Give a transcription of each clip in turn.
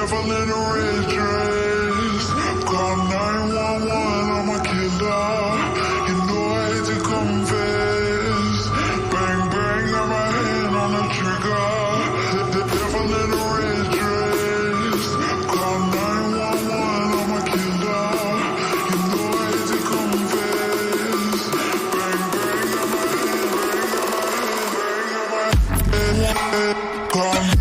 devil in a red dress. Call 911, I'm a killer. You know I hate to confess. Bang, bang, got my hand on the trigger. The devil in a red dress. Call 911, I'm a killer. You know I hate to confess. Bang, bang, got my hand. Call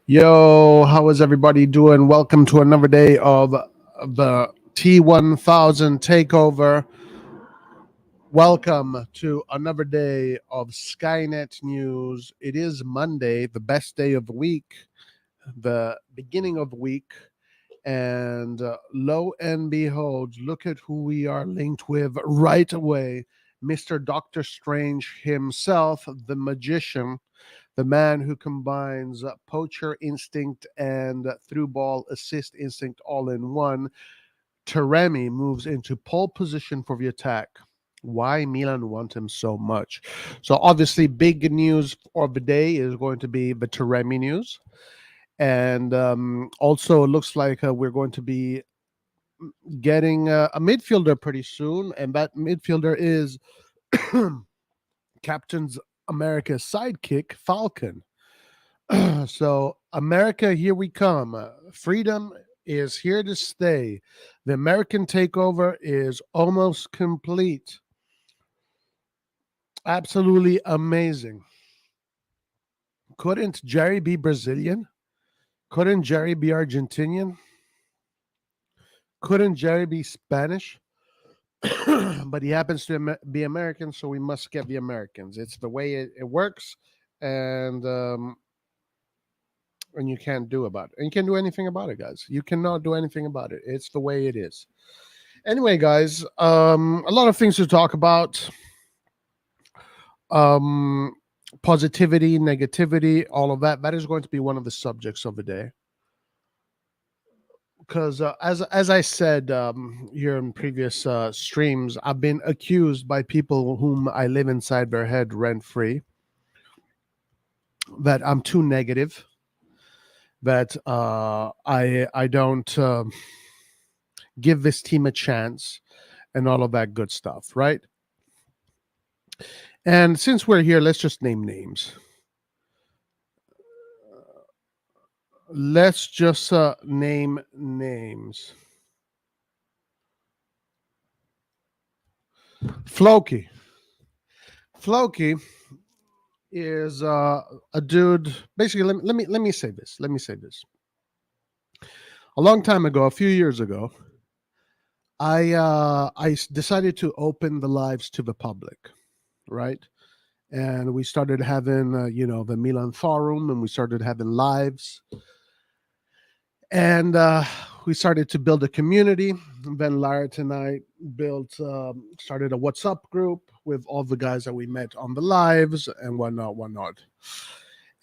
Yo, how is everybody doing? Welcome to another day of the T-1000 takeover. Welcome to another day of Skynet news. It is Monday, the best day of the week, the beginning of the week. And lo and behold, look at who we are linked with right away. Mr. Dr. Strange himself, the magician. The man who combines poacher instinct and through ball assist instinct all in one. Taremi moves into pole position for the attack. Why Milan want him so much? So obviously big news of the day is going to be the Taremi news. And also it looks like we're going to be getting a midfielder pretty soon. And that midfielder is Captain's America's sidekick, Falcon. So, America, here we come. Freedom is here to stay. The American takeover is almost complete. Absolutely amazing. Couldn't Jerry be Brazilian? Couldn't Jerry be Argentinian? Couldn't Jerry be Spanish? But he happens to be American, so we must get the Americans. It's the way it works. And and you can't do about it. And you can't do anything about it, guys. You cannot do anything about it. It's the way it is. Anyway, guys, a lot of things to talk about. Positivity, negativity, all of that. That is going to be one of the subjects of the day. Because as I said here in previous streams, I've been accused by people whom I live inside their head rent free that I'm too negative, that I don't give this team a chance, and all of that good stuff, right? And since we're here, let's just name names. Let's just name names. Floki. Floki is a dude. Basically, let me say this. Let me say this. A long time ago, a few years ago, I decided to open the lives to the public, right? And we started having the Milan forum, and we started having lives. And we started to build a community. And then Larat and I started a WhatsApp group with all the guys that we met on the lives and whatnot.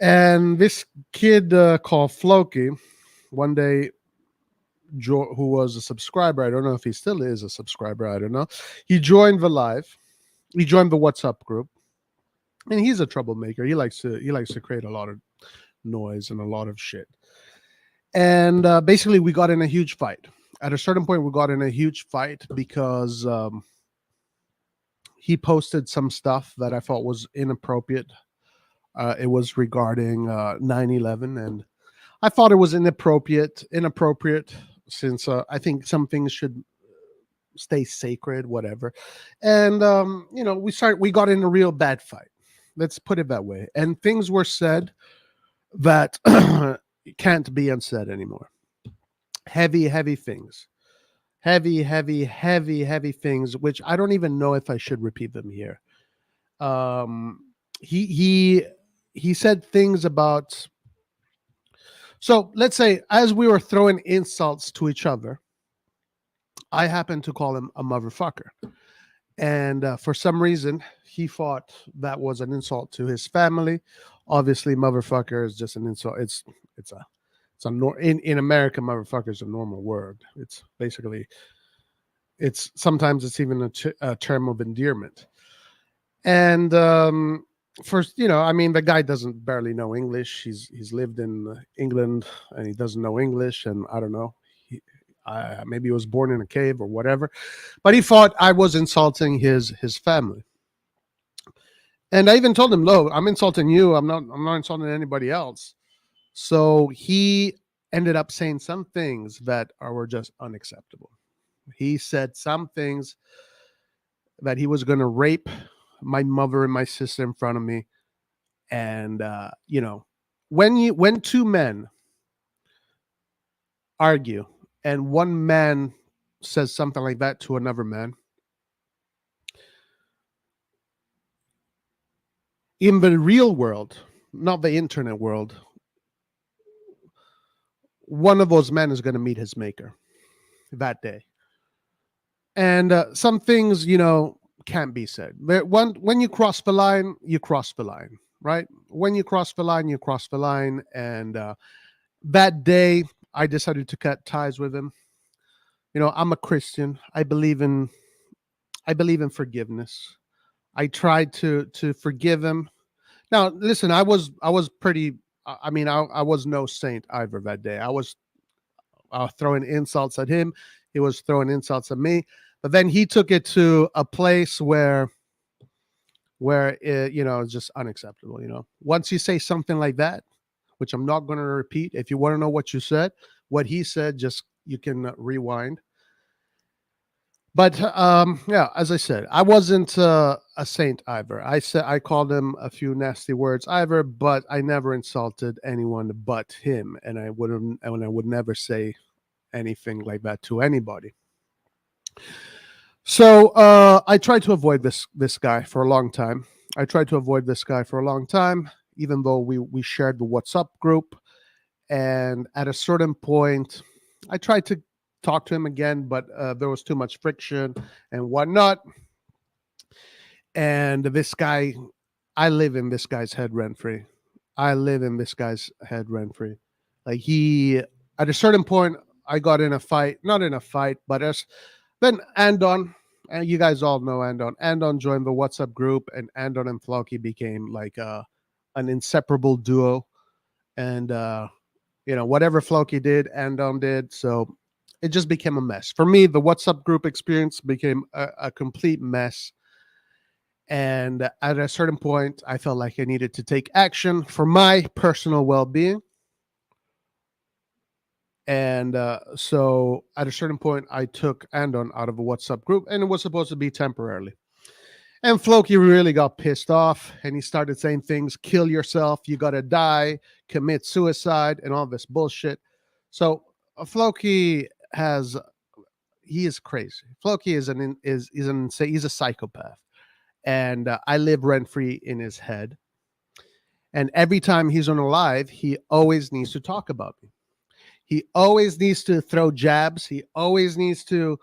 And this kid called Floki, one day, who was a subscriber, I don't know if he still is a subscriber, I don't know. He joined the live. He joined the WhatsApp group. And he's a troublemaker. He likes to create a lot of noise and a lot of shit. And basically, we got in a huge fight. At a certain point, we got in a huge fight because he posted some stuff that I thought was inappropriate. It was regarding 9/11, and I thought it was inappropriate since I think some things should stay sacred, whatever. And we got in a real bad fight. Let's put it that way. And things were said that can't be unsaid anymore. Heavy things. Heavy things, which I don't even know if I should repeat them here. He said things about. So let's say, as we were throwing insults to each other, I happened to call him a motherfucker. And for some reason, he thought that was an insult to his family. Obviously, motherfucker is just an insult. In America, motherfucker is a normal word. It's basically, sometimes it's even a term of endearment. And first, the guy doesn't barely know English. He's lived in England and he doesn't know English. And I don't know, maybe he was born in a cave or whatever. But he thought I was insulting his family. And I even told him, "Look, I'm insulting you. I'm not insulting anybody else." So he ended up saying some things that were just unacceptable. He said some things that he was going to rape my mother and my sister in front of me. And when two men argue and one man says something like that to another man, in the real world, not the internet world, one of those men is going to meet his maker that day. And some things, can't be said. When you cross the line, you cross the line, right? When you cross the line, you cross the line. And that day, I decided to cut ties with him. I'm a Christian. I believe in forgiveness. I tried to forgive him. Now, listen, I was pretty. I was no saint either that day. I was throwing insults at him. He was throwing insults at me. But then he took it to a place where it's just unacceptable. Once you say something like that, which I'm not going to repeat. If you want to know what he said, just you can rewind. But as I said, I wasn't a saint either. I called him a few nasty words either, but I never insulted anyone but him, and I would never say anything like that to anybody. So I tried to avoid this guy for a long time. even though we shared the WhatsApp group, And at a certain point, I tried to talk to him again, but there was too much friction and whatnot. And this guy, I live in this guy's head rent free. I live in this guy's head rent free. Like he, at a certain point, I got in a fight, not in a fight, but then Andon, and you guys all know Andon. Andon joined the WhatsApp group, and Andon and Floki became like an inseparable duo. And whatever Floki did, Andon did. So it just became a mess. For me, the WhatsApp group experience became a complete mess. And at a certain point, I felt like I needed to take action for my personal well-being. And so at a certain point, I took Andon out of a WhatsApp group, and it was supposed to be temporarily. And Floki really got pissed off, and he started saying things, kill yourself, you got to die, commit suicide, and all this bullshit. So Floki he is crazy. Floki he's a psychopath. And I live rent-free in his head. And every time he's on a live, he always needs to talk about me. He always needs to throw jabs. He always needs to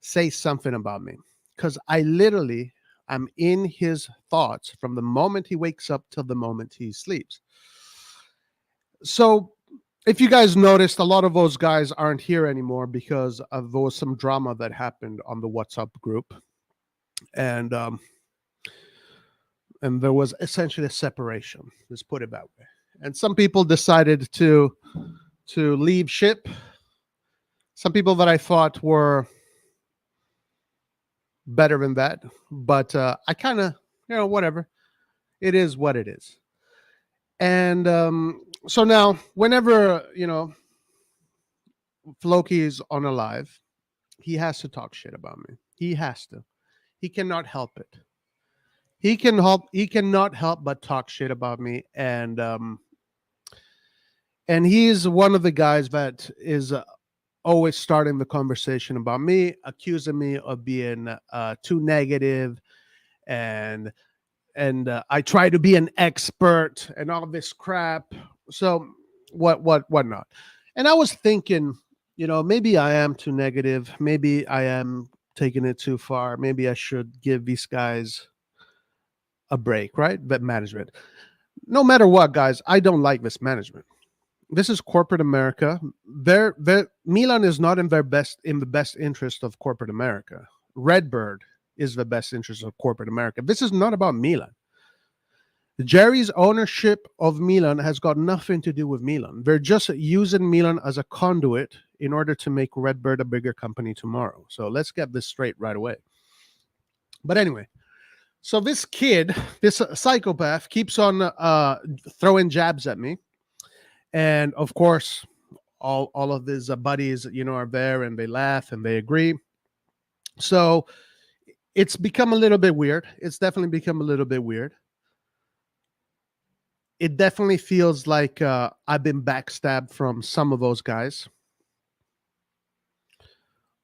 say something about me. Because I'm in his thoughts from the moment he wakes up till the moment he sleeps. So if you guys noticed, a lot of those guys aren't here anymore because there was some drama that happened on the WhatsApp group. And there was essentially a separation. Let's put it that way. And some people decided to leave ship. Some people that I thought were better than that, but I kind of, whatever. It is what it is. And so now, whenever Floki is on a live, he has to talk shit about me. He has to. He cannot help it. He cannot help but talk shit about me, and he's one of the guys that is always starting the conversation about me, accusing me of being too negative, and I try to be an expert and all this crap. So whatnot. And I was thinking, maybe I am too negative. Maybe I am taking it too far. Maybe I should give these guys a break, right? That management. No matter what, guys, I don't like this management. This is corporate America. Milan is not in the best interest of corporate America. Redbird is the best interest of corporate America. This is not about Milan. Jerry's ownership of Milan has got nothing to do with Milan. They're just using Milan as a conduit in order to make Redbird a bigger company tomorrow. So let's get this straight right away. But anyway, so this kid, this psychopath, keeps on throwing jabs at me. And of course, all of his buddies, are there, and they laugh and they agree. So it's become a little bit weird. It's definitely become a little bit weird. It definitely feels like I've been backstabbed from some of those guys.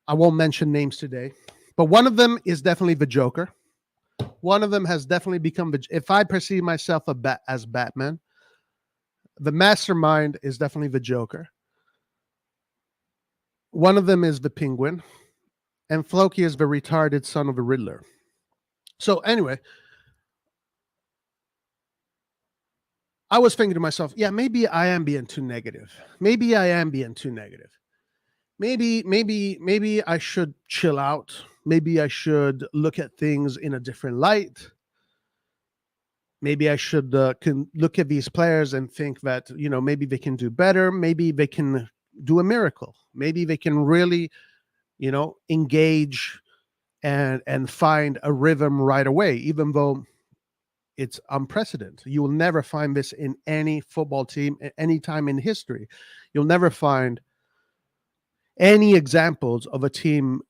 I won't mention names today, but one of them is definitely the Joker. One of them has definitely become if I perceive myself as Batman, the mastermind is definitely the Joker. One of them is the Penguin, and Floki is the retarded son of the Riddler. So anyway, I was thinking to myself, yeah, maybe I am being too negative. Maybe I am being too negative. Maybe I should chill out. Maybe I should look at things in a different light. Maybe I should look at these players and think that, maybe they can do better. Maybe they can do a miracle. Maybe they can really, engage and find a rhythm right away, even though it's unprecedented. You will never find this in any football team at any time in history. You'll never find any examples of a team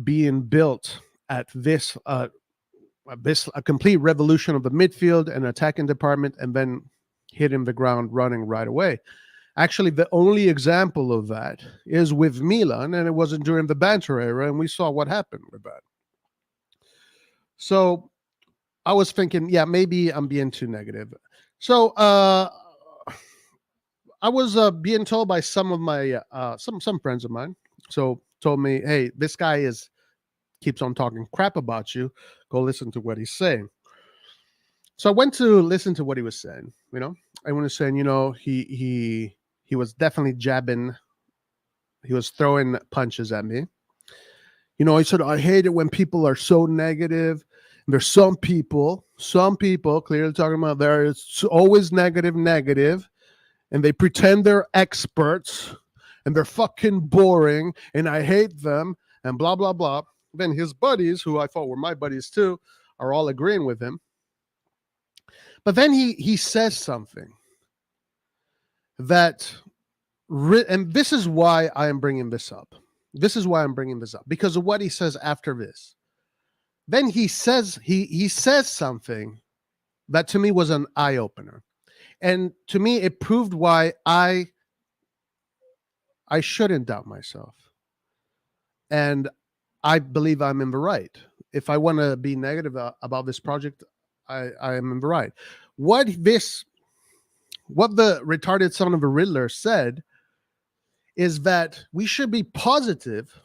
being built at this a complete revolution of the midfield and attacking department, and then hitting the ground running right away. Actually, the only example of that is with Milan, and it wasn't during the banter era, and we saw what happened with that. So I was thinking, yeah, maybe I'm being too negative. So I I was being told by some of my some friends of mine. So told me, hey, this guy keeps on talking crap about you. Go listen to what he's saying. So I went to listen to what he was saying. I was saying, he was definitely jabbing. He was throwing punches at me. He said, I hate it when people are so negative. There's some people clearly talking about there. It's always negative, and they pretend they're experts, and they're fucking boring, and I hate them, and blah, blah, blah. Then his buddies, who I thought were my buddies too, are all agreeing with him. But then he says something that, and this is why I am bringing this up. Because of what he says after this. Then he says something that to me was an eye opener, and to me it proved why I shouldn't doubt myself, and I believe I'm in the right. If I want to be negative about this project, I am in the right. What the retarded son of a Riddler said is that we should be positive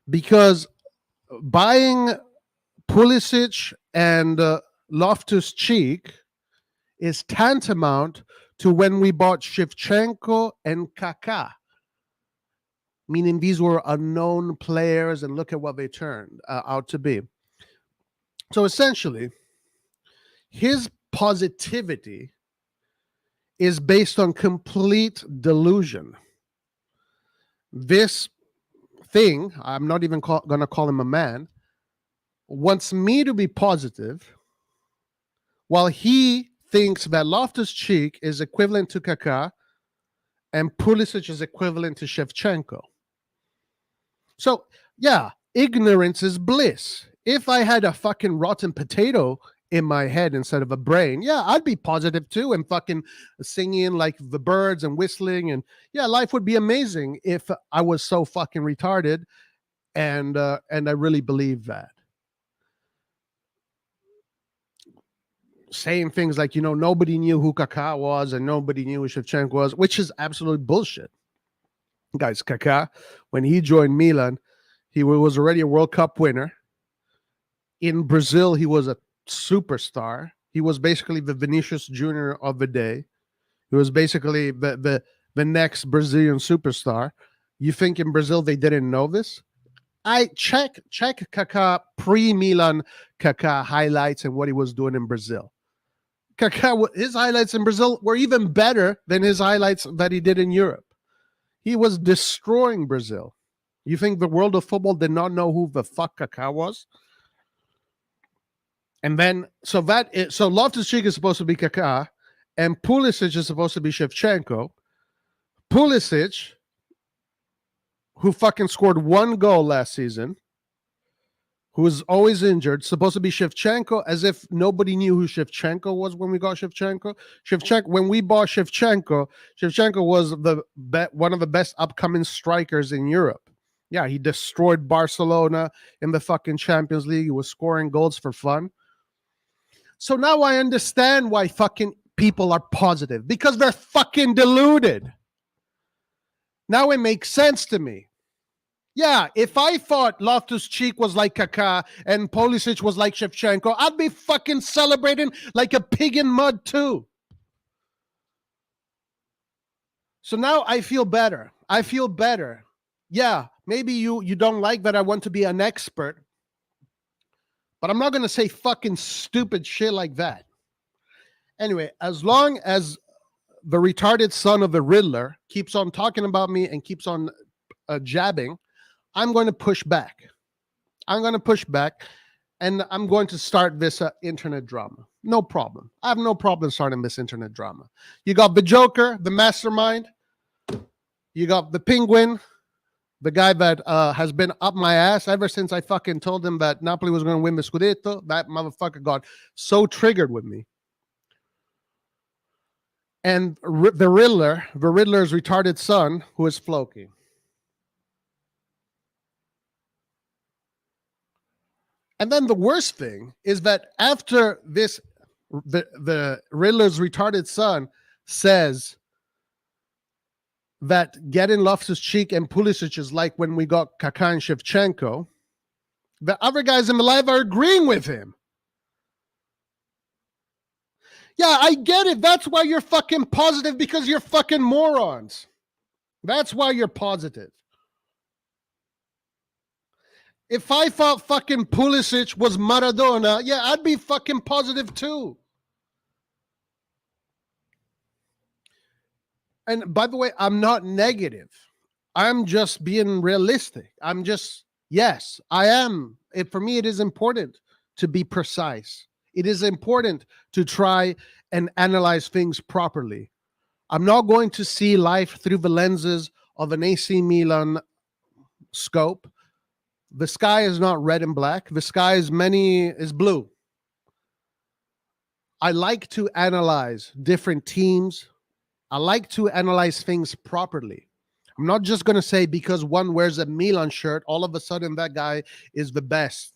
because buying Pulisic and Loftus-Cheek is tantamount to when we bought Shevchenko and Kaká, meaning these were unknown players, and look at what they turned out to be. So essentially, his positivity is based on complete delusion. This thing, I'm not even going to call him a man, wants me to be positive while he thinks that Loftus-Cheek is equivalent to Kaká and Pulisic is equivalent to Shevchenko. So, yeah, ignorance is bliss. If I had a fucking rotten potato in my head instead of a brain, yeah, I'd be positive too and fucking singing like the birds and whistling, and yeah, life would be amazing if I was so fucking retarded, and I really believe that. Saying things like, nobody knew who Kaká was and nobody knew who Shevchenko was, which is absolute bullshit. Guys, Kaká, when he joined Milan, he was already a World Cup winner. In Brazil, he was a superstar. He was basically the Vinicius Junior of the day. He was basically the next Brazilian superstar. You think in Brazil they didn't know this? I check Kaká pre-Milan Kaká highlights and what he was doing in Brazil. Kaká, his highlights in Brazil were even better than his highlights that he did in Europe. He was destroying Brazil. You think the world of football did not know who the fuck Kaká was? And then, so Loftus-Cheek is supposed to be Kaká, and Pulisic is supposed to be Shevchenko. Pulisic, who fucking scored one goal last season, who is always injured, supposed to be Shevchenko, as if nobody knew who Shevchenko was when we got Shevchenko. When we bought Shevchenko was one of the best upcoming strikers in Europe. Yeah, he destroyed Barcelona in the fucking Champions League. He was scoring goals for fun. So now I understand why fucking people are positive, because they're fucking deluded. Now it makes sense to me. Yeah, if I thought Loftus-Cheek was like Kaká and Pulisic was like Shevchenko, I'd be fucking celebrating like a pig in mud too. So now I feel better. Yeah, maybe you don't like that I want to be an expert, but I'm not going to say fucking stupid shit like that. Anyway, as long as the retarded son of the Riddler keeps on talking about me and keeps on jabbing, I'm going to push back. And I'm going to start this internet drama. No problem. I have no problem starting this internet drama. You got the Joker, the mastermind. You got the Penguin, the guy that has been up my ass ever since I fucking told him that Napoli was going to win the Scudetto. That motherfucker got so triggered with me. And the Riddler's retarded son, who is Floki. And then the worst thing is that after this, the Riddler's retarded son says that getting Loftus-Cheek and Pulisic is like when we got Kaká and Shevchenko, the other guys in the live are agreeing with him. Yeah, I get it. That's why you're fucking positive, because you're fucking morons. That's why you're positive. If I thought fucking Pulisic was Maradona, yeah, I'd be fucking positive too. And by the way, I'm not negative. I'm just being realistic. Yes, I am. For me, it is important to be precise. It is important to try and analyze things properly. I'm not going to see life through the lenses of an AC Milan scope. The sky is not red and black. The sky is blue. I like to analyze different teams. I like to analyze things properly. I'm not just going to say because one wears a Milan shirt, all of a sudden that guy is the best.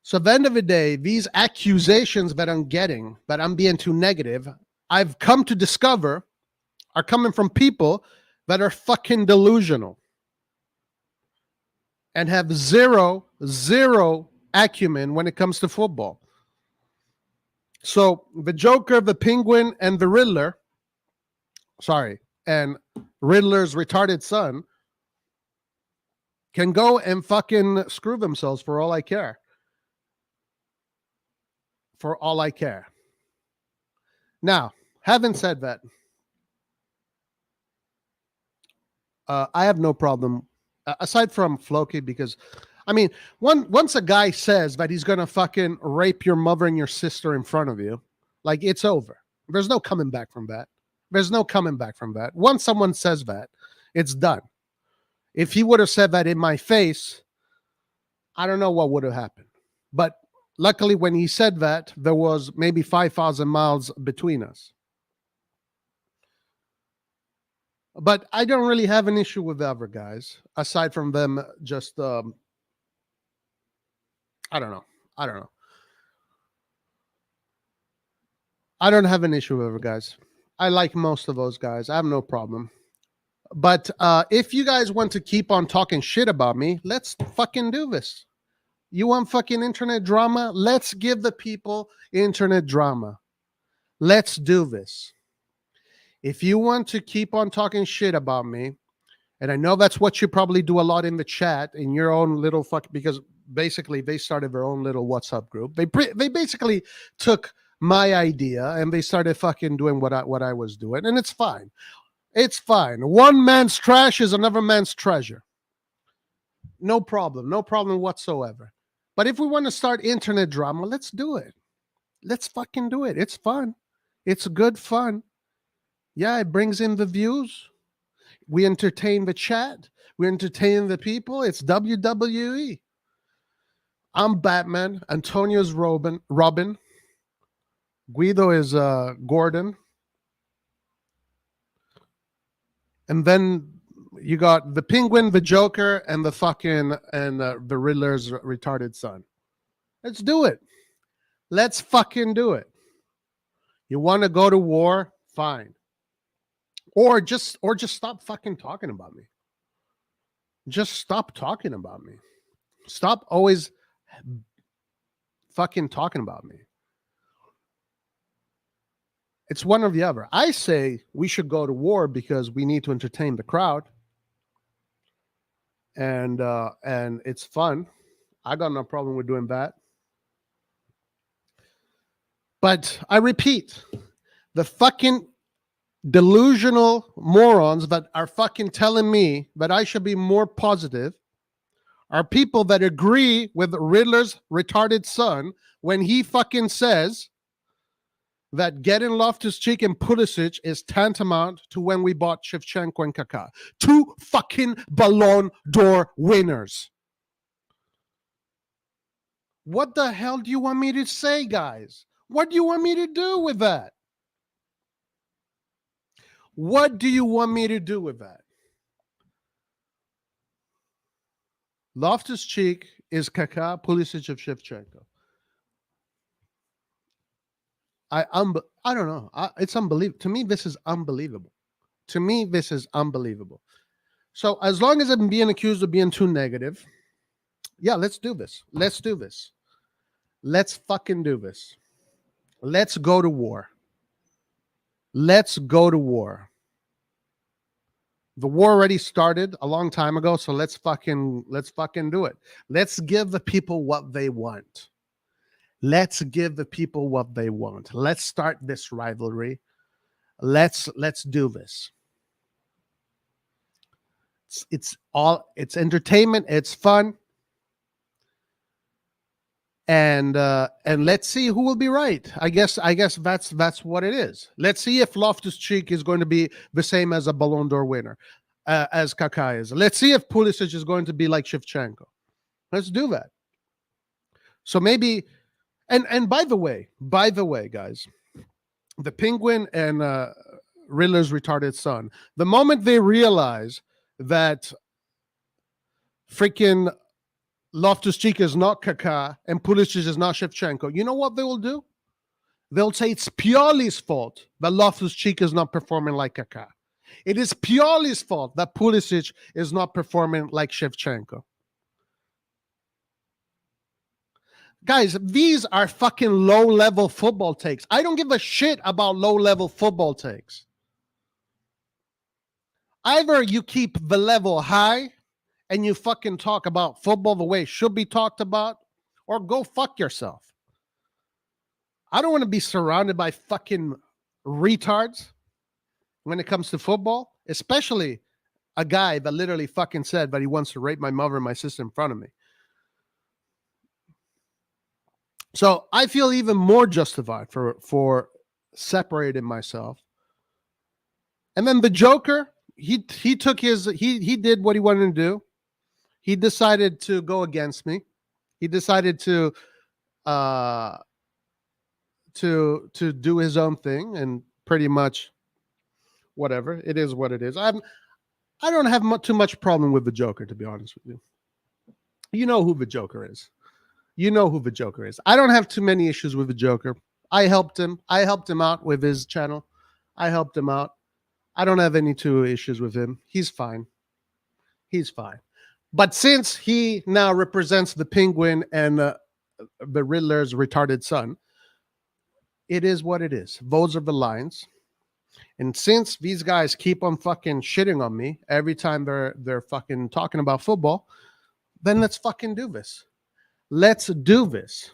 So at the end of the day, these accusations that I'm getting, that I'm being too negative, I've come to discover are coming from people that are fucking delusional and have zero acumen when it comes to football. So the Joker, the Penguin, and the Riddler, and Riddler's retarded son can go and fucking screw themselves for all I care. For all I care. Now, having said that, I have no problem, aside from Floki, because, I mean, once a guy says that he's going to fucking rape your mother and your sister in front of you, like, it's over. There's no coming back from that. There's no coming back from that. Once someone says that, it's done. If he would have said that in my face, I don't know what would have happened. But luckily, when he said that, there was maybe 5,000 miles between us. But I don't really have an issue with the other guys, aside from them just, I don't know. I don't have an issue with other guys. I like most of those guys. I have no problem. But if you guys want to keep on talking shit about me, let's fucking do this. You want fucking internet drama? Let's give the people internet drama. Let's do this. If you want to keep on talking shit about me, and I know that's what you probably do a lot in the chat, in your own little because basically they started their own little WhatsApp group. They basically took my idea and they started fucking doing what I was doing, and it's fine. It's fine. One man's trash is another man's treasure. No problem. No problem whatsoever. But if we want to start internet drama, let's do it. Let's fucking do it. It's fun. It's good fun. Yeah, it brings in the views. We entertain the chat. We entertain the people. It's WWE. I'm Batman. Antonio's Robin. Guido is Gordon. And then you got the Penguin, the Joker, and the fucking the Riddler's retarded son. Let's do it. Let's fucking do it. You want to go to war? Fine. Or just stop fucking talking about me. Just stop talking about me. Stop always fucking talking about me. It's one or the other. I say we should go to war because we need to entertain the crowd. And it's fun. I got no problem with doing that. But I repeat, the fucking delusional morons that are fucking telling me that I should be more positive are people that agree with Riddler's retarded son when he fucking says that getting Loftus-Cheek and Pulisic is tantamount to when we bought Shevchenko and Kaká. Two fucking Ballon d'Or winners. What the hell do you want me to say, guys? What do you want me to do with that? What do you want me to do with that? Loftus-Cheek is Kaká, Pulisic of Shevchenko. I don't know. It's unbelievable. To me, this is unbelievable. To me, this is unbelievable. So as long as I'm being accused of being too negative, yeah, let's do this. Let's do this. Let's fucking do this. Let's go to war. Let's go to war. The war already started a long time ago, so let's fucking do it. Let's give the people what they want. Let's give the people what they want. Let's start this rivalry. Let's do this. It's entertainment, it's fun. And let's see who will be right. I guess that's what it is. Let's see if Loftus-Cheek is going to be the same as a Ballon d'Or winner, as Kaká is. Let's see if Pulisic is going to be like Shevchenko. Let's do that. So maybe, and by the way, guys, the Penguin and Riddler's retarded son, the moment they realize that freaking Loftus-Cheek is not Kaká and Pulisic is not Shevchenko, you know what they will do? They'll say it's Pioli's fault that Loftus-Cheek is not performing like Kaká. It is Pioli's fault that Pulisic is not performing like Shevchenko. Guys, these are fucking low-level football takes. I don't give a shit about low-level football takes. Either you keep the level high and you fucking talk about football the way it should be talked about, or go fuck yourself. I don't want to be surrounded by fucking retards when it comes to football, especially a guy that literally fucking said that he wants to rape my mother and my sister in front of me. So I feel even more justified for separating myself. And then the Joker, he took his, he did what he wanted to do. He decided to go against me. He decided to do his own thing, and pretty much whatever. It is what it is. I don't have too much problem with the Joker, to be honest with you. You know who the Joker is. You know who the Joker is. I don't have too many issues with the Joker. I helped him. I helped him out with his channel. I helped him out. I don't have any two issues with him. He's fine. He's fine. But since he now represents the Penguin and the Riddler's retarded son, it is what it is. Those are the lines. And since these guys keep on fucking shitting on me every time they're fucking talking about football, then let's fucking do this. Let's do this.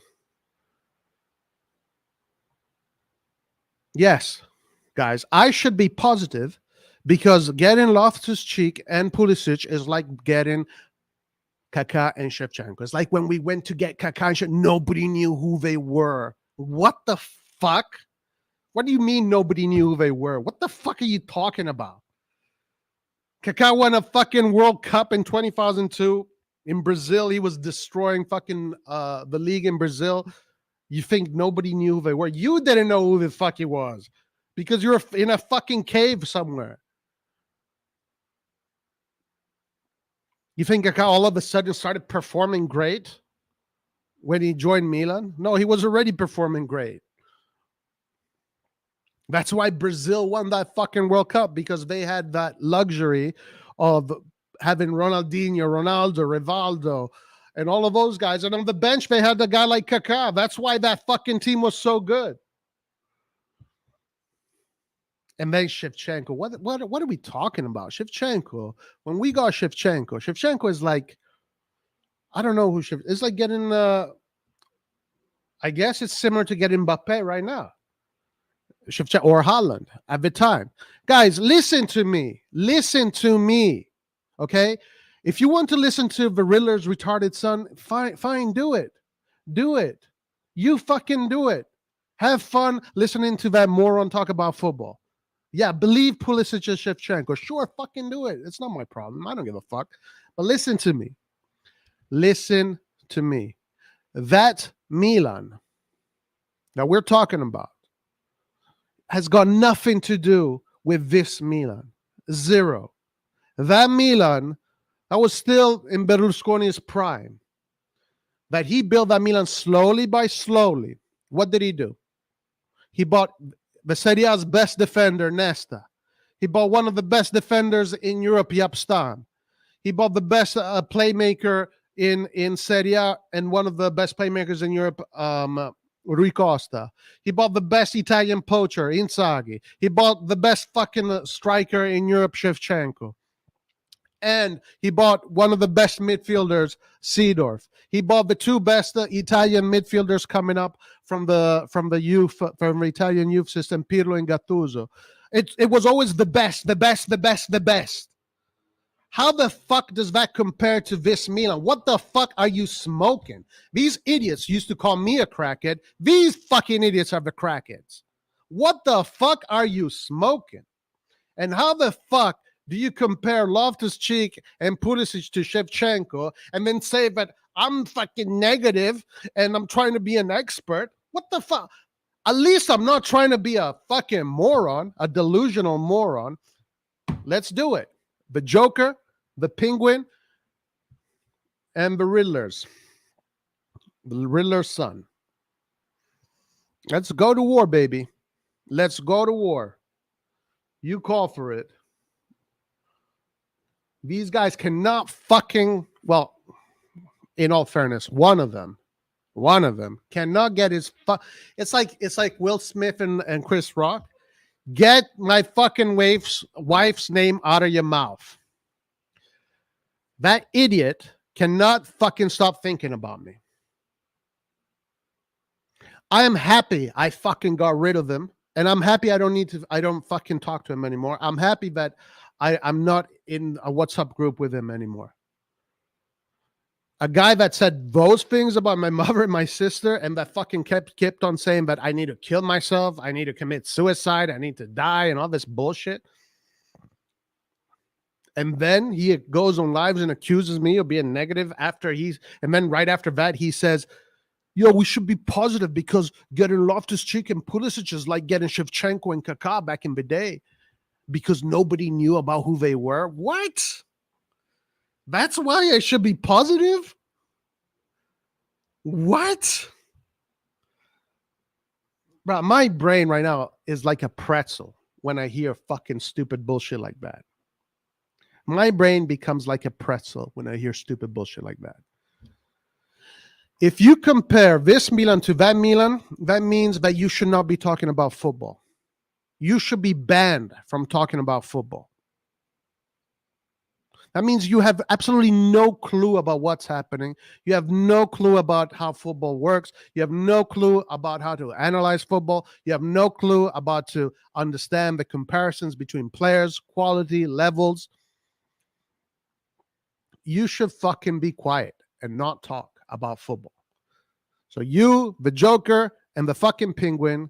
Yes, guys, I should be positive, because getting Loftus-Cheek and Pulisic is like getting Kaká and Shevchenko. It's like when we went to get Kaká and Shevchenko, nobody knew who they were. What the fuck? What do you mean nobody knew who they were? What the fuck are you talking about? Kaká won a fucking World Cup in 2002 in Brazil. He was destroying fucking the league in Brazil. You think nobody knew who they were? You didn't know who the fuck he was because you're in a fucking cave somewhere. You think Kaká all of a sudden started performing great when he joined Milan? No, he was already performing great. That's why Brazil won that fucking World Cup, because they had that luxury of having Ronaldinho, Ronaldo, Rivaldo, and all of those guys. And on the bench, they had a guy like Kaká. That's why that fucking team was so good. And then Shevchenko. What are we talking about? Shevchenko. When we got Shevchenko is like, I don't know who Shevchenko. It's like getting, I guess it's similar to getting Mbappé right now. Shevchenko or Haaland at the time. Guys, listen to me. Listen to me. Okay? If you want to listen to the Riddler's retarded son, fine, do it. Do it. You fucking do it. Have fun listening to that moron talk about football. Yeah, believe Pulisic is Shevchenko. Sure, fucking do it. It's not my problem. I don't give a fuck. But listen to me. Listen to me. That Milan that we're talking about has got nothing to do with this Milan. Zero. That Milan, that was still in Berlusconi's prime. That he built that Milan slowly by slowly. What did he do? He bought the Serie A's best defender, Nesta. He bought one of the best defenders in Europe, Yapstam. He bought the best playmaker in Serie A and one of the best playmakers in Europe, Rui Costa. He bought the best Italian poacher, Inzaghi. He bought the best fucking striker in Europe, Shevchenko. And he bought one of the best midfielders, Seedorf. He bought the two best Italian midfielders coming up from the Italian youth system, Pirlo and Gattuso. It was always the best, the best, the best, the best. How the fuck does that compare to this Milan? What the fuck are you smoking? These idiots used to call me a crackhead. These fucking idiots are the crackheads. What the fuck are you smoking? And how the fuck do you compare Loftus-Cheek and Pulisic to Shevchenko and then say that I'm fucking negative and I'm trying to be an expert? What the fuck? At least I'm not trying to be a fucking moron, a delusional moron. Let's do it. The Joker, the Penguin, and the Riddlers. The Riddler's son. Let's go to war, baby. Let's go to war. You call for it. These guys cannot fucking, well, in all fairness, one of them cannot get his it's like Will Smith and Chris Rock. Get my fucking wife's name out of your mouth. That idiot cannot fucking stop thinking about me. I am happy I fucking got rid of him, and I'm happy I don't fucking talk to him anymore. I'm happy that I'm not in a WhatsApp group with him anymore. A guy that said those things about my mother and my sister, and that fucking kept on saying that I need to kill myself, I need to commit suicide, I need to die, and all this bullshit. And then he goes on lives and accuses me of being negative and then right after that he says, yo, we should be positive because getting Loftus-Cheek and Pulisic is like getting Shevchenko and Kaká back in the day because nobody knew about who they were. What? That's why I should be positive? What? Bro, my brain right now is like a pretzel when I hear fucking stupid bullshit like that. My brain becomes like a pretzel when I hear stupid bullshit like that. If you compare this Milan to that Milan, that means that you should not be talking about football. You should be banned from talking about football. That means you have absolutely no clue about what's happening. You have no clue about how football works. You have no clue about how to analyze football. You have no clue about to understand the comparisons between players, quality, levels. You should fucking be quiet and not talk about football. So you, the Joker, and the fucking Penguin,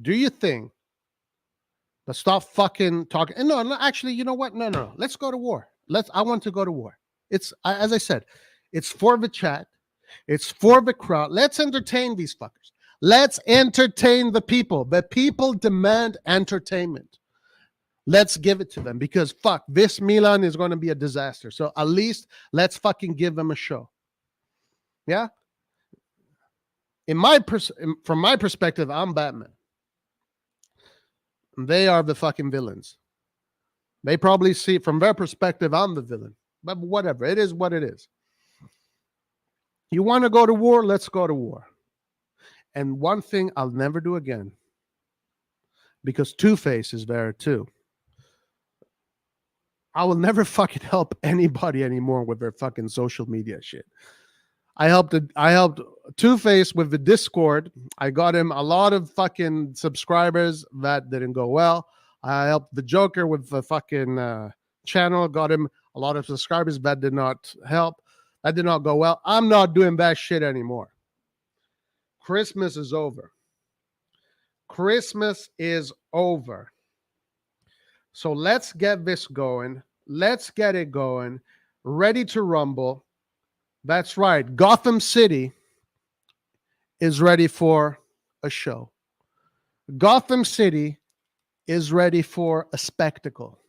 do you think? Let's stop fucking talking. And no, actually, you know what? No. Let's go to war. I want to go to war. It's, as I said, it's for the chat. It's for the crowd. Let's entertain these fuckers. Let's entertain the people. The people demand entertainment. Let's give it to them because fuck, this Milan is going to be a disaster. So at least let's fucking give them a show. Yeah. From my perspective, I'm Batman. They are the fucking villains. They probably see from their perspective, I'm the villain. But whatever, it is what it is. You want to go to war? Let's go to war. And one thing I'll never do again, because Two-Face is there too. I will never fucking help anybody anymore with their fucking social media shit. I helped Two-Face with the Discord. I got him a lot of fucking subscribers. That didn't go well. I helped the Joker with the fucking channel. Got him a lot of subscribers. That did not help. That did not go well. I'm not doing that shit anymore. Christmas is over. Christmas is over. So let's get this going. Let's get it going. Ready to rumble. That's right. Gotham City is ready for a show. Gotham City is ready for a spectacle.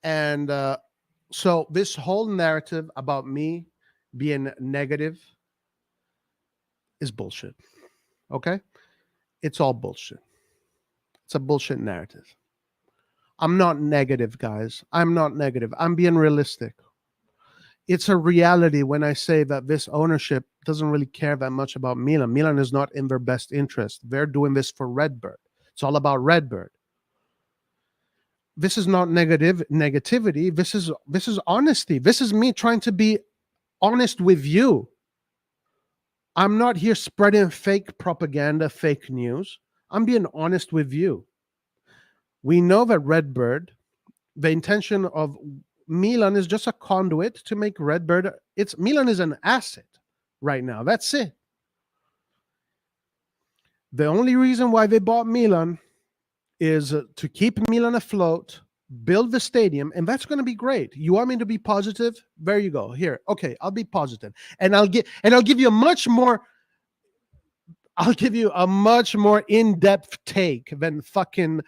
And so this whole narrative about me being negative, is bullshit. Okay? It's all bullshit. It's a bullshit narrative. I'm not negative, guys. I'm not negative. I'm being realistic. It's a reality when I say that this ownership doesn't really care that much about Milan. Milan is not in their best interest. They're doing this for Redbird. It's all about Redbird. This is not negativity. This is honesty. This is me trying to be honest with you. I'm not here spreading fake propaganda, fake news. I'm being honest with you. We know that Redbird, the intention of Milan is just a conduit to make Redbird. Milan is an asset right now. That's it. The only reason why they bought Milan is to keep Milan afloat, build the stadium, and that's going to be great. You want me to be positive? There you go. Here, okay, I'll be positive, and I'll give you a much more in-depth take than fucking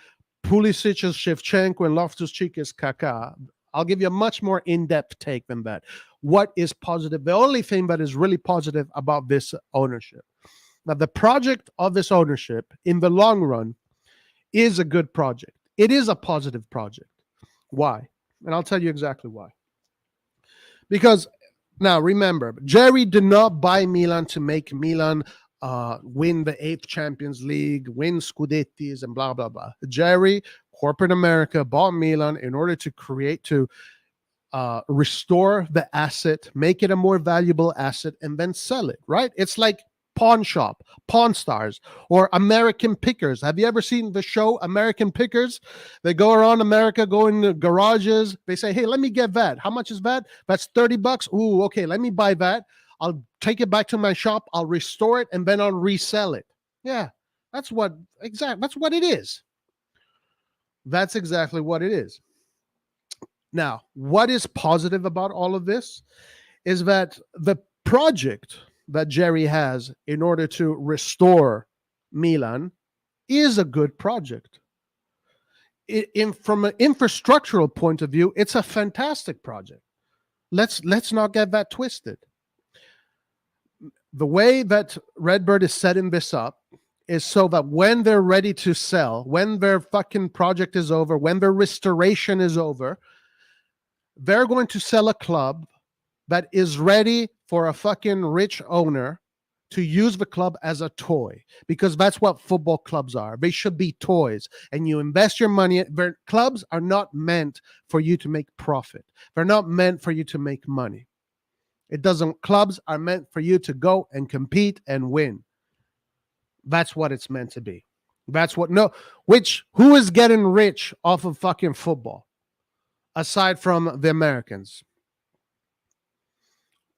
Pulisic's Shevchenko and Loftus-Cheek's Kaká. I'll give you a much more in-depth take than that. What is positive? The only thing that is really positive about this ownership, now the project of this ownership in the long run is a good project. It is a positive project. Why? And I'll tell you exactly why. Because now remember, Jerry did not buy Milan to make Milan win the 8th Champions League, win Scudettis, and blah, blah, blah. Jerry, corporate America, bought Milan in order to restore the asset, make it a more valuable asset, and then sell it, right? It's like Pawn Shop, Pawn Stars, or American Pickers. Have you ever seen the show American Pickers? They go around America, go in the garages. They say, hey, let me get that. How much is that? That's $30. Ooh, okay, let me buy that. I'll take it back to my shop. I'll restore it, and then I'll resell it. Yeah, that's what it is. That's exactly what it is. Now, what is positive about all of this is that the project that Jerry has in order to restore Milan is a good project. From an infrastructural point of view, it's a fantastic project. Let's not get that twisted. The way that Redbird is setting this up is so that when they're ready to sell, when their fucking project is over, when their restoration is over, they're going to sell a club that is ready for a fucking rich owner to use the club as a toy, because that's what football clubs are. They should be toys, and you invest your money. Clubs are not meant for you to make profit. They're not meant for you to make money. Clubs are meant for you to go and compete and win. That's what it's meant to be. Who is getting rich off of fucking football aside from the Americans?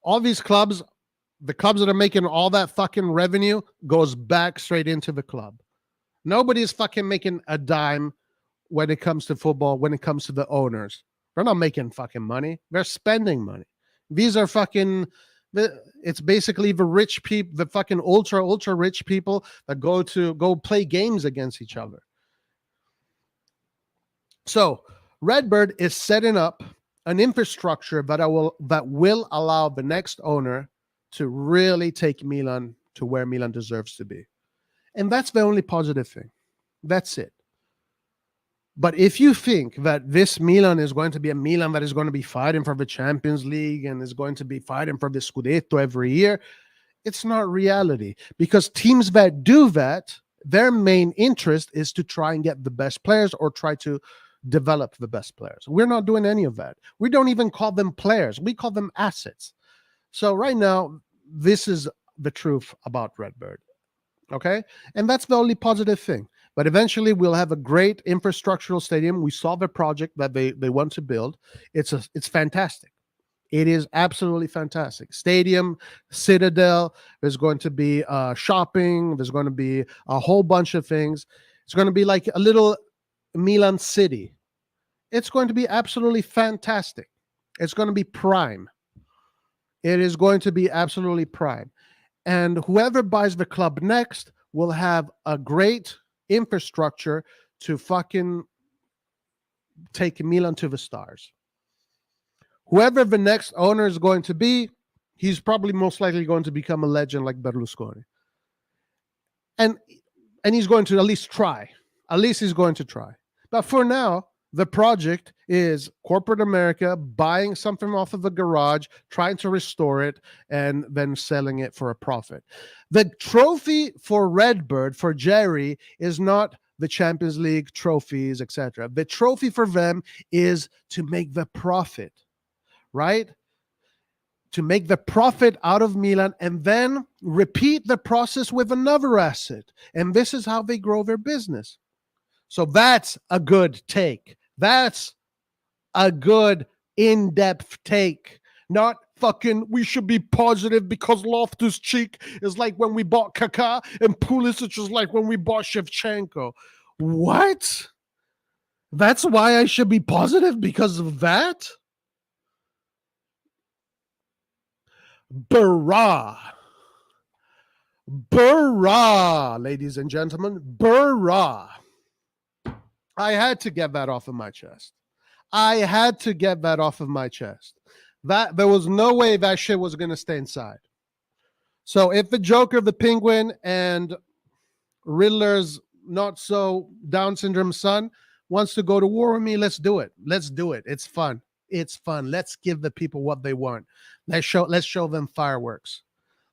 All these clubs, the clubs that are making all that fucking revenue goes back straight into the club. Nobody's fucking making a dime when it comes to football, when it comes to the owners. They're not making fucking money. They're spending money. These are fucking, it's basically the rich people, the fucking ultra rich people that go play games against each other. So Redbird is setting up an infrastructure that will allow the next owner to really take Milan to where Milan deserves to be. And that's the only positive thing. That's it. But if you think that this Milan is going to be a Milan that is going to be fighting for the Champions League and is going to be fighting for the Scudetto every year, it's not reality. Because teams that do that, their main interest is to try and get the best players or try to develop the best players. We're not doing any of that. We don't even call them players. We call them assets. So right now, this is the truth about Redbird. Okay? And that's the only positive thing. But eventually we'll have a great infrastructural stadium. We saw the project that they want to build. It's fantastic. It is absolutely fantastic. Stadium, Citadel, there's going to be shopping, there's going to be a whole bunch of things. It's going to be like a little Milan City. It's going to be absolutely fantastic. It's going to be prime. It is going to be absolutely prime. And whoever buys the club next will have a great infrastructure to fucking take Milan to the stars. Whoever the next owner is going to be, he's probably most likely going to become a legend like Berlusconi. and he's going to at least try. At least he's going to try. But for now, the project is corporate America buying something off of a garage, trying to restore it, and then selling it for a profit. The trophy for Redbird, for Jerry, is not the Champions League trophies, etc. The trophy for them is to make the profit, right? To make the profit out of Milan and then repeat the process with another asset. And this is how they grow their business. So that's a good take. That's a good in-depth take. Not fucking, we should be positive because Loftus-Cheek is like when we bought Kaká and Pulisic is like when we bought Shevchenko. What? That's why I should be positive because of that? Burrah. Burrah, ladies and gentlemen. Burrah. I had to get that off of my chest. I had to get that off of my chest. That there was no way that shit was going to stay inside. So if the Joker, the Penguin, and Riddler's not so Down syndrome son wants to go to war with me, let's do it. Let's do it. It's fun. It's fun. Let's give the people what they want. Let's show them fireworks.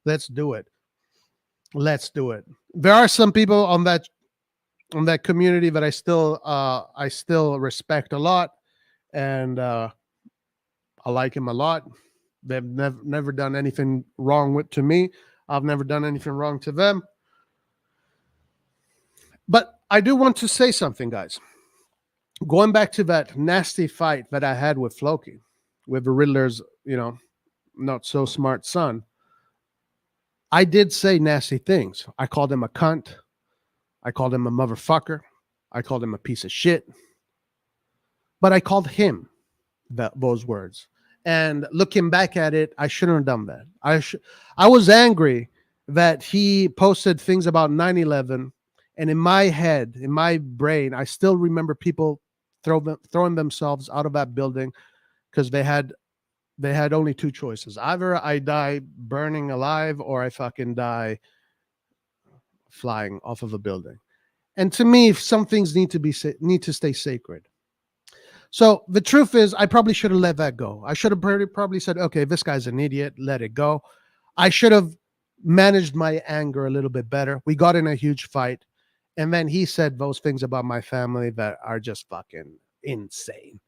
Let's do it. Let's do it. There are some people on that community that I still respect a lot, and I like him a lot. They've never done anything wrong to me. I've never done anything wrong to them. But I do want to say something, guys. Going back to that nasty fight that I had with Floki, with the Riddler's, not so smart son, I did say nasty things. I called him a cunt. I called him a motherfucker. I called him a piece of shit. But I called him those words. And looking back at it, I shouldn't have done that. I was angry that he posted things about 9/11, and in my head, in my brain, I still remember people throwing themselves out of that building because they had only two choices. Either I die burning alive or I fucking die flying off of a building. And to me, some things need to stay sacred. So the truth is, I probably should have let that go. I should have probably said, okay, this guy's an idiot, let it go. I should have managed my anger a little bit better. We got in a huge fight. And then he said those things about my family that are just fucking insane.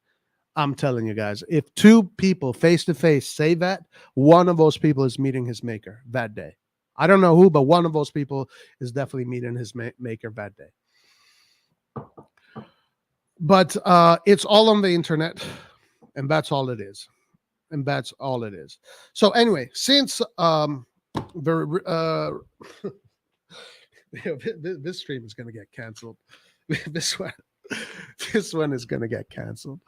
I'm telling you guys, if two people face to face say that, one of those people is meeting his maker that day. I don't know who, but one of those people is definitely meeting his maker that day. But it's all on the internet, and that's all it is. And that's all it is. So anyway, since this stream is going to get canceled. This one is going to get canceled.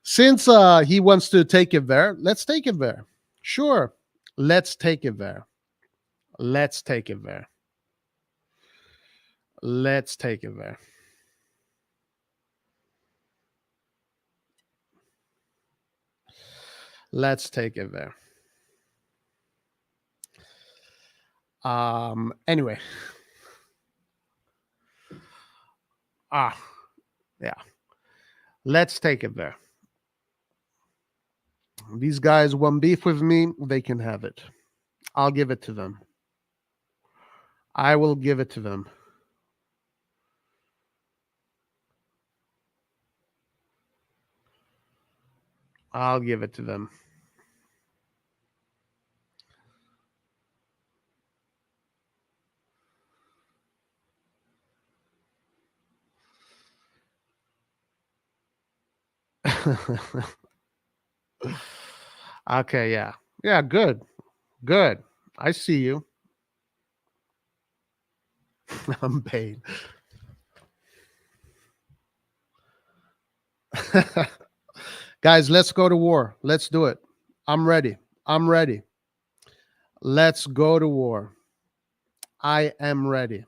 Since he wants to take it there, let's take it there. Sure, let's take it there. Let's take it there. Let's take it there. Let's take it there. Anyway. Yeah. Let's take it there. These guys want beef with me, they can have it. I'll give it to them. I will give it to them. I'll give it to them. Okay, yeah. Yeah, good. Good. I see you. I'm paid. Guys, let's go to war. Let's do it. I'm ready. I'm ready. Let's go to war. I am ready.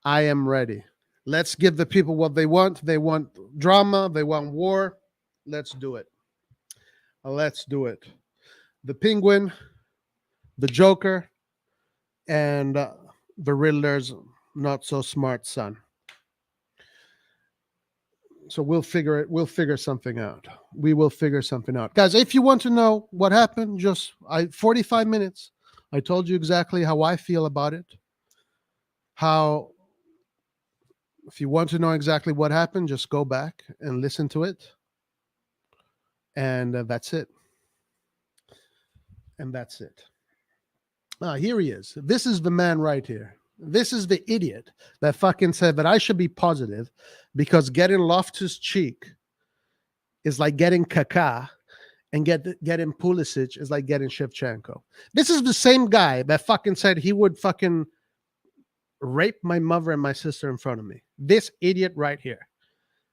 I am ready. Let's give the people what they want. They want drama. They want war. Let's do it. Let's do it. The Penguin, the Joker, and the Riddler's not so smart son. So we'll figure something out. We will figure something out. Guys, if you want to know what happened, 45 minutes. I told you exactly how I feel about it. If you want to know exactly what happened, just go back and listen to it. And that's it. And that's it. Here he is. This is the man right here. This is the idiot that fucking said that I should be positive because getting Loftus Cheek is like getting Kaká, and getting Pulisic is like getting Shevchenko. This is the same guy that fucking said he would fucking rape my mother and my sister in front of me. This idiot right here.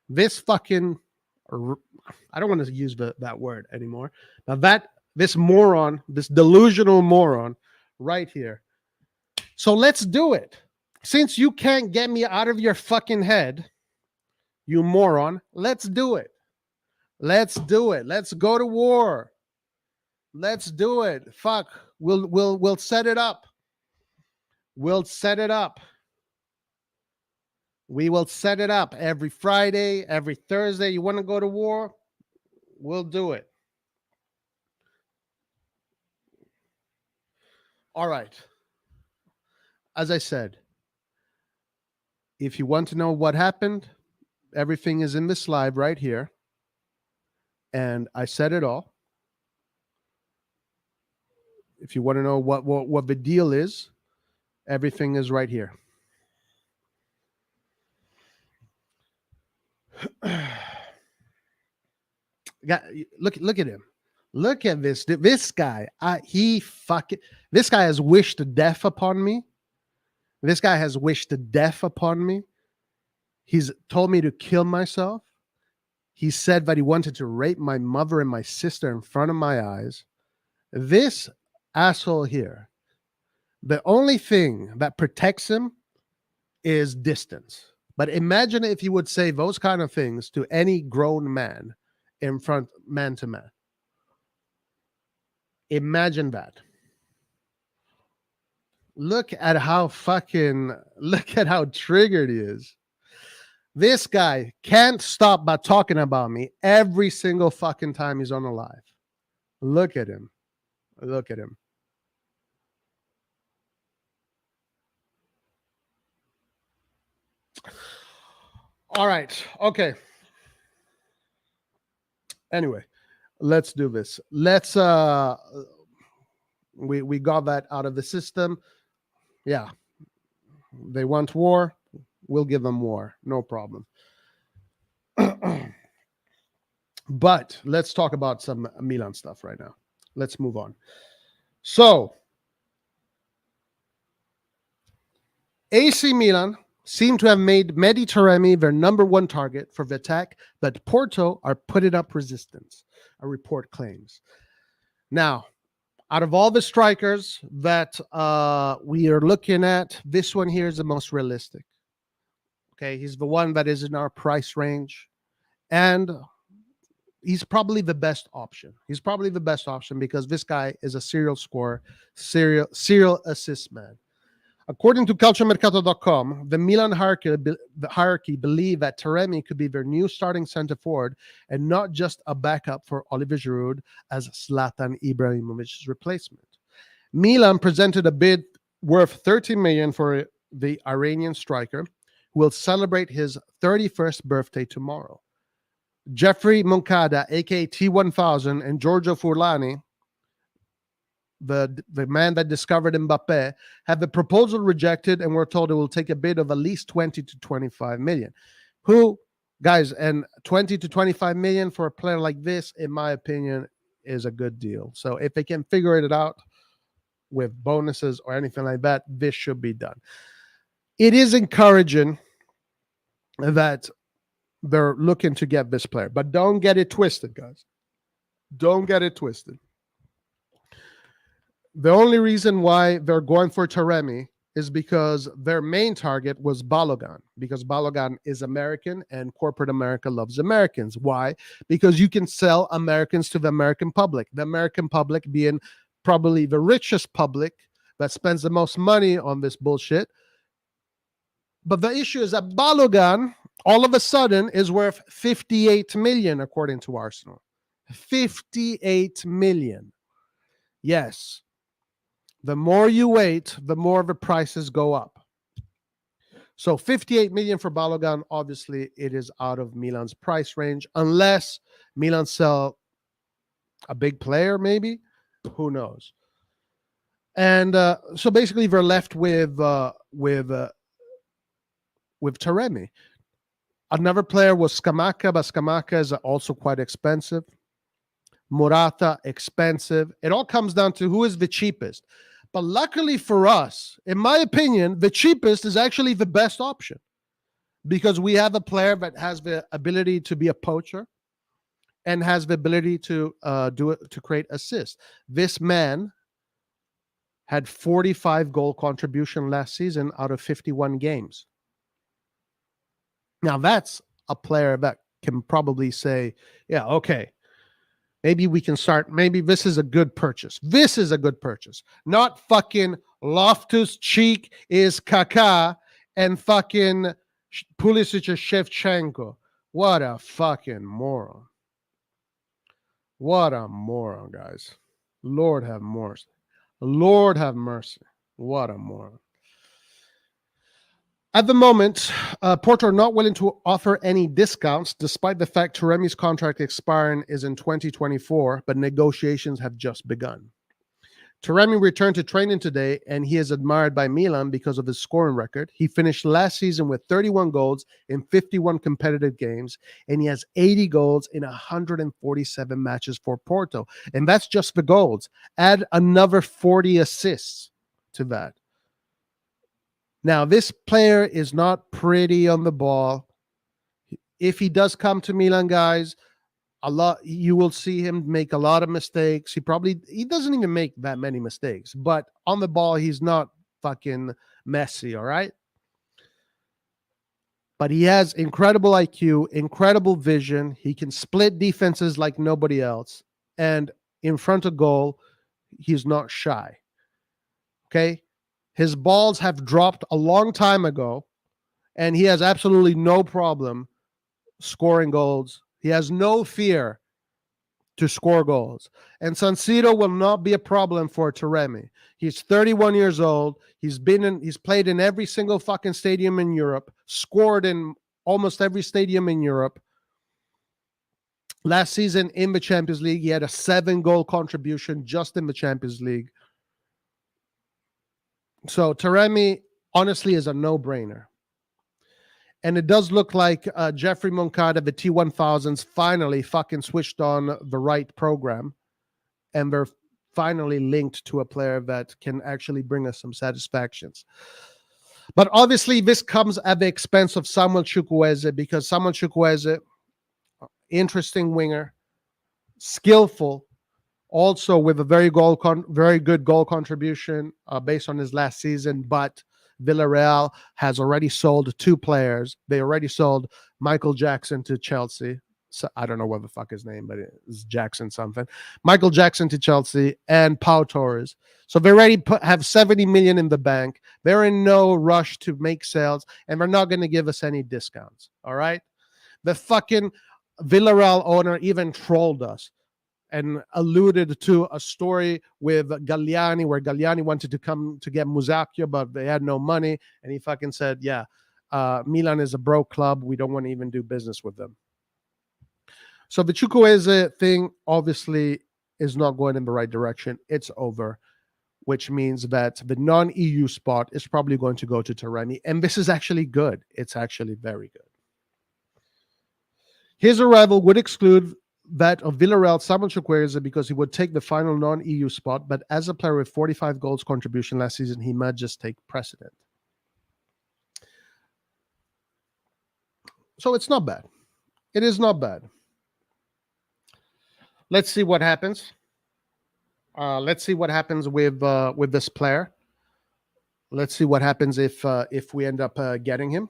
This fucking, I don't want to use that word anymore. Now this moron, this delusional moron right here. So let's do it. Since you can't get me out of your fucking head, you moron, let's do it. Let's do it. Let's go to war. Let's do it. Fuck. We'll set it up. We'll set it up. We will set it up every Friday, every Thursday. You want to go to war? We'll do it. All right. As I said, if you want to know what happened, everything is in this live right here. And I said it all. If you want to know what the deal is, everything is right here. Look at him. Look at this. This guy. This guy has wished death upon me. This guy has wished death upon me. He's told me to kill myself. He said that he wanted to rape my mother and my sister in front of my eyes. This asshole here, the only thing that protects him is distance. But imagine if he would say those kind of things to any grown man in front, man to man. Imagine that. Look at how triggered he is. This guy can't stop by talking about me every single fucking time he's on a live. Look at him. Look at him. All right. Okay. Anyway, let's do this. Let's we got that out of the system. Yeah. They want war. We'll give them war. No problem. But let's talk about some Milan stuff right now. Let's move on. So, AC Milan seem to have made Mehdi Taremi their number one target for the attack, but Porto are putting up resistance, a report claims. Now, out of all the strikers that we are looking at, this one here is the most realistic. Okay, he's the one that is in our price range, and he's probably the best option. He's probably the best option because this guy is a serial scorer, serial assist man. According to calciomercato.com, the Milan hierarchy believe that Taremi could be their new starting center forward and not just a backup for Oliver Giroud as Zlatan Ibrahimovic's replacement. Milan presented a bid worth 30 million for the Iranian striker, who will celebrate his 31st birthday tomorrow. Jeffrey Moncada, aka T-1000, and Giorgio Furlani, the man that discovered Mbappe, have the proposal rejected, and we're told it will take a bid of at least 20 to 25 million. Who, guys, and 20 to 25 million for a player like this, in my opinion, is a good deal. So if they can figure it out with bonuses or anything like that, this should be done. It is encouraging that they're looking to get this player, but don't get it twisted, guys. Don't get it twisted. The only reason why they're going for Taremi is because their main target was Balogun, because Balogun is American and corporate America loves Americans. Why? Because you can sell Americans to the American public, the American public being probably the richest public that spends the most money on this bullshit. But the issue is that Balogun, all of a sudden, is worth 58 million, according to Arsenal. 58 million. Yes. The more you wait, the more the prices go up. So 58 million for Balogun, obviously, it is out of Milan's price range, unless Milan sell a big player, maybe. Who knows? And so basically, they're left with Taremi. Another player was Scamacca, but Scamacca is also quite expensive. Morata, expensive. It all comes down to who is the cheapest. But luckily for us, in my opinion, the cheapest is actually the best option, because we have a player that has the ability to be a poacher and has the ability to do it, to create assists. This man had 45 goal contribution last season out of 51 games. Now that's a player that can probably say, yeah, okay, maybe we can start. Maybe this is a good purchase. This is a good purchase. Not fucking Loftus Cheek is Kaká and fucking Pulisic is Shevchenko. What a fucking moron. What a moron, guys. Lord have mercy. Lord have mercy. What a moron. At the moment, Porto are not willing to offer any discounts, despite the fact Taremi's contract expiring is in 2024, but negotiations have just begun. Taremi returned to training today, and he is admired by Milan because of his scoring record. He finished last season with 31 goals in 51 competitive games, and he has 80 goals in 147 matches for Porto. And that's just the goals. Add another 40 assists to that. Now, this player is not pretty on the ball. If he does come to Milan, guys, you will see him make a lot of mistakes. He doesn't even make that many mistakes, but on the ball, he's not fucking messy, all right? But he has incredible IQ, incredible vision. He can split defenses like nobody else. And in front of goal, he's not shy. Okay? His balls have dropped a long time ago, and he has absolutely no problem scoring goals. He has no fear to score goals. And San Siro will not be a problem for Taremi. He's 31 years old. He's played in every single fucking stadium in Europe, scored in almost every stadium in Europe. Last season in the Champions League, he had a 7-goal contribution just in the Champions League. So Taremi, honestly, is a no-brainer. And it does look like Jeffrey Moncada, the T-1000s, finally fucking switched on the right program. And they're finally linked to a player that can actually bring us some satisfactions. But obviously, this comes at the expense of Samuel Chukwueze, because Samuel Chukwueze, interesting winger, skillful, also with a very good goal contribution based on his last season. But Villarreal has already sold 2 players. They already sold Michael Jackson to Chelsea. So I don't know what the fuck his name, but it's Jackson something. Michael Jackson to Chelsea and Pau Torres. So they already have 70 million in the bank. They're in no rush to make sales, and they're not going to give us any discounts. All right? The fucking Villarreal owner even trolled us and alluded to a story with Galliani, where Galliani wanted to come to get Musacchio, but they had no money. And he fucking said, yeah, Milan is a broke club. We don't want to even do business with them. So the Chukwueze thing obviously is not going in the right direction. It's over, which means that the non-EU spot is probably going to go to Taremi. And this is actually good. It's actually very good. His arrival would exclude that of Villarreal Samuel Chukwueze, because he would take the final non-EU spot, but as a player with 45 goals contribution last season, he might just take precedent. So it's not bad. It is not bad. Let's see what happens. Let's see what happens with this player. Let's see what happens if we end up getting him.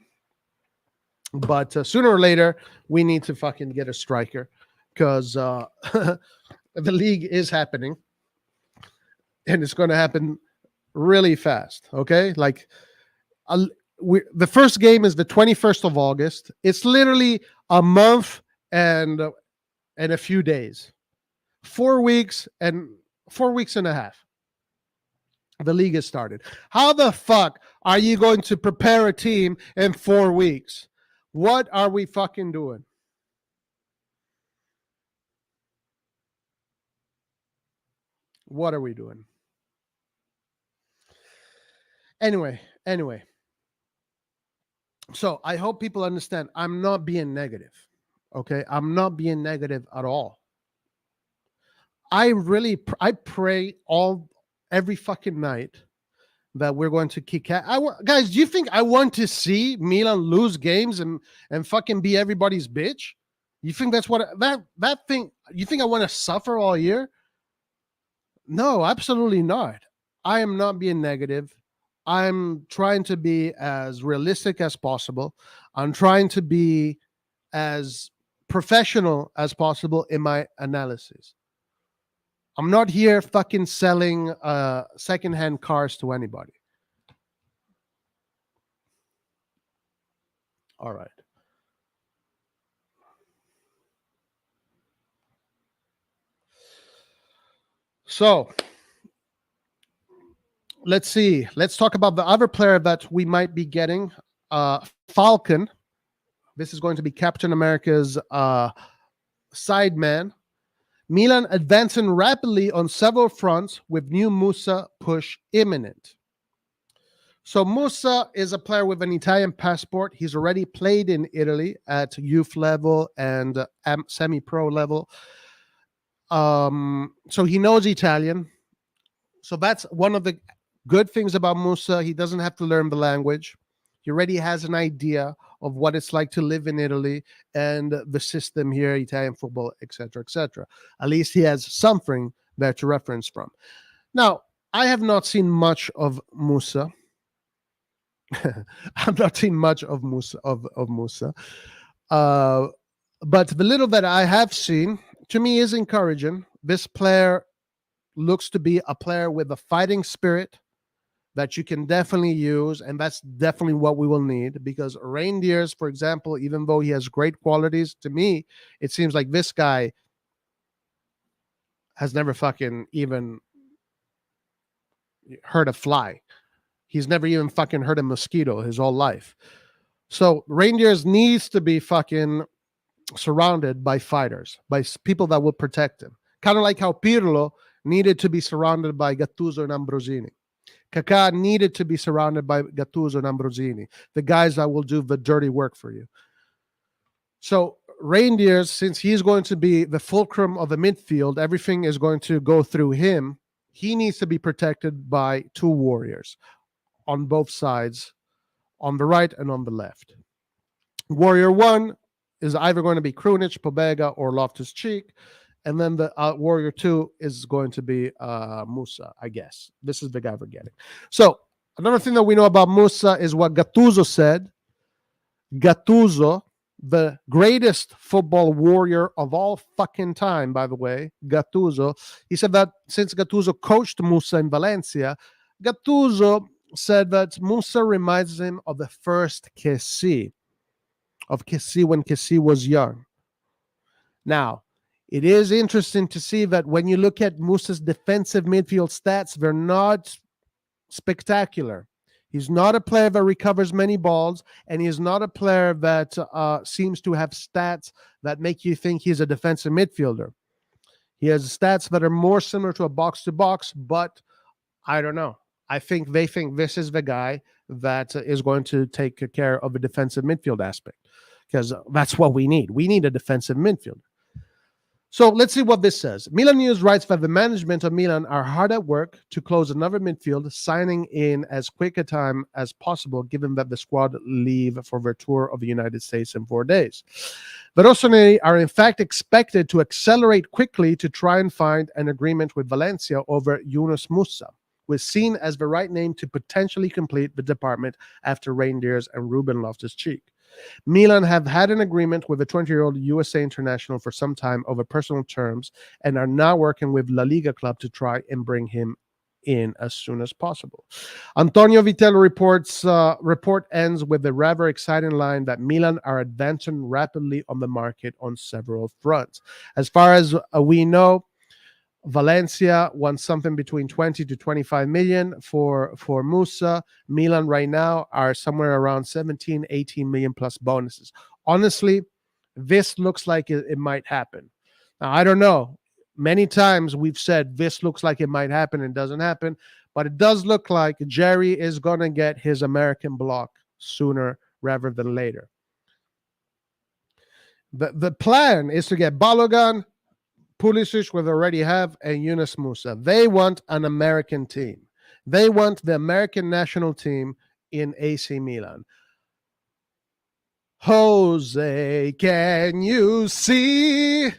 But sooner or later, we need to fucking get a striker, because the league is happening, and it's going to happen really fast. Okay, like the first game is the 21st of August. It's literally a month and a few days, 4 weeks and 4 weeks and a half. The league has started. How the fuck are you going to prepare a team in 4 weeks? What are we fucking doing? What are we doing? Anyway. So I hope people understand I'm not being negative. Okay? I'm not being negative at all. I pray every fucking night that we're going to kick out. Guys, do you think I want to see Milan lose games and fucking be everybody's bitch? You think that's what that thing? You think I want to suffer all year? No, absolutely not. I am not being negative. I'm trying to be as realistic as possible. I'm trying to be as professional as possible in my analysis. I'm not here fucking selling secondhand cars to anybody. All right. So let's see. Let's talk about the other player that we might be getting. Falcon. This is going to be Captain America's side man. Milan advancing rapidly on several fronts with new Musa push imminent. So Musa is a player with an Italian passport. He's already played in Italy at youth level and semi-pro level. So he knows Italian. So that's one of the good things about Musa. He doesn't have to learn the language. He already has an idea of what it's like to live in Italy and the system here, Italian football, etc., etc. At least he has something there to reference from. Now, I have not seen much of Musa. I've not seen much of Musa. But the little that I have seen, to me, is encouraging. This player looks to be a player with a fighting spirit that you can definitely use, and that's definitely what we will need, because Reindeers, for example, even though he has great qualities, to me, it seems like this guy has never fucking even heard a fly. He's never even fucking heard a mosquito his whole life. So Reindeers needs to be fucking surrounded by fighters, by people that will protect him. Kind of like how Pirlo needed to be surrounded by Gattuso and Ambrosini. Kaká needed to be surrounded by Gattuso and Ambrosini, the guys that will do the dirty work for you. So Reindeers, since he's going to be the fulcrum of the midfield, everything is going to go through him. He needs to be protected by two warriors on both sides, on the right and on the left. Warrior 1 is either going to be Krunic, Pobega, or Loftus-Cheek. And then the Warrior 2 is going to be Musa, I guess. This is the guy we're getting. So another thing that we know about Musa is what Gattuso said. Gattuso, the greatest football warrior of all fucking time, by the way, Gattuso, he said that since Gattuso coached Musa in Valencia, Gattuso said that Musa reminds him of the first Kessie, of Kessie when Kessie was young. Now, it is interesting to see that when you look at Musa's defensive midfield stats, they're not spectacular. He's not a player that recovers many balls, and he's not a player that seems to have stats that make you think he's a defensive midfielder. He has stats that are more similar to a box-to-box, but I don't know. I think they think this is the guy that is going to take care of a defensive midfield aspect, because that's what we need. We need a defensive midfielder. So let's see what this says. Milan News writes that the management of Milan are hard at work to close another midfield, signing in as quick a time as possible, given that the squad leave for their tour of the United States in 4 days. The Rossoneri are in fact expected to accelerate quickly to try and find an agreement with Valencia over Yunus Musa, who is seen as the right name to potentially complete the department after Reindeers and Ruben Loftus-Cheek. Milan have had an agreement with a 20-year-old USA international for some time over personal terms and are now working with La Liga club to try and bring him in as soon as possible. Antonio Vitello report ends with the rather exciting line that Milan are advancing rapidly on the market on several fronts. As far as we know, Valencia wants something between 20 to 25 million for Musa. Milan right now are somewhere around 17, 18 million plus bonuses. Honestly, this looks like it might happen. Now, I don't know. Many times we've said this looks like it might happen and doesn't happen, but it does look like Jerry is going to get his American block sooner rather than later. The plan is to get Balogun, Pulisic, we already have, and Yunus Musa. They want an American team. They want the American national team in AC Milan. Jose, can you see?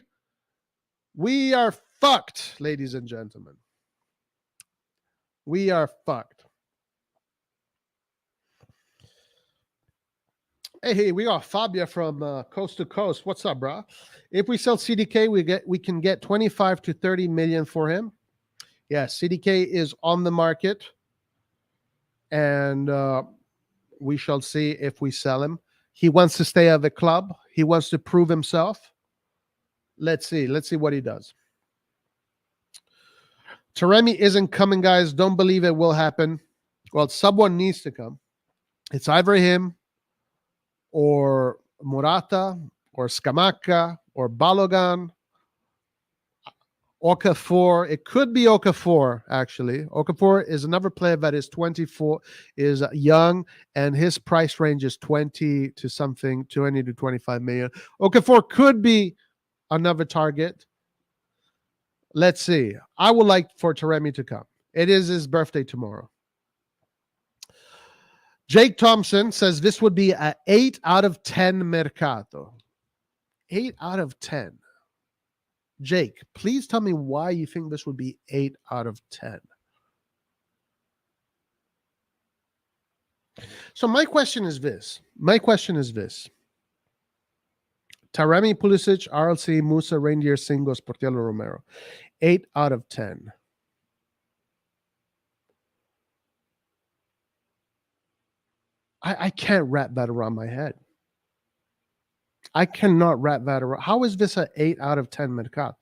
We are fucked, ladies and gentlemen. We are fucked. Hey, we got Fabia from coast to coast. What's up, bro? If we sell CDK, we can get 25 to 30 million for him. Yeah, CDK is on the market, and we shall see if we sell him. He wants to stay at the club. He wants to prove himself. Let's see. Let's see what he does. Taremi isn't coming, guys. Don't believe it will happen. Well, someone needs to come. It's either him or Morata or Scamacca or Balogun, Okafor. It could be Okafor, actually. Okafor is another player that is 24, is young, and his price range is 20 to something, 20 to 25 million. Okafor could be another target. Let's see. I would like for Taremi to come. It is his birthday tomorrow. Jake Thompson says this would be an 8 out of 10 Mercato. 8 out of 10. Jake, please tell me why you think this would be 8 out of 10. So my question is this. Taremi, Pulisic, RLC, Musa, Reindeer, Singles, Portello, Romero. 8 out of 10. I can't wrap that around my head. I cannot wrap that around. How is this an 8 out of 10 Mercato?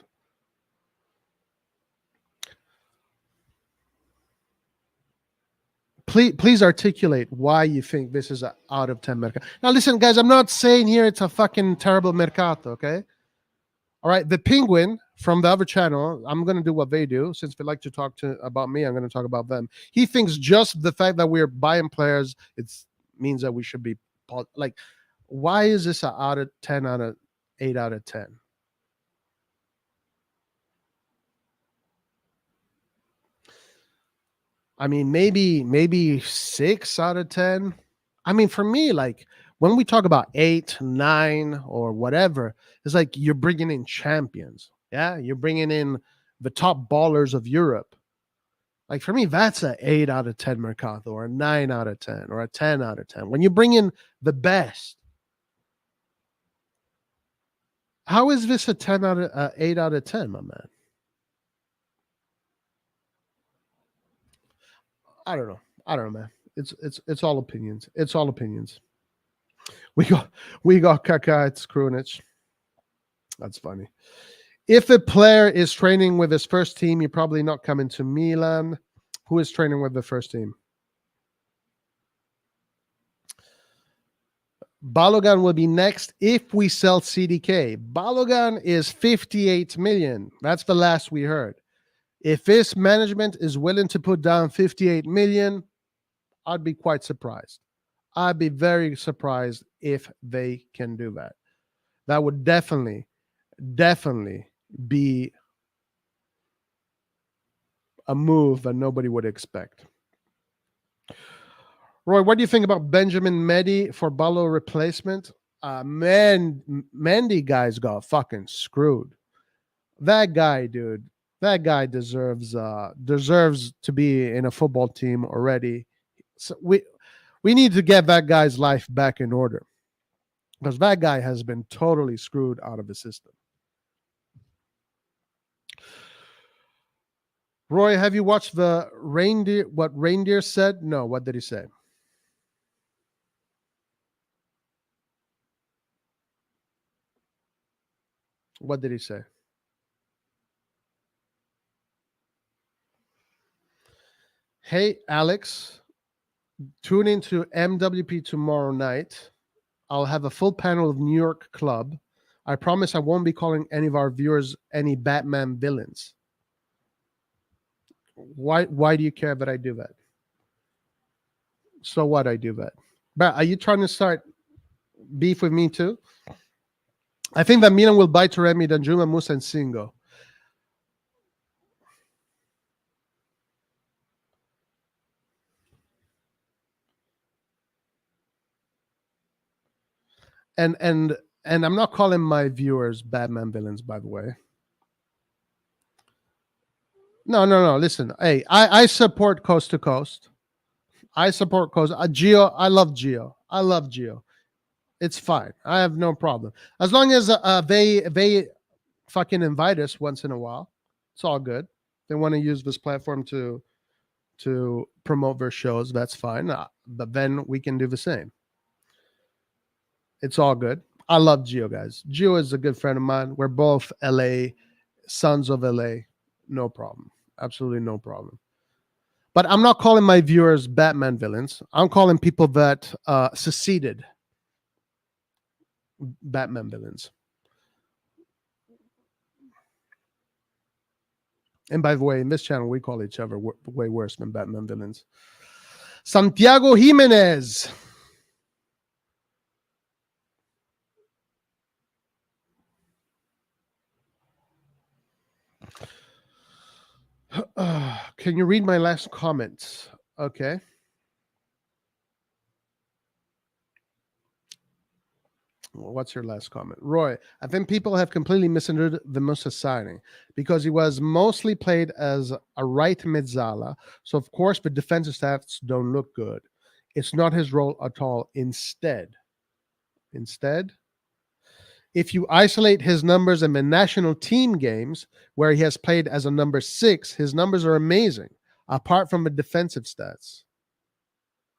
Please articulate why you think this is an out of 10 Mercato. Now, listen, guys, I'm not saying here it's a fucking terrible Mercato, okay? All right, the Penguin from the other channel, I'm going to do what they do. Since they like to talk about me, I'm going to talk about them. He thinks just the fact that we're buying players, it means that we should be like, why is this an out of 10 out of 8 out of 10? I mean, maybe 6 out of 10. I mean, for me, like when we talk about 8, 9, or whatever, it's like you're bringing in champions. Yeah, you're bringing in the top ballers of Europe. Like for me, that's an 8 out of 10 Mercato, or a 9 out of 10, or a 10 out of 10. When you bring in the best, how is this a 10 out of 8 out of 10, my man? I don't know, man. It's all opinions. It's all opinions. We got Kaká. It's Krunic. That's funny. If a player is training with his first team, you're probably not coming to Milan. Who is training with the first team? Balogun will be next if we sell CDK. Balogun is 58 million. That's the last we heard. If this management is willing to put down 58 million, I'd be quite surprised. I'd be very surprised if they can do that. That would definitely be a move that nobody would expect. Roy, what do you think about Benjamin Mehdi for Balo replacement? Mehdi guys got fucking screwed. That guy, dude, that guy deserves to be in a football team already. So we need to get that guy's life back in order, because that guy has been totally screwed out of the system. Roy, have you watched the reindeer? What reindeer said? No. What did he say? What did he say? Hey, Alex, tune into MWP tomorrow night. I'll have a full panel of New York Club. I promise I won't be calling any of our viewers any Batman villains. Why do you care that I do that? So what I do that? But are you trying to start beef with me too? I think that Milan will buy Taremi, Danjuma, Musa, and Singo. And I'm not calling my viewers Batman villains, by the way. No. Listen, hey, I support Coast to Coast. I support Coast. Gio, I love Gio. I love Gio. It's fine. I have no problem as long as they fucking invite us once in a while. It's all good. They want to use this platform to promote their shows. That's fine. But then we can do the same. It's all good. I love Gio, guys. Gio is a good friend of mine. We're both LA, sons of LA. No problem. Absolutely no problem. But I'm not calling my viewers Batman villains. I'm calling people that seceded Batman villains. And by the way, in this channel, we call each other way worse than Batman villains. Santiago Jimenez. Can you read my last comments? Okay. What's your last comment? Roy, I think people have completely misunderstood the Musa signing because he was mostly played as a right mezzala. So, of course, the defensive stats don't look good. It's not his role at all. Instead, if you isolate his numbers in the national team games where he has played as a number 6, his numbers are amazing, apart from the defensive stats.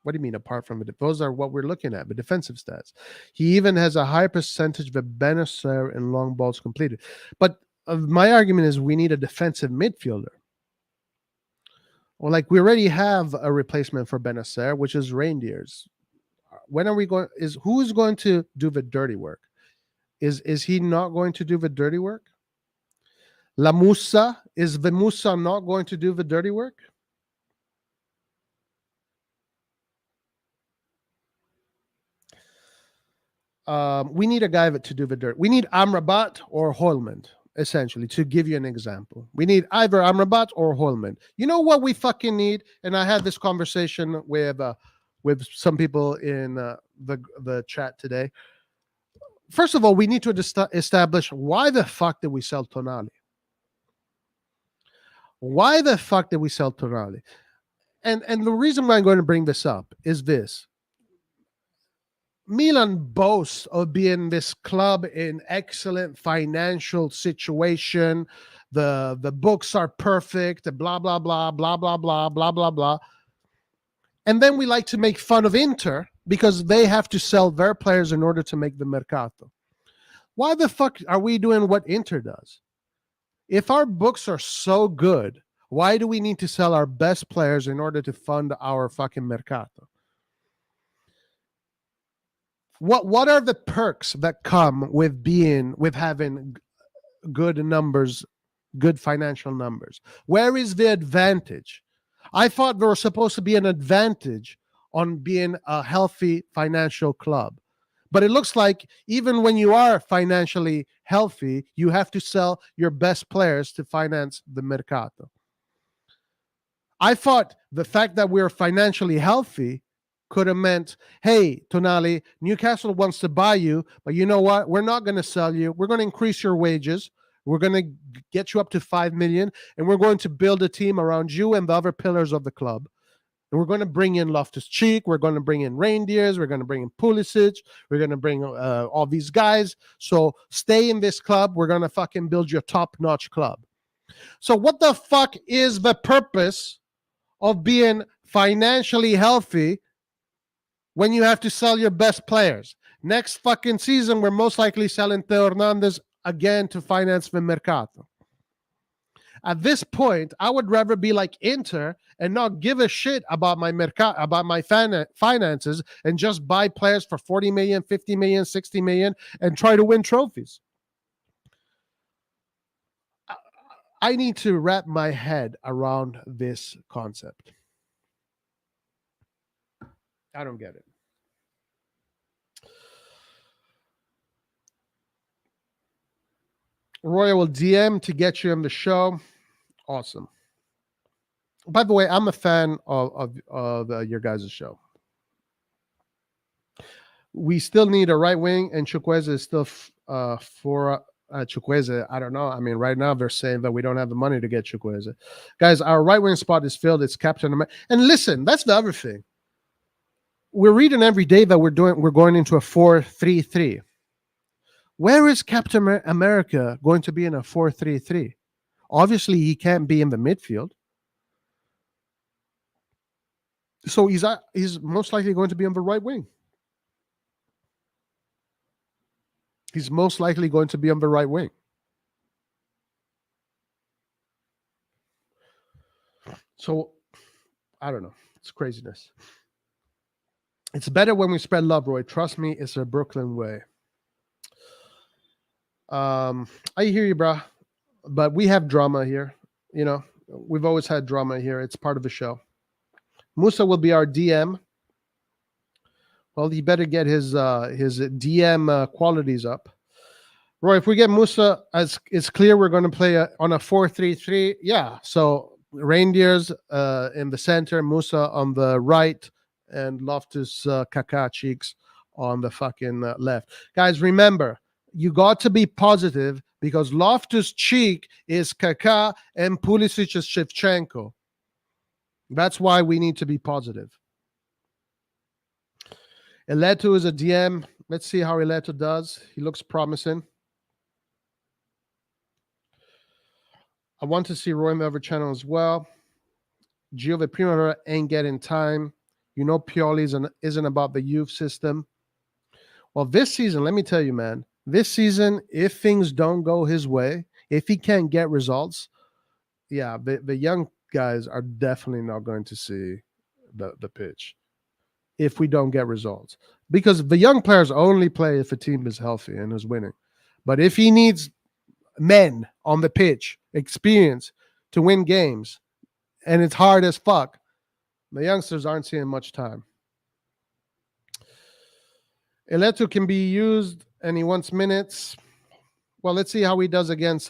What do you mean apart from it? Those are what we're looking at, the defensive stats. He even has a high percentage of Benacer and long balls completed. But my argument is we need a defensive midfielder. Well, like we already have a replacement for Benacer, which is Reindeers. When are we going? Who's going to do the dirty work? Is he not going to do the dirty work? La Musa, is the Musa not going to do the dirty work? We need a guy to do the dirt. We need Amrabat or Holman, essentially, to give you an example. We need either Amrabat or Holman. You know what we fucking need? And I had this conversation with some people in the chat today. First of all, we need to establish why the fuck did we sell Tonali? Why the fuck did we sell Tonali? And the reason why I'm going to bring this up is this. Milan boasts of being this club in excellent financial situation. The books are perfect, blah, blah, blah, blah, blah, blah, blah, blah, blah. And then we like to make fun of Inter because they have to sell their players in order to make the mercato. Why the fuck are we doing what Inter does? If our books are so good, why do we need to sell our best players in order to fund our fucking mercato? What are the perks that come with having good numbers, good financial numbers? Where is the advantage? I thought there was supposed to be an advantage on being a healthy financial club. But it looks like even when you are financially healthy, you have to sell your best players to finance the mercato. I thought the fact that we're financially healthy could have meant, hey, Tonali, Newcastle wants to buy you, but you know what? We're not going to sell you. We're going to increase your wages. We're going to get you up to 5 million, and we're going to build a team around you and the other pillars of the club. And we're going to bring in Loftus-Cheek. We're going to bring in Reindeers. We're going to bring in Pulisic. We're going to bring all these guys. So stay in this club. We're going to fucking build your top-notch club. So what the fuck is the purpose of being financially healthy when you have to sell your best players? Next fucking season, we're most likely selling Theo Hernandez again to finance the Mercato. At this point, I would rather be like Inter and not give a shit about my finances and just buy players for 40 million, 50 million, 60 million and try to win trophies. I need to wrap my head around this concept. I don't get it. Roy will DM to get you on the show. Awesome. By the way, I'm a fan of your guys' show. We still need a right wing, and Chukwueze is still for Chukwueze. I don't know. I mean, right now they're saying that we don't have the money to get Chukwueze. Guys, our right wing spot is filled. It's Captain America. And listen, that's the other thing. We're reading every day that we're going into a 4-3-3. Where is Captain America going to be in a 4-3-3? Obviously, he can't be in the midfield. So he's most likely going to be on the right wing. He's most likely going to be on the right wing. So, I don't know. It's craziness. It's better when we spread love, Roy. Trust me, it's a Brooklyn way. I hear you, bro. But we have drama here. You know, we've always had drama here. It's part of the show. Musa will be our DM. Well, he better get his DM qualities up. Roy, if we get Musa, as it's clear we're going to play on a 4-3-3. Yeah, so Reindeers in the center, Musa on the right, and Loftus Kaká Cheeks on the fucking left. Guys, remember, you got to be positive because Loftus Cheek is Kaká and Pulisic is Shevchenko. That's why we need to be positive. Eleto is a DM. Let's see how Eleto does. He looks promising. I want to see Roy in the other channel as well. Giove Primavera ain't getting time. You know Pioli isn't about the youth system. Well, this season, let me tell you, man, this season, if things don't go his way, if he can't get results, yeah, the young guys are definitely not going to see the pitch if we don't get results. Because the young players only play if a team is healthy and is winning. But if he needs men on the pitch, experience to win games, and it's hard as fuck, the youngsters aren't seeing much time. Eleto can be used and he wants minutes. Well, let's see how he does against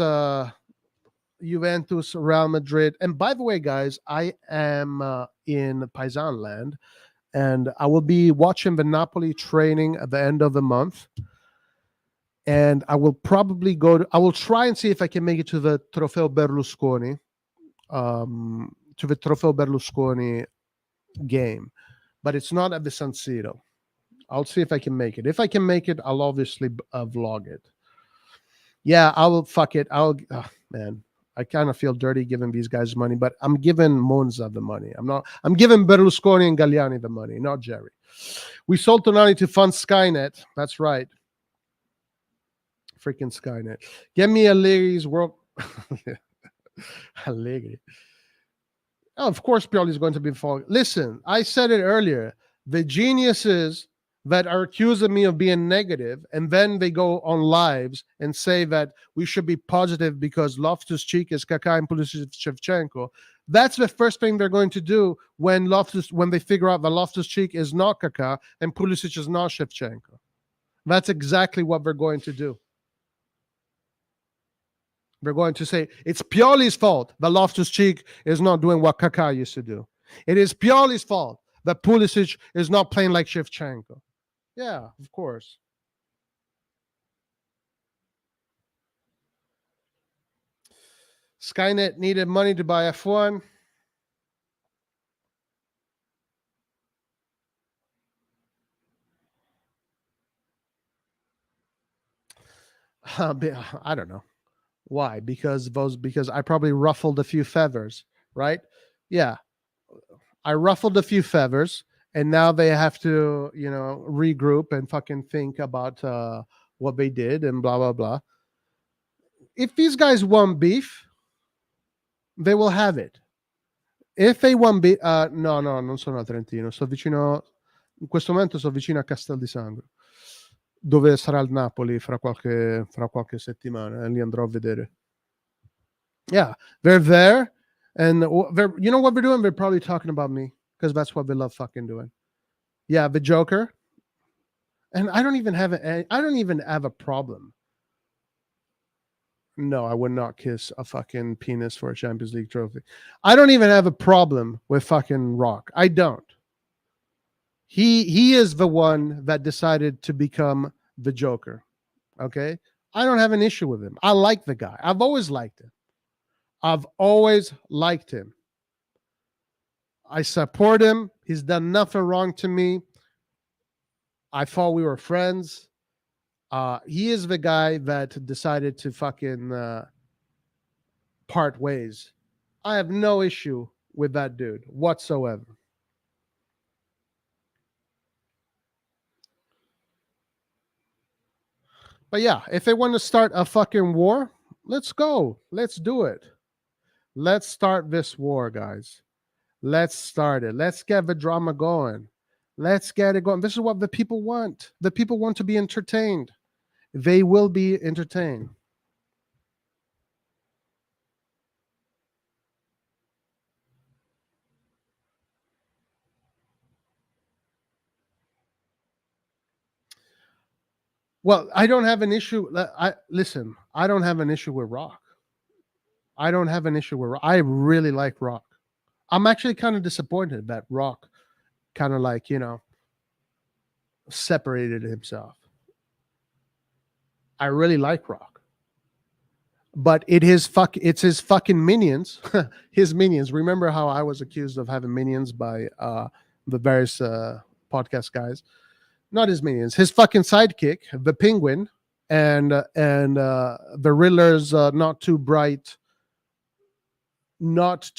Juventus, Real Madrid. And by the way, guys, I am in Paisan land and I will be watching the Napoli training at the end of the month. And I will probably I will try and see if I can make it to the Trofeo Berlusconi, game. But it's not at the San Siro. I'll see if I can make it. If I can make it, I'll obviously vlog it. Yeah, I will. Fuck it. Man, I kind of feel dirty giving these guys money, but I'm giving Monza the money. I'm giving Berlusconi and Galliani the money, not Jerry. We sold Tonali to fund Skynet. That's right. Freaking Skynet. Get me Allegri's world. Allegri. Oh, of course, Pioli is going to be following. Listen, I said it earlier. The geniuses that are accusing me of being negative, and then they go on lives and say that we should be positive because Loftus-Cheek is Kaká and Pulisic Shevchenko. That's the first thing they're going to do when they figure out that Loftus-Cheek is not Kaká and Pulisic is not Shevchenko. That's exactly what they're going to do. They're going to say it's Pioli's fault that Loftus-Cheek is not doing what Kaká used to do. It is Pioli's fault that Pulisic is not playing like Shevchenko. Yeah, of course. Skynet needed money to buy F1. I don't know. Why? Because I probably ruffled a few feathers, right? Yeah, I ruffled a few feathers, and now they have to, regroup and fucking think about what they did and blah blah blah. If these guys want beef, they will have it. If they want beef, no, no, non sono a Trentino, sto vicino. In questo momento sto vicino a Castel di Sangro, dove sarà il Napoli fra qualche settimana, e lì andrò a vedere. Yeah, they're there, and you know what they're doing? They're probably talking about me because that's what they love fucking doing. Yeah, the Joker, and I don't even have a problem. No, I would not kiss a fucking penis for a Champions League trophy. I don't even have a problem with fucking Rock. I don't. He is the one that decided to become the Joker. Okay? I don't have an issue with him. I like the guy. I've always liked him. I support him. He's done nothing wrong to me. I thought we were friends. He is the guy that decided to fucking part ways. I have no issue with that dude whatsoever. But yeah, if they want to start a fucking war, let's go. Let's do it. Let's start this war, guys. Let's start it. Let's get the drama going. Let's get it going. This is what the people want. The people want to be entertained. They will be entertained. Well, I don't have an issue. Listen, I don't have an issue with Rock. I don't have an issue with Rock. I really like Rock. I'm actually kind of disappointed that Rock kind of like, separated himself. I really like Rock. But it's his fucking minions. His minions. Remember how I was accused of having minions by the various podcast guys? Not his minions. His fucking sidekick, the Penguin, and the Riddler's not too bright. What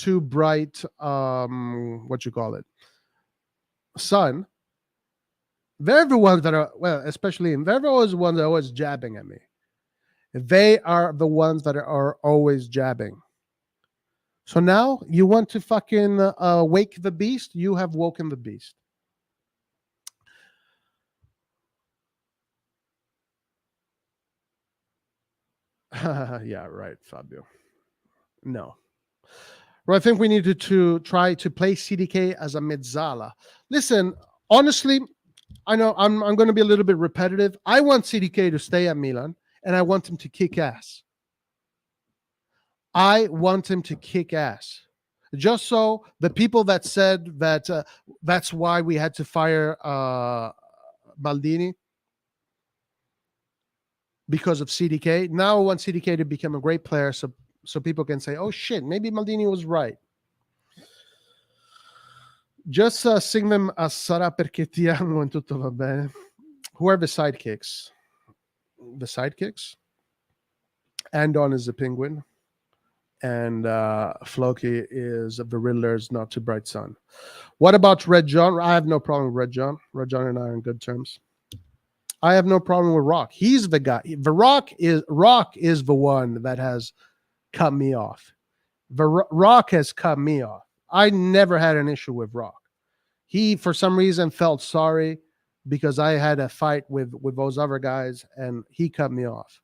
you call it? Son. They're the ones that are, well, especially they're always the ones that are always jabbing at me. They are the ones that are always jabbing. So now you want to fucking wake the beast? You have woken the beast. Yeah, right, Fabio. No. Well, I think we need to try to play CDK as a mezzala. Listen, honestly, I know I'm going to be a little bit repetitive. I want CDK to stay at Milan, and I want him to kick ass. I want him to kick ass. Just so the people that said that that's why we had to fire Maldini because of CDK. Now I want CDK to become a great player so people can say, oh shit, maybe Maldini was right. Just sing them a sarà perché ti amo and tutto va bene. Who are the sidekicks? The sidekicks? Andon is the Penguin. And Floki is the Riddler's not too bright son. What about Red John? I have no problem with Red John. Red John and I are in good terms. I have no problem with Rock. He's the guy. The Rock is the one that has cut me off. The Rock has cut me off. I never had an issue with Rock. He, for some reason, felt sorry because I had a fight with those other guys, and he cut me off.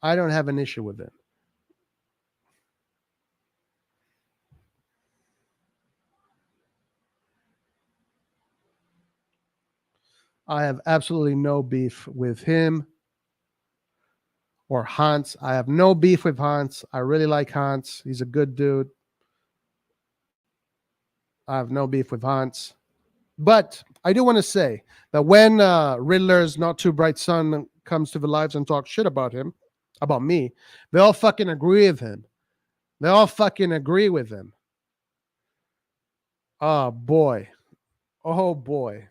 I don't have an issue with it. I have absolutely no beef with him or Hans. I have no beef with Hans. I really like Hans. He's a good dude. I have no beef with Hans. But I do want to say that when Riddler's not too bright son comes to the lives and talks shit about him, about me, they all fucking agree with him. They all fucking agree with him. Oh boy. Oh boy.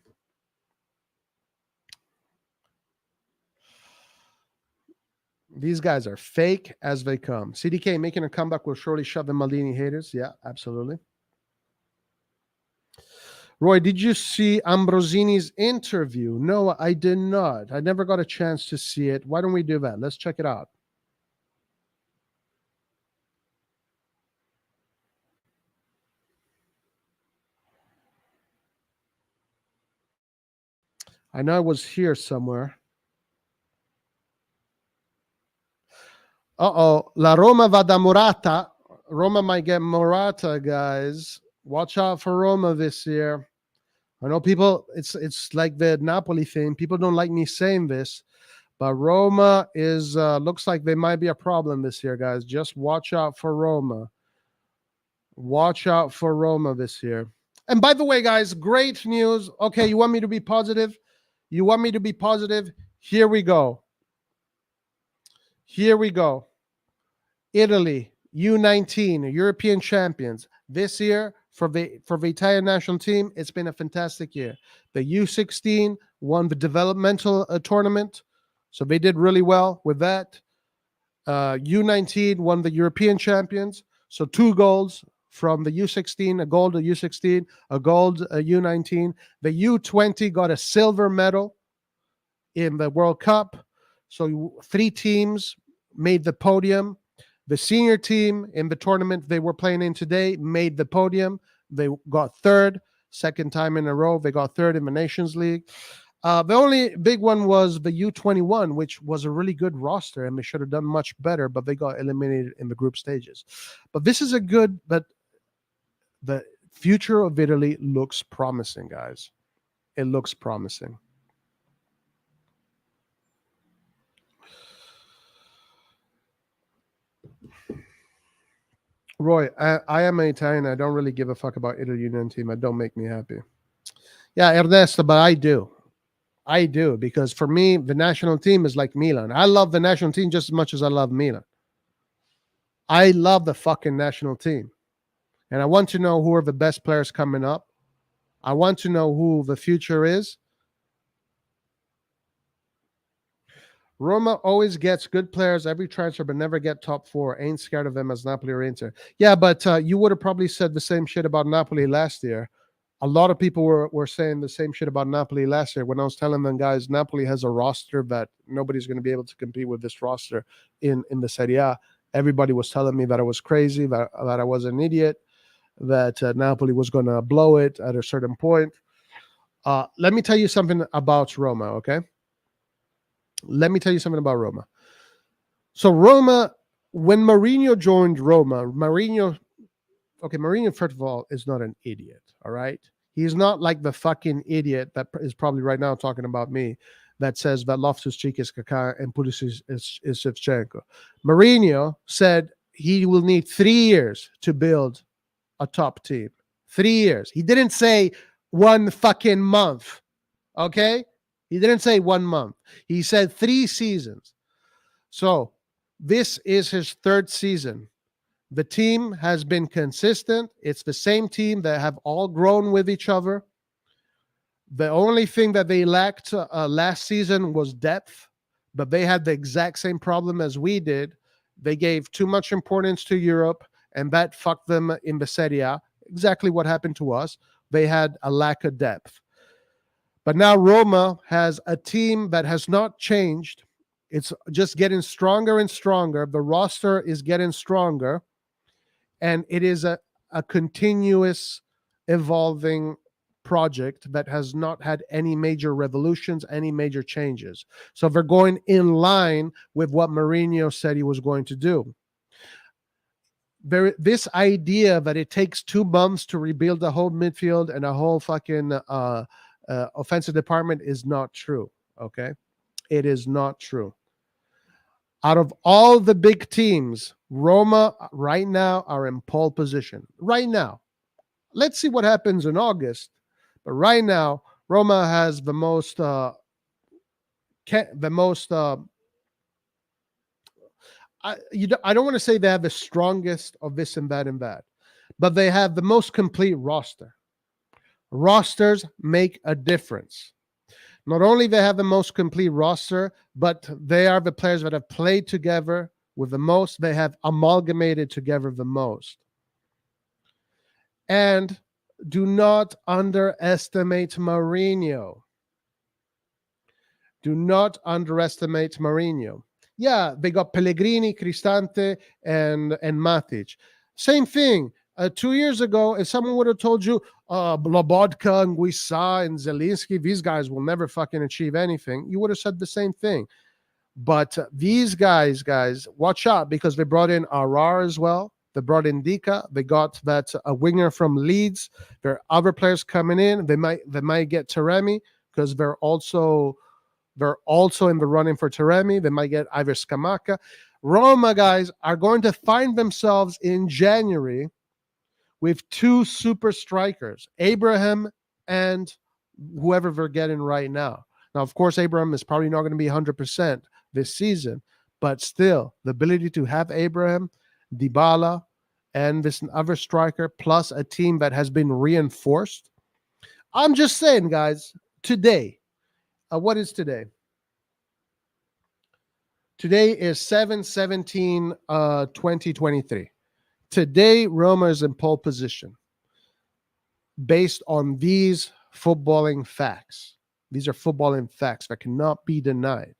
These guys are fake as they come. CDK making a comeback will surely shove the Maldini haters. Yeah, absolutely. Roy, did you see Ambrosini's interview? No, I did not. I never got a chance to see it. Why don't we do that? Let's check it out. I know it was here somewhere. Uh-oh. La Roma va da Morata. Roma might get Morata, guys. Watch out for Roma this year. I know people, it's like the Napoli thing. People don't like me saying this, but Roma is looks like they might be a problem this year, guys. Just watch out for Roma. Watch out for Roma this year. And by the way, guys, great news. Okay, you want me to be positive? You want me to be positive? Here we go. Here we go. Italy, U19, European champions. This year, for the Italian national team, it's been a fantastic year. The U16 won the developmental tournament, so they did really well with that. U19 won the European champions, so 2 golds from the U16, a gold at U16, a gold U19. The U20 got a silver medal in the World Cup, so 3 teams made the podium. The senior team in the tournament they were playing in today made the podium. They got 3rd, second time in a row. They got 3rd in the Nations League. The only big one was the U21, which was a really good roster, and they should have done much better, but they got eliminated in the group stages. But this is but the future of Italy looks promising, guys. It looks promising. Roy, I am an Italian. I don't really give a fuck about Italy Union team. It don't make me happy. Yeah, Ernesto, but I do. I do, because for me, the national team is like Milan. I love the national team just as much as I love Milan. I love the fucking national team. And I want to know who are the best players coming up. I want to know who the future is. Roma always gets good players every transfer, but never get top 4. Ain't scared of them as Napoli or Inter. Yeah, but you would have probably said the same shit about Napoli last year. A lot of people were saying the same shit about Napoli last year when I was telling them, guys, Napoli has a roster that nobody's going to be able to compete with this roster in the Serie A. Everybody was telling me that I was crazy, that I was an idiot, that Napoli was going to blow it at a certain point. Let me tell you something about Roma, okay? Let me tell you something about Roma. So Roma, when Mourinho joined Roma, Mourinho, first of all, is not an idiot, all right? He's not like the fucking idiot that is probably right now talking about me that says that Loftus-Cheek is Kaká and Pulisic is Shevchenko. Mourinho said he will need 3 years to build a top team. 3 years. He didn't say 1 fucking month, okay? He didn't say 1 month. He said 3 seasons. So this is his 3rd season. The team has been consistent. It's the same team that have all grown with each other. The only thing that they lacked last season was depth, but they had the exact same problem as we did. They gave too much importance to Europe, and that fucked them in the Serie A. Exactly what happened to us. They had a lack of depth. But now Roma has a team that has not changed. It's just getting stronger and stronger. The roster is getting stronger. And it is a continuous evolving project that has not had any major revolutions, any major changes. So they're going in line with what Mourinho said he was going to do. This idea that it takes 2 months to rebuild the whole midfield and a whole fucking offensive department is not true, okay? It is not true. Out of all the big teams, Roma right now are in pole position. Right now. Let's see what happens in August. But right now, Roma has the most I don't want to say they have the strongest of this and that, but they have the most complete roster. Rosters make a difference. Not only they have the most complete roster, but they are the players that have played together with the most. They have amalgamated together the most. And do not underestimate Mourinho. Do not underestimate Mourinho. Yeah, they got Pellegrini, Cristante, and Matic. Same thing. 2 years ago, if someone would have told you, Lobotka, Nguissa, and Zelinski, these guys will never fucking achieve anything, you would have said the same thing. But these guys, watch out, because they brought in Arar as well. They brought in Dika. They got that a winger from Leeds. There are other players coming in. They might get Taremi, because they're also in the running for Taremi. They might get either Scamacca. Roma, guys, are going to find themselves in January with 2 super strikers, Abraham and whoever they're getting right now. Now, of course, Abraham is probably not going to be 100% this season, but still, the ability to have Abraham, Dybala, and this other striker, plus a team that has been reinforced. I'm just saying, guys, today, what is today? Today is 7/17/2023. Today, Roma is in pole position based on these footballing facts. These are footballing facts that cannot be denied.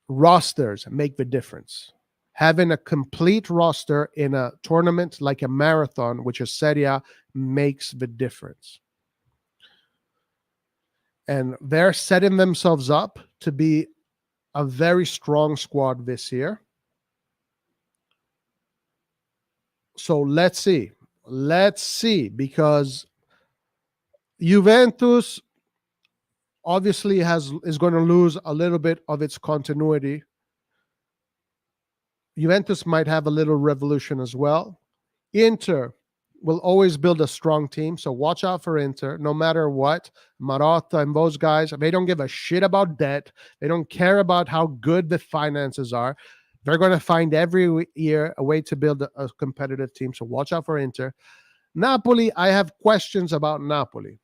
Rosters make the difference. Having a complete roster in a tournament like a marathon, which is Serie A, makes the difference. And they're setting themselves up to be a very strong squad this year. So let's see. Because Juventus obviously is going to lose a little bit of its continuity. Juventus might have a little revolution as well. Inter will always build a strong team, so watch out for Inter. No matter what, Marotta and those guys, they don't give a shit about debt. They don't care about how good the finances are. They're going to find every year a way to build a competitive team, so watch out for Inter. Napoli, I have questions about Napoli.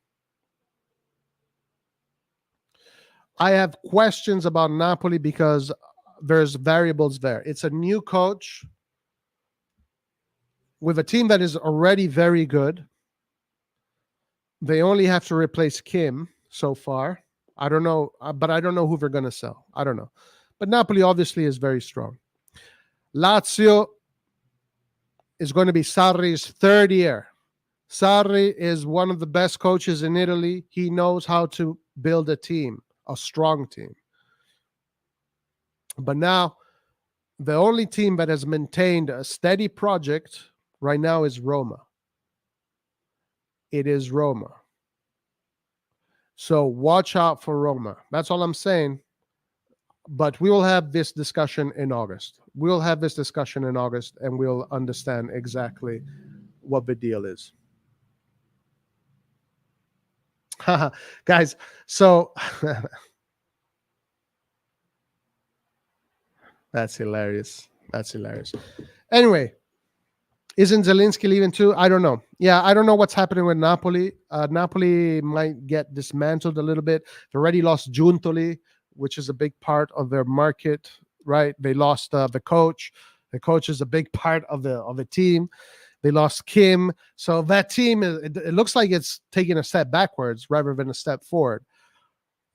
Because there's variables there. It's a new coach with a team that is already very good. They only have to replace Kim so far. I don't know, but I don't know who they're going to sell. I don't know. But Napoli obviously is very strong. Lazio is going to be Sarri's 3rd year. Sarri is one of the best coaches in Italy. He knows how to build a team, a strong team. But now, the only team that has maintained a steady project right now is Roma. It is Roma. So watch out for Roma. That's all I'm saying. But we will have this discussion in August. And we'll understand exactly what the deal is. Guys, so that's hilarious. Anyway, isn't Zelinski leaving too? I don't know. Yeah, I don't know what's happening with Napoli. Napoli might get dismantled a little bit. They already lost Giuntoli, which is a big part of their market, right? They lost the coach. The coach is a big part of the team. They lost Kim. So that team, it looks like it's taking a step backwards rather than a step forward.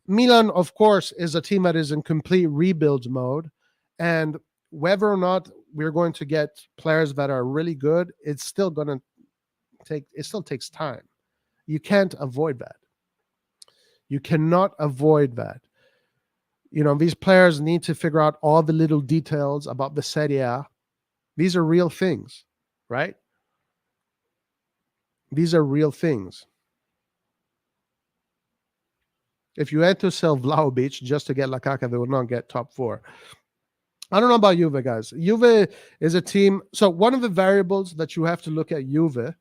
Milan, of course, is a team that is in complete rebuild mode. And whether or not we're going to get players that are really good, it still takes time. You can't avoid that. You cannot avoid that. These players need to figure out all the little details about the Serie A. These are real things, right? These are real things. If you had to sell Vlahovic just to get Lukaku, they would not get top 4. I don't know about Juve, guys. Juve is a team. So one of the variables that you have to look at Juve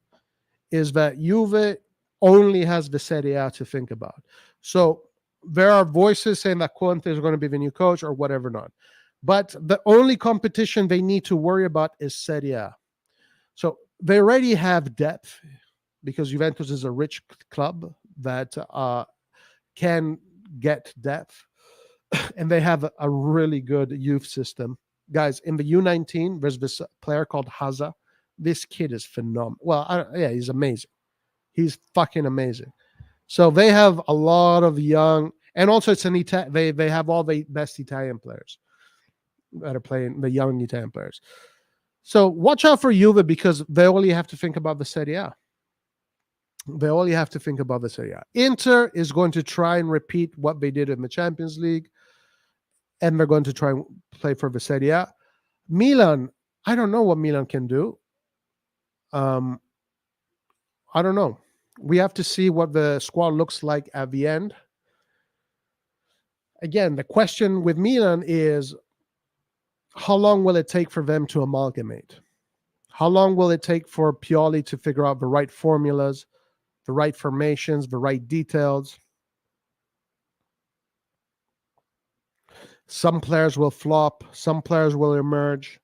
is that Juve only has the Serie A to think about. So there are voices saying that Conte is going to be the new coach or whatever not. But the only competition they need to worry about is Serie A. So they already have depth because Juventus is a rich club that can get depth, and they have a really good youth system. Guys, in the U19, there's this player called Haza. This kid is phenomenal. Well, yeah, he's amazing. He's fucking amazing. So they have a lot of young, and also it's they have all the best Italian players that are playing, the young Italian players. So watch out for Juve because they only have to think about the Serie A. They only have to think about the Serie A. Inter is going to try and repeat what they did in the Champions League, and they're going to try and play for the Serie A. Milan, I don't know what Milan can do. I don't know. We have to see what the squad looks like at the end. Again, the question with Milan is, how long will it take for them to amalgamate? How long will it take for Pioli to figure out the right formulas, the right formations, the right details? Some players will flop. Some players will emerge.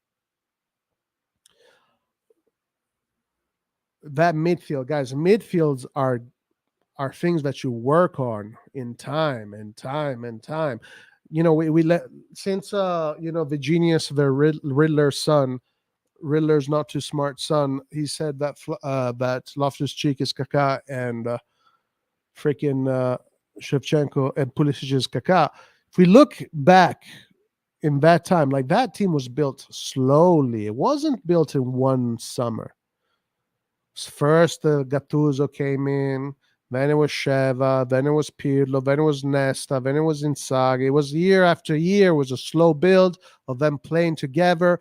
That midfield, guys, midfields are things that you work on in time and time and time. You know, we let since the genius, the Riddler's son, Riddler's not too smart son. He said that that Loftus-Cheek is Kaká and freaking Shevchenko and Pulisic is Kaká. If we look back in that time, like that team was built slowly. It wasn't built in one summer. First, Gattuso came in. Then it was Sheva, then it was Pirlo, then it was Nesta, then it was Inzaghi. It was year after year. It was a slow build of them playing together,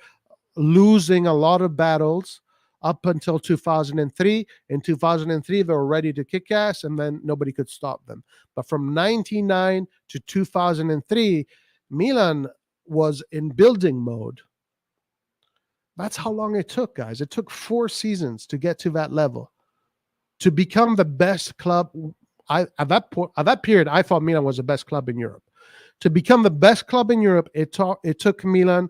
losing a lot of battles up until 2003. In 2003, they were ready to kick ass, and then nobody could stop them. But from 99 to 2003, Milan was in building mode. That's how long it took, guys. It took 4 seasons to get to that level. To become the best club, at that period, I thought Milan was the best club in Europe. To become the best club in Europe, it took Milan.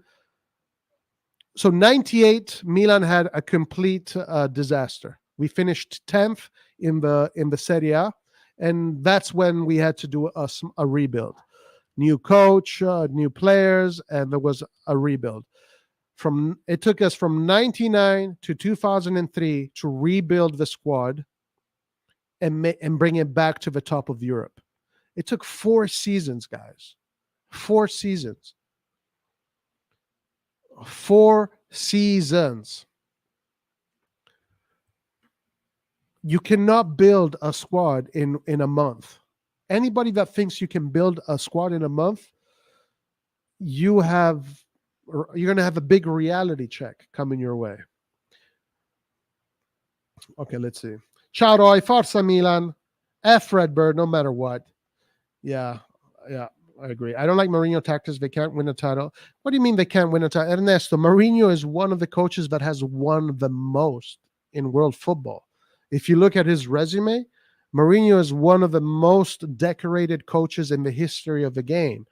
So 98, Milan had a complete disaster. We finished 10th in the Serie A, and that's when we had to do a rebuild. New coach, new players, and there was a rebuild. It took us from 99 to 2003 to rebuild the squad and bring it back to the top of Europe. It took 4 seasons, guys. 4 seasons. 4 seasons. You cannot build a squad in a month. Anybody that thinks you can build a squad in a month, you're going to have a big reality check coming your way. Okay, let's see. Ciao Roy, Forza Milan, F Redbird, no matter what. Yeah, I agree. I don't like Mourinho tactics. They can't win a title. What do you mean they can't win a title? Ernesto, Mourinho is one of the coaches that has won the most in world football. If you look at his resume, Mourinho is one of the most decorated coaches in the history of the game.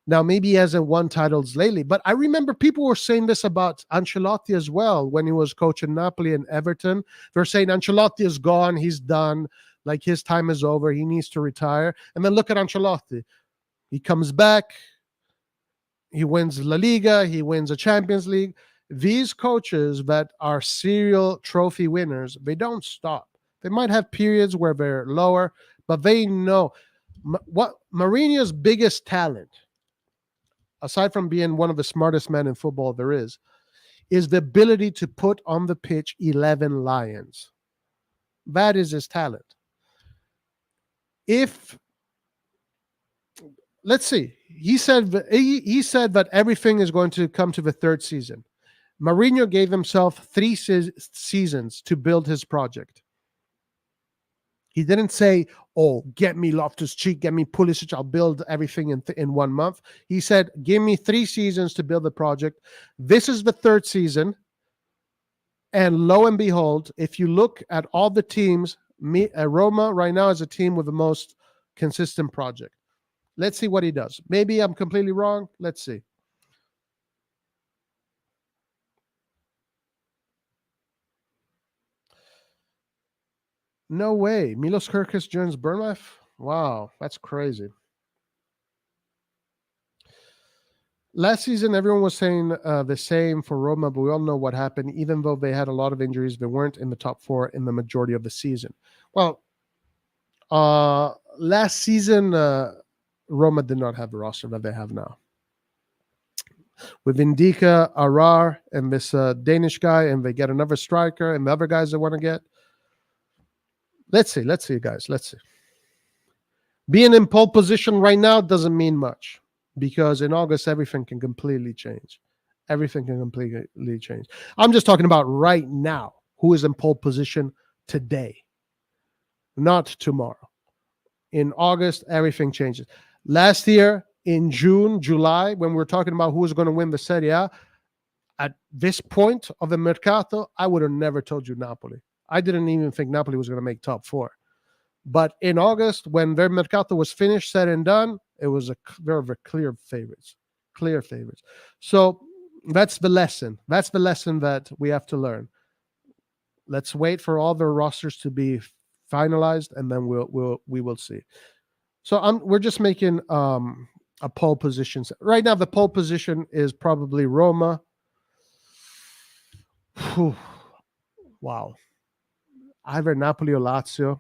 Now, maybe he hasn't won titles lately, but I remember people were saying this about Ancelotti as well when he was coaching Napoli and Everton. They're saying Ancelotti is gone. He's done. Like his time is over. He needs to retire. And then look at Ancelotti. He comes back. He wins La Liga. He wins a Champions League. These coaches that are serial trophy winners, they don't stop. They might have periods where they're lower, but they know what Mourinho's biggest talent, aside from being one of the smartest men in football there is the ability to put on the pitch 11 lions. That is his talent. Let's see, he said that everything is going to come to the 3rd season. Mourinho gave himself 3 seasons to build his project. He didn't say, oh, get me Loftus-Cheek, get me Pulisic, I'll build everything in 1 month. He said, give me 3 seasons to build the project. This is the 3rd season. And lo and behold, if you look at all the teams, Roma right now is a team with the most consistent project. Let's see what he does. Maybe I'm completely wrong. Let's see. No way. Milos Kerkez joins Bournemouth? Wow, that's crazy. last season, everyone was saying the same for Roma, but we all know what happened. Even though they had a lot of injuries, they weren't in the top four in the majority of the season. Well, last season, Roma did not have the roster that they have now. With Indika, Arar, and this Danish guy, and they get another striker, and the other guys they want to get. Let's see, guys. Let's see. Being in pole position right now doesn't mean much, because in August, everything can completely change. Everything can completely change. I'm just talking about right now, who is in pole position today, not tomorrow. In August, everything changes. Last year, in June, July, when we were talking about who was going to win the Serie A, at this point of the Mercato, I would have never told you Napoli. I didn't even think Napoli was going to make top four. But in August, when their Mercato was finished, said and done, it was very clear favorites. Clear favorites. So that's the lesson. That's the lesson that we have to learn. Let's wait for all the rosters to be finalized, and then we will see. So we're just making a pole position. Right now, the pole position is probably Roma. Whew. Wow. Either Napoli or Lazio.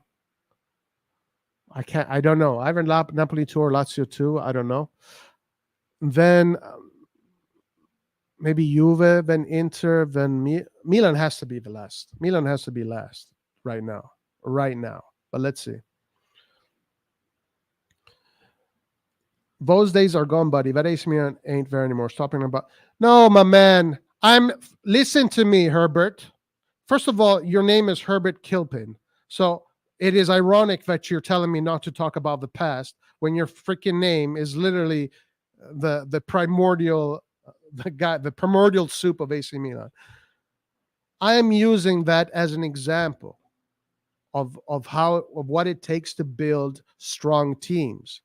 I don't know. Either Napoli 2 or Lazio 2. I don't know. Then maybe Juve, then Inter, then Milan has to be the last. Milan has to be last right now. Right now. But let's see. Those days are gone, buddy. That AC Milan ain't there anymore. Stopping about. No, my man. Listen to me, Herbert. First of all, your name is Herbert Kilpin. So it is ironic that you're telling me not to talk about the past when your freaking name is literally the primordial soup of AC Milan. I am using that as an example of what it takes to build strong teams.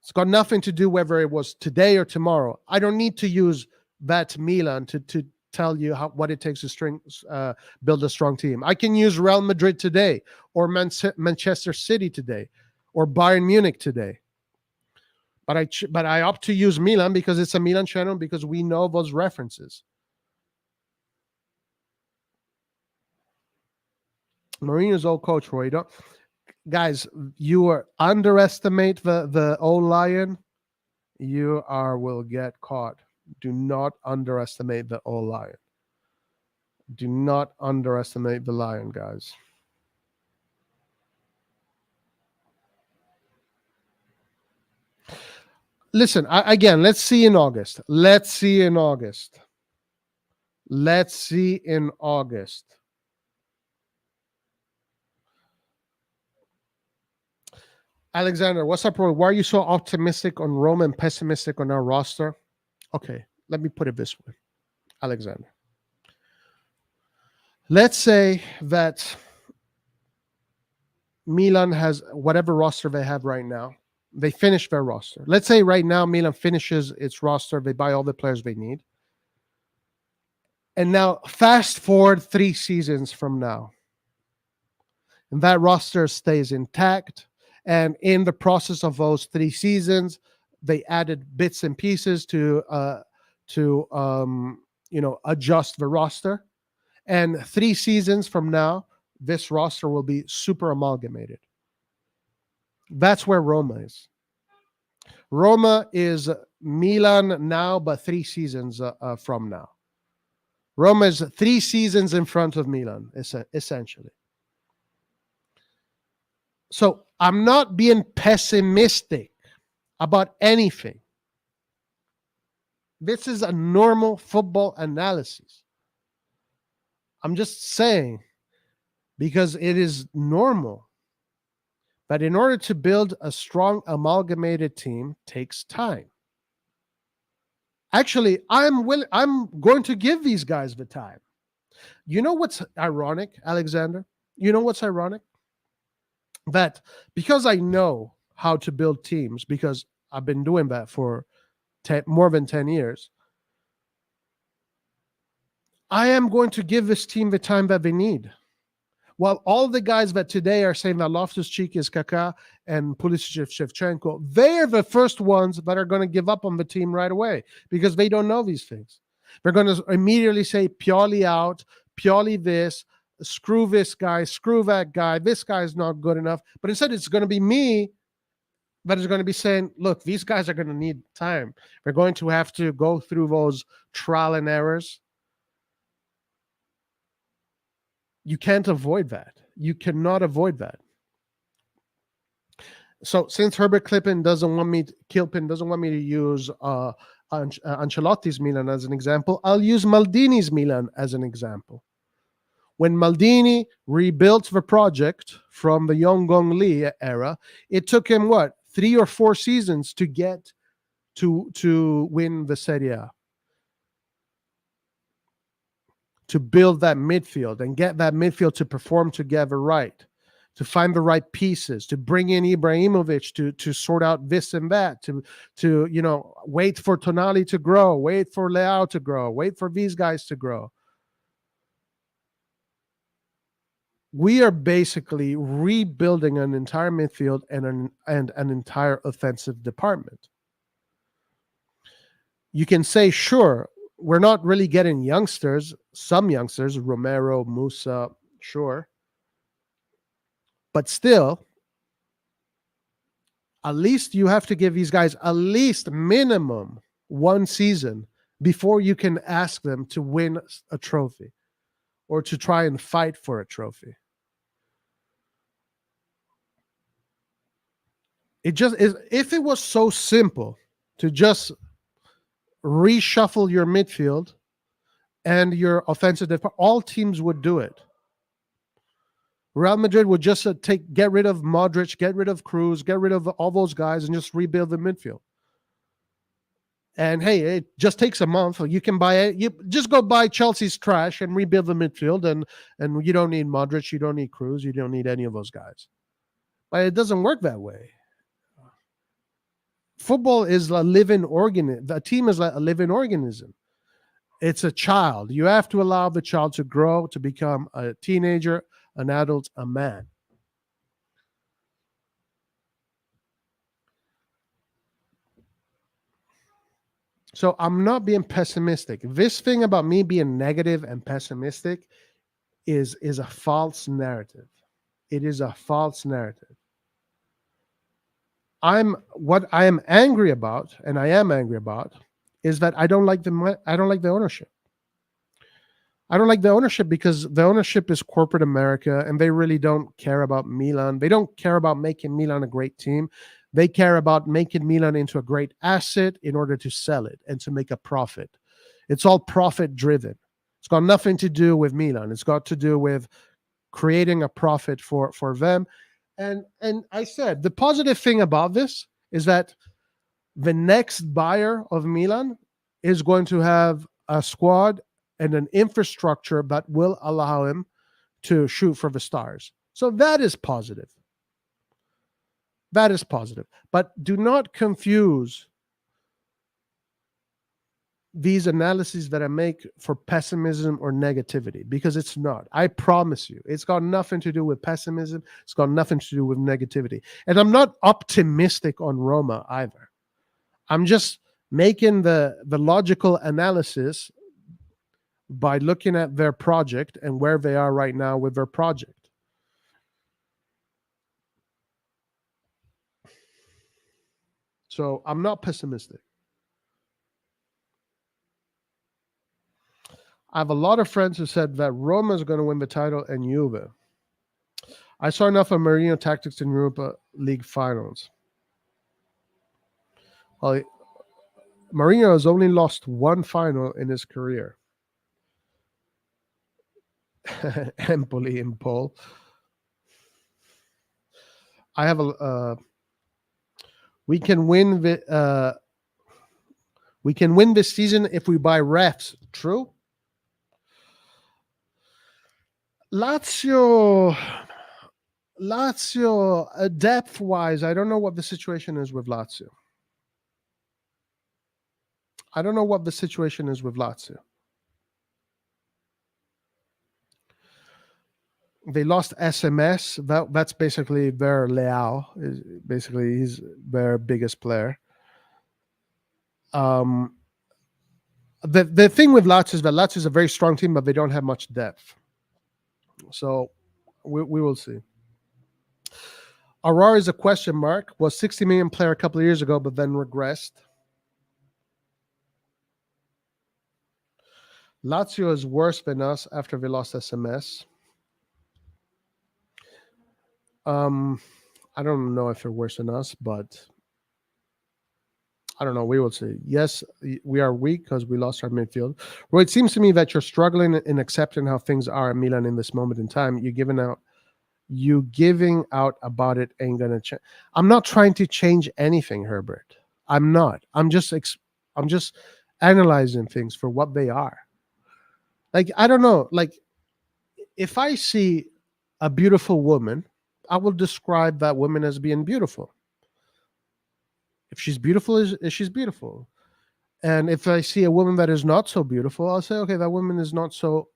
It's got nothing to do whether it was today or tomorrow. I don't need to use that Milan to tell you what it takes to build a strong team. I can use Real Madrid today, or Manchester City today, or Bayern Munich today. But I opt to use Milan because it's a Milan channel, because we know those references. Mourinho's old coach, Roy. Guys, you underestimate the old lion, you will get caught. Do not underestimate the old lion. Do not underestimate the lion, guys. Listen, again, let's see in August. Let's see in August. Let's see in August. Alexander, what's up, bro? Why are you so optimistic on Roma and pessimistic on our roster? Okay, let me put it this way, Alexander. Let's say that Milan has whatever roster they have right now. They finish their roster. Let's say right now Milan finishes its roster. They buy all the players they need. And now fast forward 3 seasons from now. And that roster stays intact. And in the process of those 3 seasons, they added bits and pieces to adjust the roster. And 3 seasons from now, this roster will be super amalgamated. That's where Roma is. Roma is Milan now, but 3 seasons from now. Roma is 3 seasons in front of Milan, essentially. So I'm not being pessimistic about anything. This is a normal football analysis. I'm just saying, because it is normal, but in order to build a strong amalgamated team takes time. Actually, I'm going to give these guys the time. You know what's ironic, Alexander? You know what's ironic? That because I know how to build teams, because I've been doing that for more than 10 years, I am going to give this team the time that they need. While all the guys that today are saying that Loftus-Cheek is Kaká and Pulisic is Shevchenko, they are the first ones that are going to give up on the team right away because they don't know these things. They're going to immediately say Pioli out, Pioli this, screw this guy, screw that guy, this guy's not good enough. But instead, it's going to be me that is going to be saying, look, these guys are going to need time. They're going to have to go through those trial and errors. You can't avoid that. You cannot avoid that. So since Herbert Kilpin doesn't want me to use Ancelotti's Milan as an example, I'll use Maldini's Milan as an example. When Maldini rebuilt the project from the Yongong Lee era, it took him 3 or 4 seasons to get to win the Serie A, to build that midfield and get that midfield to perform together right, to find the right pieces, to bring in Ibrahimovic to sort out this and that, to wait for Tonali to grow, wait for Leao to grow, wait for these guys to grow. We are basically rebuilding an entire midfield and an entire offensive department. You can say, sure, we're not really getting youngsters, some youngsters, Romero, Musa, sure. But still, at least you have to give these guys at least minimum 1 season before you can ask them to win a trophy or to try and fight for a trophy. It just is. If it was so simple to just reshuffle your midfield and your offensive department, all teams would do it. Real Madrid would just get rid of Modric, get rid of Cruz, get rid of all those guys and just rebuild the midfield. And hey, it just takes a month. You can buy it. You just go buy Chelsea's trash and rebuild the midfield. And you don't need Modric, you don't need Cruz, you don't need any of those guys. But it doesn't work that way. Football is a living organism. The team is like a living organism. It's a child. You have to allow the child to grow, to become a teenager, an adult, a man. So I'm not being pessimistic. This thing about me being negative and pessimistic is a false narrative. It is a false narrative. What I am angry about, and I am angry about, is that I don't like the ownership. I don't like the ownership because the ownership is corporate America, and they really don't care about Milan. They don't care about making Milan a great team. They care about making Milan into a great asset in order to sell it and to make a profit. It's all profit driven. It's got nothing to do with Milan. It's got to do with creating a profit for them. And I said, the positive thing about this is that the next buyer of Milan is going to have a squad and an infrastructure that will allow him to shoot for the stars. So that is positive. That is positive. But do not confuse these analyses that I make for pessimism or negativity, because it's not. I promise you, it's got nothing to do with pessimism. It's got nothing to do with negativity. And I'm not optimistic on Roma either. I'm just making the logical analysis by looking at their project and where they are right now with their project. So I'm not pessimistic. I have a lot of friends who said that Roma is going to win the title and Juve. I saw enough of Mourinho tactics in Europa League finals. Well, Mourinho has only lost 1 final in his career. Empoli in Paul. I have we can win this season if we buy refs. True. Lazio, depth-wise, I don't know what the situation is with Lazio. They lost SMS. That's basically their Leao. Basically, he's their biggest player. Um, the thing with Lazio is that Lazio is a very strong team, but they don't have much depth. So we will see. Aurora is a question mark. Was 60 million player a couple of years ago, but then regressed. Lazio is worse than us after they lost SMS. I don't know if they're worse than us, but I don't know. We will see. Yes, we are weak because we lost our midfield. Well, it seems to me that you're struggling in accepting how things are at Milan in this moment in time. You giving out about it ain't gonna change. I'm not trying to change anything, Herbert. I'm not. I'm just analyzing things for what they are. Like, I don't know. Like, if I see a beautiful woman, I will describe that woman as being beautiful. If she's beautiful, is she's beautiful. And if I see a woman that is not so beautiful, I'll say, okay, that woman is not so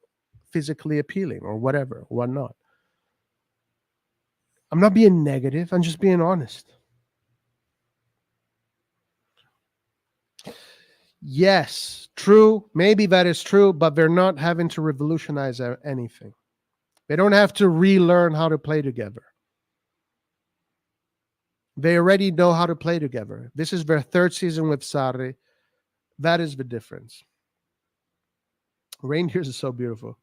physically appealing or whatever, whatnot. I'm not being negative. I'm just being honest. Yes, true. Maybe that is true, but they're not having to revolutionize anything. They don't have to relearn how to play together. They already know how to play together. This is their third season with Sarri. That is the difference. Reindeers is so beautiful.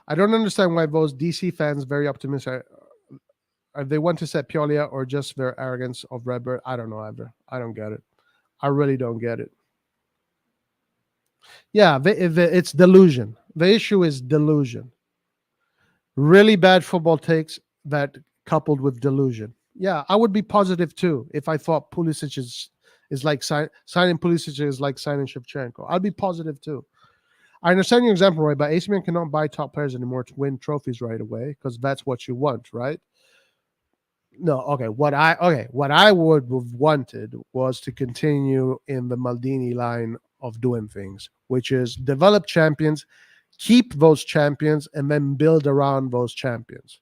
I don't understand why those DC fans very optimistic. Are they want to set Piolia or just their arrogance of Redbird? I don't know either. I don't get it. I really don't get it. Yeah, it's delusion. The issue is delusion. Really bad football takes that coupled with delusion. Yeah, I would be positive too if I thought Pulisic is like signing Pulisic is like signing Shevchenko. I'd be positive too. I understand your example, right? But AC Milan cannot buy top players anymore to win trophies right away because that's what you want, right? No, okay. What I would have wanted was to continue in the Maldini line of doing things, which is develop champions, keep those champions, and then build around those champions.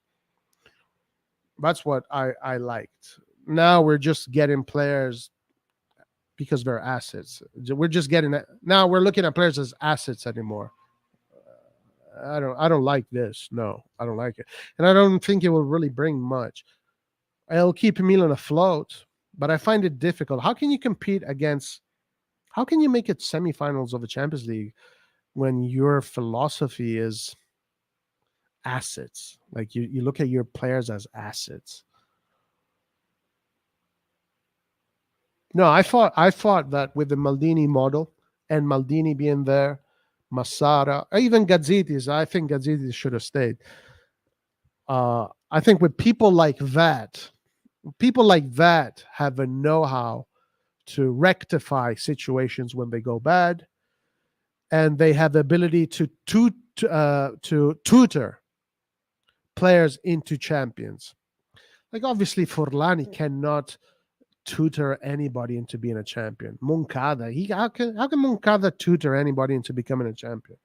That's what I liked. Now we're just getting players because they're assets. We're just getting it. Now we're looking at players as assets anymore. I don't like this. No, I don't like it. And I don't think it will really bring much. It'll keep Milan afloat, but I find it difficult. How can you compete against, how can you make it semifinals of the Champions League when your philosophy is assets? Like you look at your players as assets. No, I thought that with the Maldini model and Maldini being there, Massara, even Gazzitis, I think Gazzitis should have stayed. I think with people like that have a know-how to rectify situations when they go bad, and they have the ability to tutor players into champions. Like obviously Forlani cannot tutor anybody into being a champion. Moncada, how can Moncada tutor anybody into becoming a champion?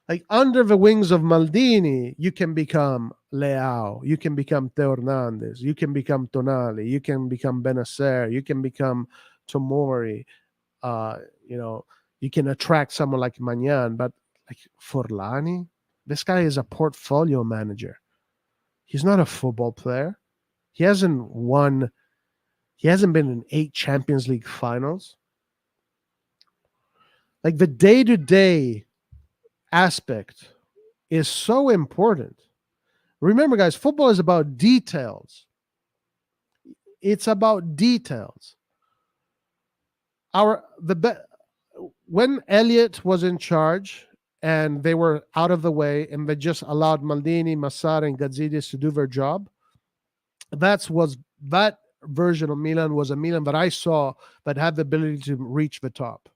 Like under the wings of Maldini, you can become Leao, you can become Teo Hernandez, you can become Tonali, you can become Benacer, you can become Tomori. You can attract someone like Magnan, but like Forlani, this guy is a portfolio manager. He's not a football player. He hasn't been in 8 Champions League finals. Like the day-to-day aspect is so important. Remember, guys, football is about details. It's about details. When Elliott was in charge and they were out of the way and they just allowed Maldini, Massara, and Gazzitis to do their job, that version of Milan was a Milan that I saw that had the ability to reach the top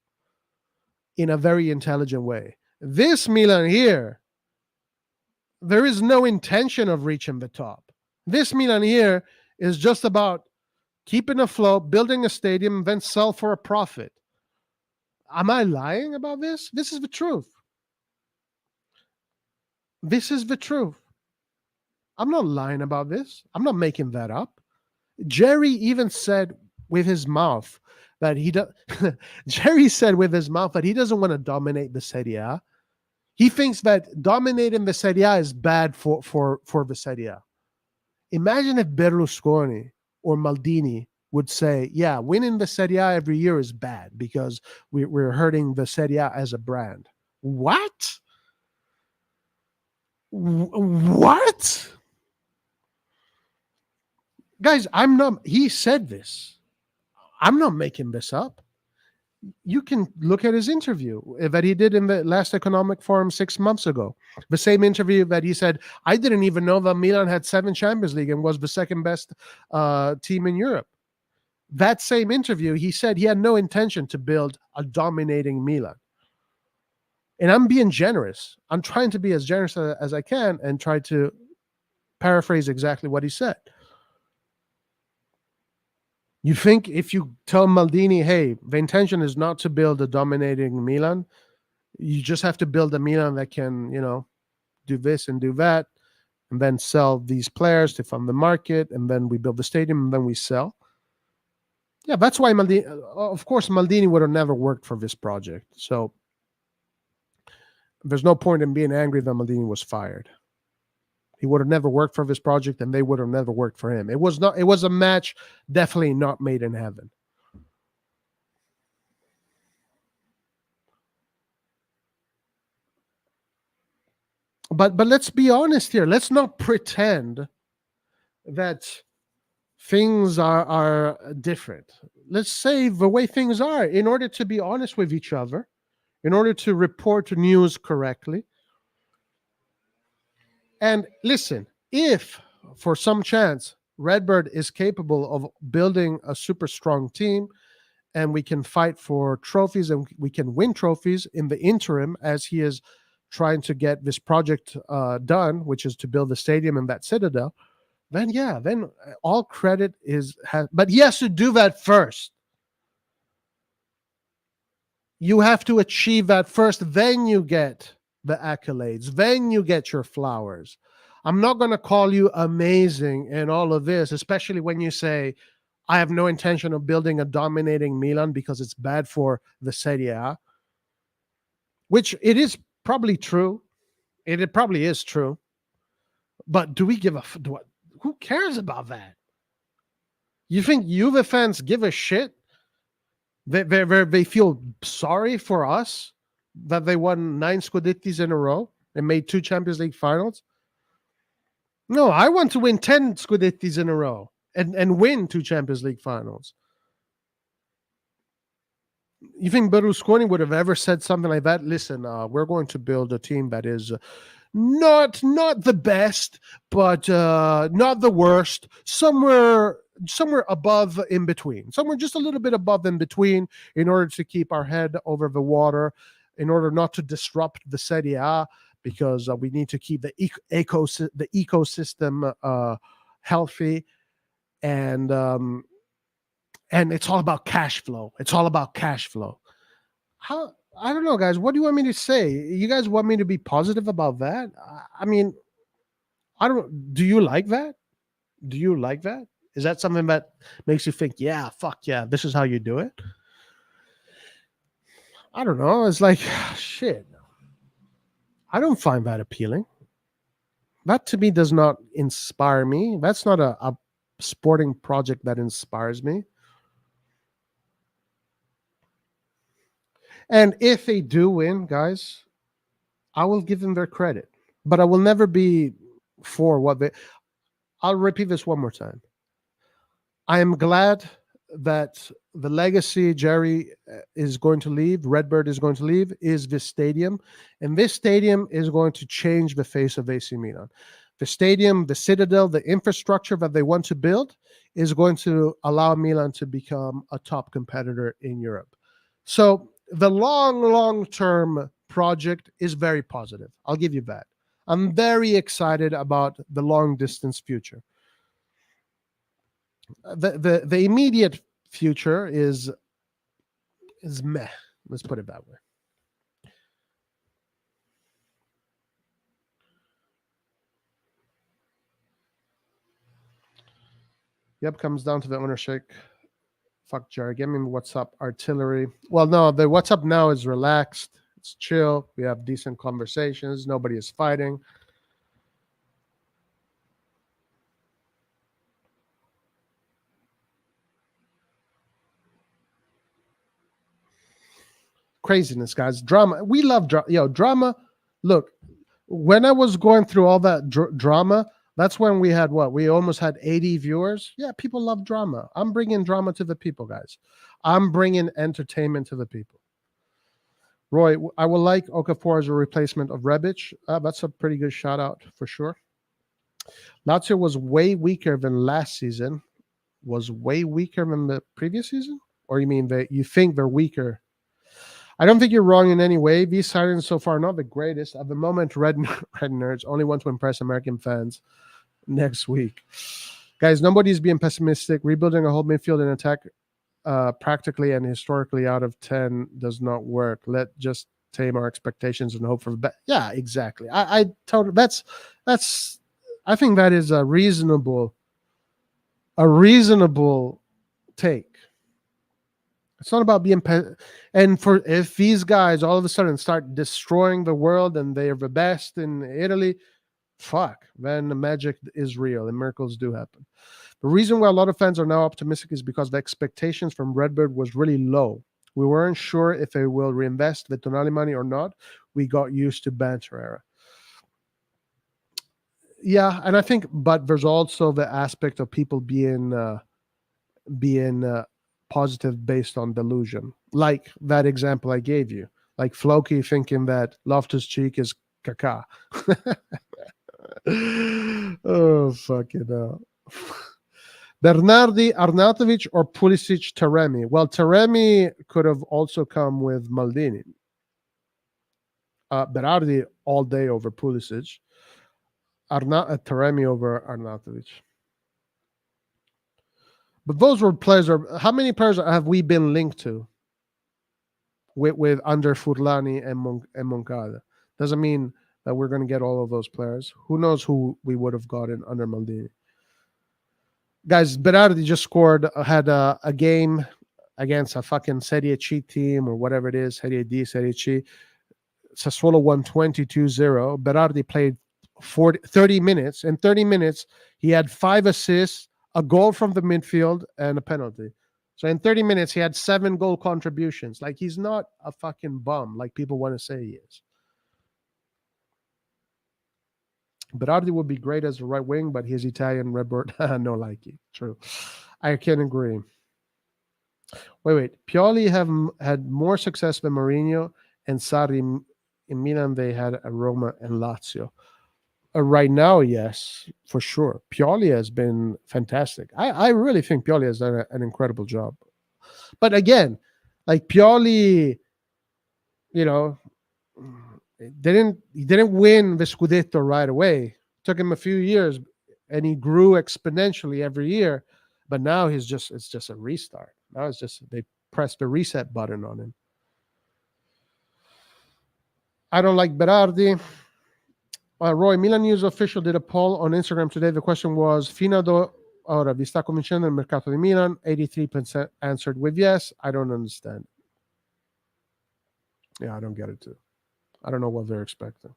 in a very intelligent way. This Milan here, there is no intention of reaching the top. This Milan here is just about keeping afloat, building a stadium, then sell for a profit. Am I lying about this? This is the truth. This is the truth. I'm not lying about this. I'm not making that up. Jerry even said with his mouth that he does. Jerry said with his mouth that he doesn't want to dominate the Serie A. He thinks that dominating the Serie A is bad for the Serie A. Imagine if Berlusconi or Maldini would say, yeah, winning the Serie A every year is bad because we're hurting the Serie A as a brand. What? What? Guys, he said this. I'm not making this up. You can look at his interview that he did in the last economic forum 6 months ago. The same interview that he said, I didn't even know that Milan had 7 Champions League and was the second best team in Europe. That same interview, he said he had no intention to build a dominating Milan. And I'm being generous. I'm trying to be as generous as I can and try to paraphrase exactly what he said. You think if you tell Maldini, hey, the intention is not to build a dominating Milan, you just have to build a Milan that can, do this and do that, and then sell these players to fund the market, and then we build the stadium, and then we sell. Yeah, that's why Maldini, of course, Maldini would have never worked for this project. So there's no point in being angry that Maldini was fired. He would have never worked for this project, and they would have never worked for him. It was a match definitely not made in heaven. But let's be honest here. Let's not pretend that things are different. Let's say the way things are in order to be honest with each other, in order to report news correctly. And listen, if for some chance Redbird is capable of building a super strong team and we can fight for trophies and we can win trophies in the interim as he is trying to get this project done, which is to build the stadium and that citadel, then all credit but he has to do that first. You have to achieve that first, then you get the accolades, then you get your flowers. I'm not going to call you amazing in all of this, especially when you say, I have no intention of building a dominating Milan because it's bad for the Serie A, which it is probably true. It probably is true. But do we give who cares about that? You think Juve fans give a shit? They feel sorry for us that they won 9 Scudettis in a row and made 2 Champions League finals? No, I want to win 10 Scudettis in a row and win 2 Champions League finals. You think Berlusconi would have ever said something like that? Listen, we're going to build a team that is not the best, but not the worst. Somewhere above in between, somewhere just a little bit above in between, in order to keep our head over the water, in order not to disrupt the Serie A, because we need to keep the ecosystem healthy, and it's all about cash flow. It's all about cash flow. How? I don't know, guys. What do you want me to say? You guys want me to be positive about that? I mean, I don't. Do you like that? Do you like that? Is that something that makes you think, yeah, fuck yeah, this is how you do it? I don't know. It's like, shit. I don't find that appealing. That to me does not inspire me. That's not a sporting project that inspires me. And if they do win, guys, I will give them their credit. But I will never be for what they... I'll repeat this one more time. I am glad that the legacy Jerry is going to leave, Redbird is going to leave, is this stadium. And this stadium is going to change the face of AC Milan. The stadium, the citadel, the infrastructure that they want to build is going to allow Milan to become a top competitor in Europe. So the long-term project is very positive. I'll give you that. I'm very excited about the long-distance future. The immediate future is meh. Let's put it that way. Yep, comes down to the ownership. Fuck Jerry. Give me what's up artillery. Well, no, the what's up now is relaxed. It's chill. We have decent conversations. Nobody is fighting. Craziness, guys. Drama. We love drama. Yo, drama. Look, when I was going through all that drama, that's when we had what? We almost had 80 viewers. Yeah, people love drama. I'm bringing drama to the people, guys. I'm bringing entertainment to the people. Roy, I will like Okafor as a replacement of Rebic. That's a pretty good shout out for sure. Lazio was way weaker than last season. Was way weaker than the previous season? Or you mean that you think they're weaker? I don't think you're wrong in any way. These signings so far are not the greatest. At the moment, red nerds only want to impress American fans next week. Guys, nobody's being pessimistic. Rebuilding a whole midfield and attack practically and historically out of 10 does not work. Let just tame our expectations and hope for the best. Yeah, exactly. I totally that's I think that is a reasonable take. It's not about being and for if these guys all of a sudden start destroying the world and they are the best in Italy, fuck, then the magic is real and miracles do happen. The reason why a lot of fans are now optimistic is because the expectations from Redbird was really low. We weren't sure if they will reinvest the Tonali money or not. We got used to banter era. Yeah, and I think, but there's also the aspect of people being positive based on delusion, like that example I gave you, like Floki thinking that Loftus-Cheek is Kaká. Oh, fucking hell. Bernardi, Arnautovic, or Pulisic, Taremi? Well, Taremi could have also come with Maldini. Berardi all day over Pulisic. Taremi over Arnautovic. But those were players. How many players have we been linked to with under Furlani and Moncada? Doesn't mean that we're going to get all of those players. Who knows who we would have gotten under Maldini? Guys, Berardi just scored, had a game against a fucking Serie A team or whatever it is, Serie D, Serie C. Sassuolo won 22-0. Berardi played 30 minutes. In 30 minutes, he had 5 assists, a goal from the midfield, and a penalty. So in 30 minutes, he had 7 goal contributions. Like, he's not a fucking bum like people want to say he is. Berardi would be great as a right wing, but he's Italian. Redbird, no likey. True. I can agree. Wait. Pioli had more success than Mourinho and Sarri in Milan. They had a Roma and Lazio. Right now, yes, for sure. Pioli has been fantastic. I really think Pioli has done an incredible job. But again, like Pioli, he didn't win the Scudetto right away. It took him a few years, and he grew exponentially every year. But now it's just a restart. Now it's just they pressed the reset button on him. I don't like Berardi. Roy, Milan News official did a poll on Instagram today. The question was, fino ad ora vi sta convincendo il mercato di Milan? 83% answered with yes. I don't understand. Yeah, I don't get it too. I don't know what they're expecting.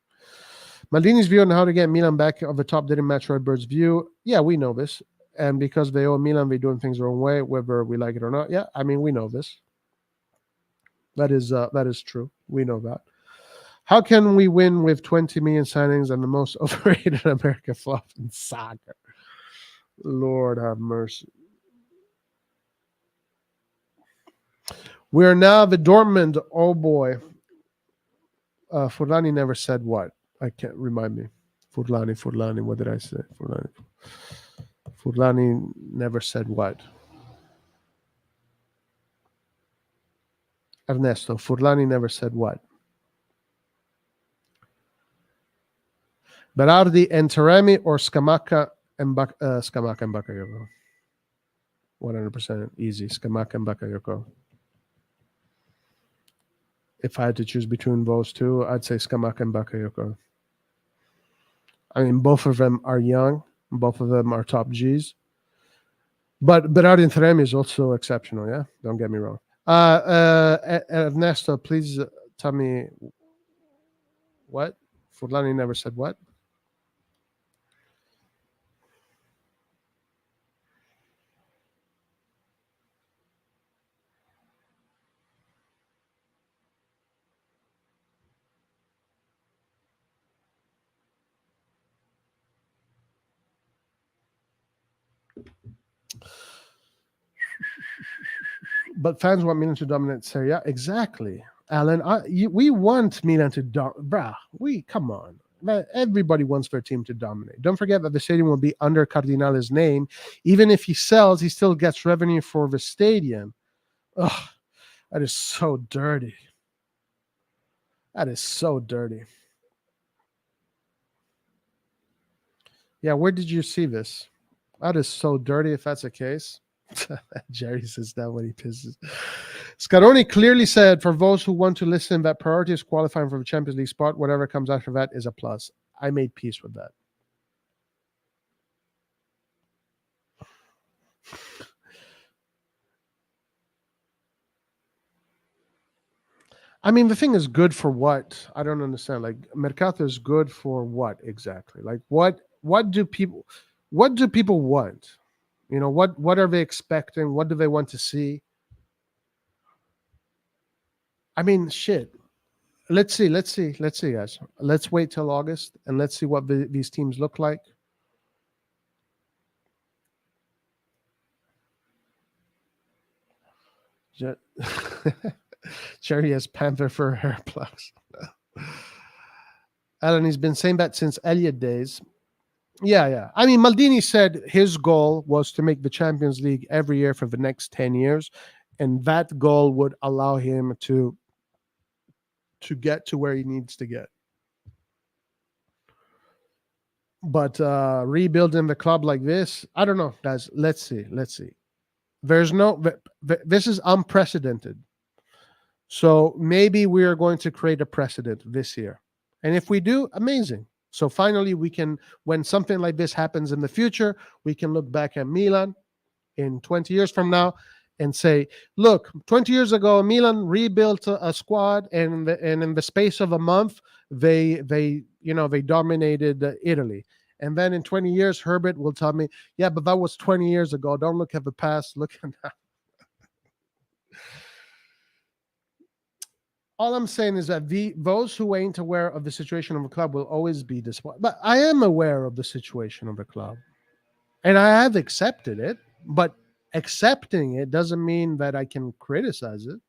Maldini's view on how to get Milan back of the top didn't match Redbird's view. Yeah, we know this. And because they owe Milan, they're doing things their own way, whether we like it or not. Yeah, I mean, we know this. That is true. We know that. How can we win with 20 million signings and the most overrated American flop in soccer? Lord have mercy. We're now the Dortmund. Oh boy. Furlani never said what? I can't remind me. Furlani. What did I say? Furlani never said what? Ernesto, Furlani never said what? Berardi and Taremi or Scamacca and Bakayoko? 100% easy. Scamacca and Bakayoko. If I had to choose between those two, I'd say Scamacca and Bakayoko. I mean, both of them are young. Both of them are top Gs. But Berardi Taremi is also exceptional. Yeah, don't get me wrong. Ernesto, please tell me what Furlani never said. What? But fans want Milan to dominate Serie A. Exactly, Alan. We want Milan to dominate. We come on. Everybody wants their team to dominate. Don't forget that the stadium will be under Cardinale's name. Even if he sells, he still gets revenue for the stadium. Ugh, that is so dirty. That is so dirty. Yeah, where did you see this? That is so dirty if that's the case. Jerry says that when he pisses. Scaroni clearly said, for those who want to listen, that priority is qualifying for the Champions League spot. Whatever comes after that is a plus. I made peace with that. I mean, the thing is good for what? I don't understand. Like, Mercato is good for what exactly? Like, what do people want? You know, what are they expecting? What do they want to see? I mean, shit. Let's see, guys. Let's wait till August and let's see what these teams look like. Cherry has panther for hair plugs. Alan, he's been saying that since Elliott days. Yeah. I mean, Maldini said his goal was to make the Champions League every year for the next 10 years. And that goal would allow him to get to where he needs to get. But rebuilding the club like this, I don't know, guys. Let's see. There's no, this is unprecedented. So maybe we are going to create a precedent this year. And if we do, amazing. So finally, we can, when something like this happens in the future, we can look back at Milan in 20 years from now and say, look, 20 years ago, Milan rebuilt a squad, and in the space of a month, they dominated Italy. And then in 20 years, Herbert will tell me, yeah, but that was 20 years ago. Don't look at the past. Look at now. All I'm saying is that those who ain't aware of the situation of the club will always be disappointed. But I am aware of the situation of the club, and I have accepted it. But accepting it doesn't mean that I can criticize it.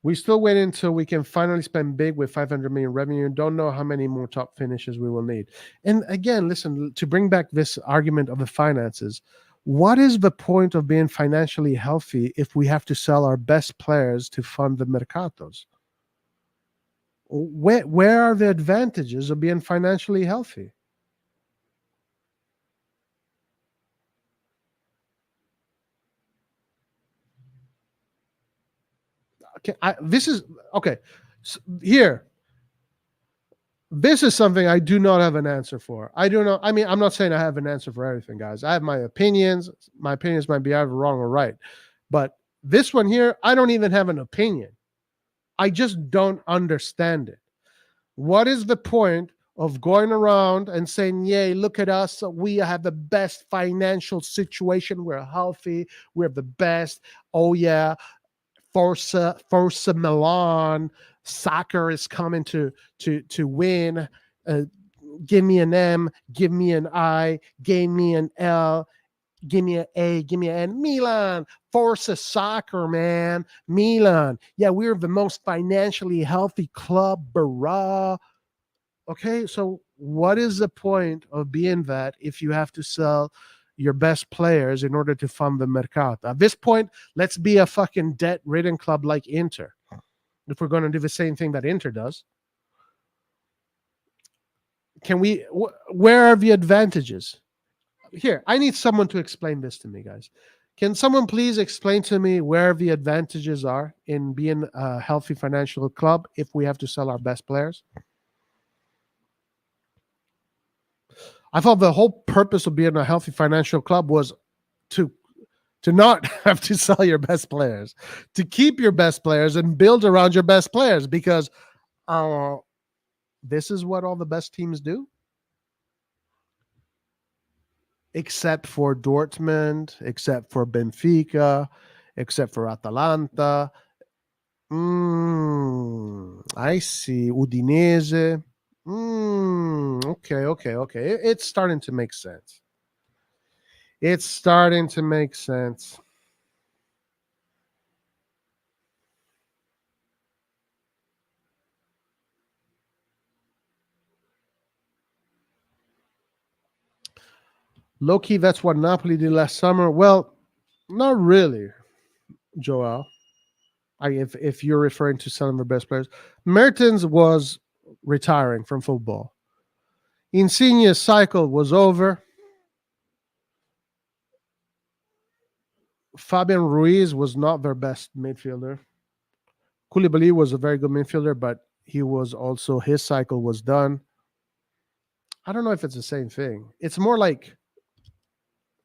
We still wait until we can finally spend big with 500 million revenue and don't know how many more top finishes we will need. And again, listen, to bring back this argument of the finances, what is the point of being financially healthy if we have to sell our best players to fund the mercatos? Where are the advantages of being financially healthy? Okay, this is okay. So here, this is something I do not have an answer for. I do not. I mean, I'm not saying I have an answer for everything, guys. I have my opinions. My opinions might be either wrong or right. But this one here, I don't even have an opinion. I just don't understand it. What is the point of going around and saying, yay, look at us. We have the best financial situation. We're healthy. We're the best. Oh, yeah. Forza Milan. Soccer is coming to win. Give me an M, give me an I, give me an L, give me an A, give me an N. Milan, Forza Soccer, man. Milan. Yeah, we're the most financially healthy club, brah. Okay, so what is the point of being that if you have to sell your best players in order to fund the mercato? At this point, let's be a fucking debt-ridden club like Inter. If we're going to do the same thing that Inter does, where are the advantages? Here, I need someone to explain this to me, guys. Can someone please explain to me where the advantages are in being a healthy financial club if we have to sell our best players? I thought the whole purpose of being a healthy financial club was to not have to sell your best players, to keep your best players and build around your best players, because this is what all the best teams do, except for Dortmund, except for Benfica, except for Atalanta. I see. Udinese. Okay. It's starting to make sense. It's starting to make sense. Low-key, that's what Napoli did last summer. Well, not really, Joel. If you're referring to some of the best players, Mertens was retiring from football. Insigne's cycle was over. Fabian Ruiz was not their best midfielder. Koulibaly was a very good midfielder, but he was also, his cycle was done. I don't know if it's the same thing. It's more like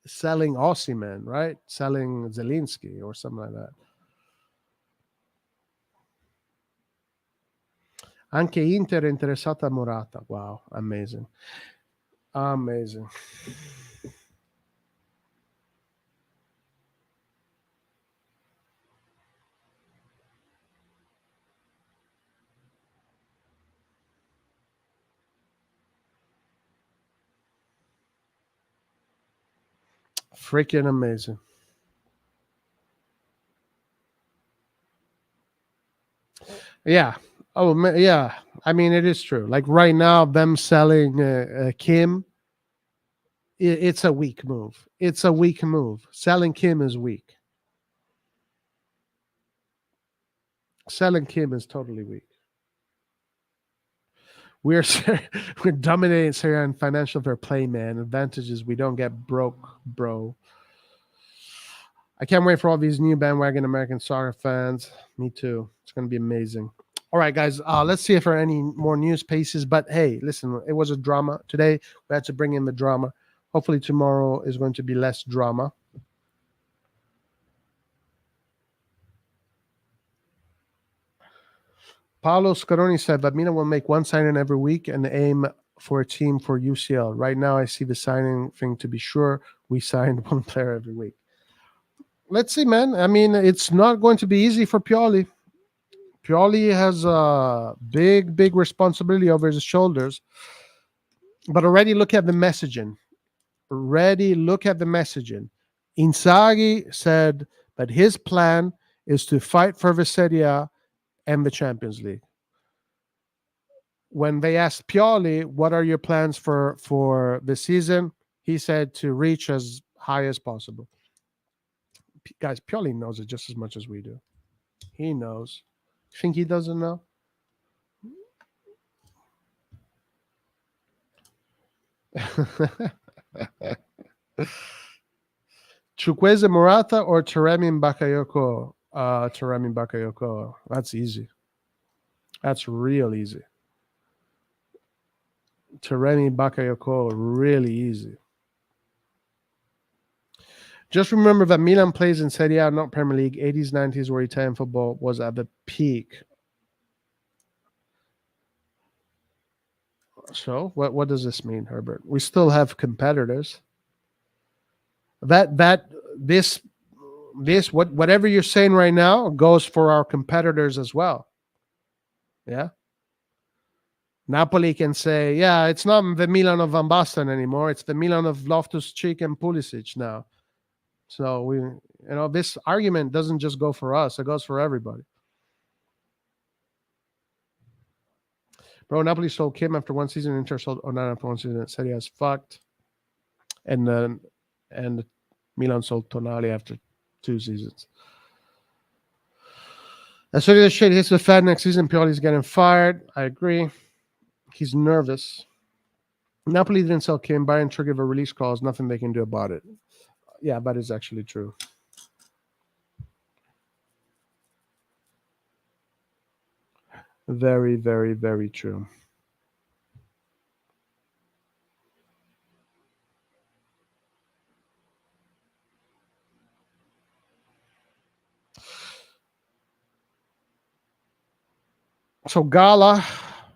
selling Osimhen, right? Selling Zelinski or something like that. Anche Inter è interessata a Morata. Wow, amazing. Amazing. Freaking amazing. Yeah. Oh, yeah. I mean, it is true. Like right now, them selling Kim, it's a weak move. It's a weak move. Selling Kim is weak. Selling Kim is totally weak. We're we're dominating Serie A in financial fair play, man. Advantages, we don't get broke, bro. I can't wait for all these new bandwagon American soccer fans. Me too. It's going to be amazing. All right, guys. Let's see if there are any more news pieces. But hey, listen, it was a drama today. We had to bring in the drama. Hopefully tomorrow is going to be less drama. Paolo Scaroni said that Milan will make one signing every week and aim for a team for UCL. Right now, I see the signing thing to be sure. We signed one player every week. Let's see, man. I mean, it's not going to be easy for Pioli. Pioli has a big responsibility over his shoulders. But already look at the messaging. Inzaghi said that his plan is to fight for the Serie A and the Champions League. When they asked Pioli, what are your plans for the season? He said to reach as high as possible. Guys, Pioli knows it just as much as we do. He knows. Think he doesn't know? Chukwueze Morata or Taremi Bakayoko? Taremi Bakayoko. That's easy. That's real easy. Taremi Bakayoko, really easy. Just remember that Milan plays in Serie A, not Premier League. 80s, 90s, where Italian football was at the peak. So, what does this mean, Herbert? We still have competitors. This whatever you're saying right now goes for our competitors as well. Yeah. Napoli can say, yeah, it's not the Milan of Van Basten anymore. It's the Milan of Loftus-Cheek and Pulisic now. So this argument doesn't just go for us; it goes for everybody. Bro, Napoli sold Kim after one season. Inter sold Onana after one season. Serie A is fucked. And Milan sold Tonali after 2 seasons. As soon as the shit hits the fan next season, Pioli's getting fired. I agree. He's nervous. Napoli didn't sell Kim. Bayern triggered a release clause. Nothing they can do about it. Yeah, that is actually true. Very, very, very true. So Gala,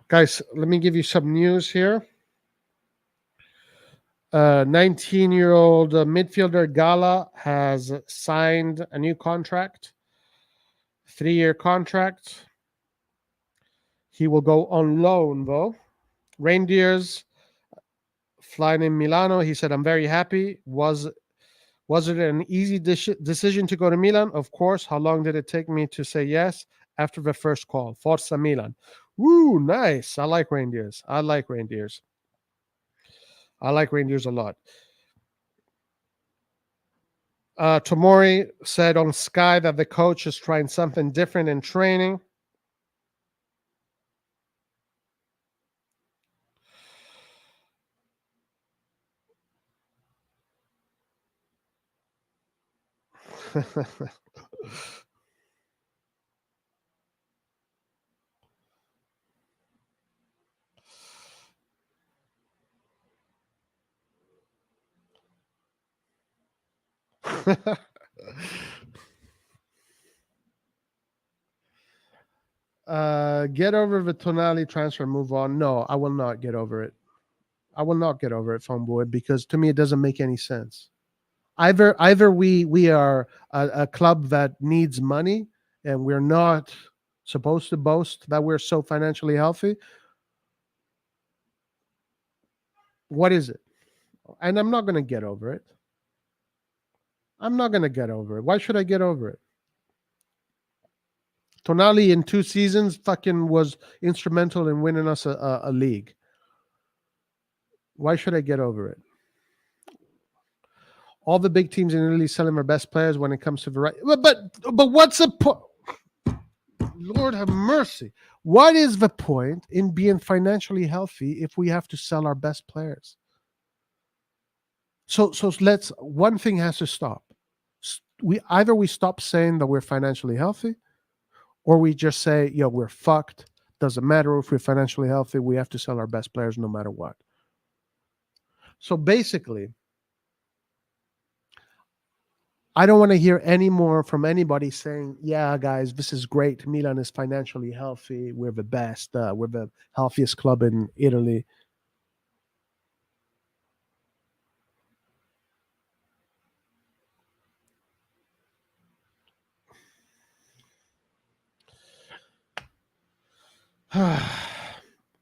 guys, let me give you some news here. 19-year-old midfielder Gala has signed a new contract, 3-year contract. He will go on loan though. Reindeers flying in Milano. He said, "I'm very happy. Was it an easy decision to go to Milan? Of course. How long did it take me to say yes? After the first call. Forza Milan." Woo, nice. I like Reindeers. I like Reindeers a lot. Tomori said on Sky that the coach is trying something different in training. Get over the Tonali transfer, move on. No, I will not get over it. I will not get over it, Fanboy, because to me it doesn't make any sense. Either we are a club that needs money and we're not supposed to boast that we're so financially healthy. What is it? And I'm not going to get over it. I'm not going to get over it. Why should I get over it? Tonali in 2 seasons fucking was instrumental in winning us a league. Why should I get over it? All the big teams in Italy selling their best players when it comes to variety. But what's the point? Lord have mercy. What is the point in being financially healthy if we have to sell our best players? So one thing has to stop. We stop saying that we're financially healthy, or we just say, yo, we're fucked. Doesn't matter if we're financially healthy, we have to sell our best players no matter what. So basically, I don't want to hear any more from anybody saying, yeah, guys, this is great. Milan is financially healthy. We're the best. We're the healthiest club in Italy. I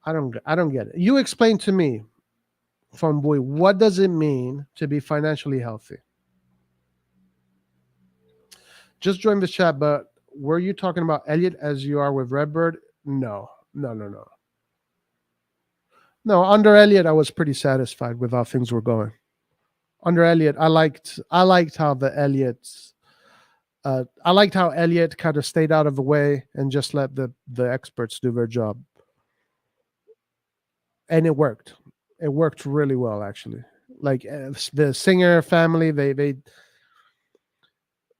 don't get it. You explain to me, Fanboy, what does it mean to be financially healthy? Just join the chat, but were you talking about Elliot as you are with Redbird? No. No, under Elliot, I was pretty satisfied with how things were going. Under Elliot, I liked how Elliot kind of stayed out of the way and just let the experts do their job. And it worked. It worked really well, actually. Like the Singer family,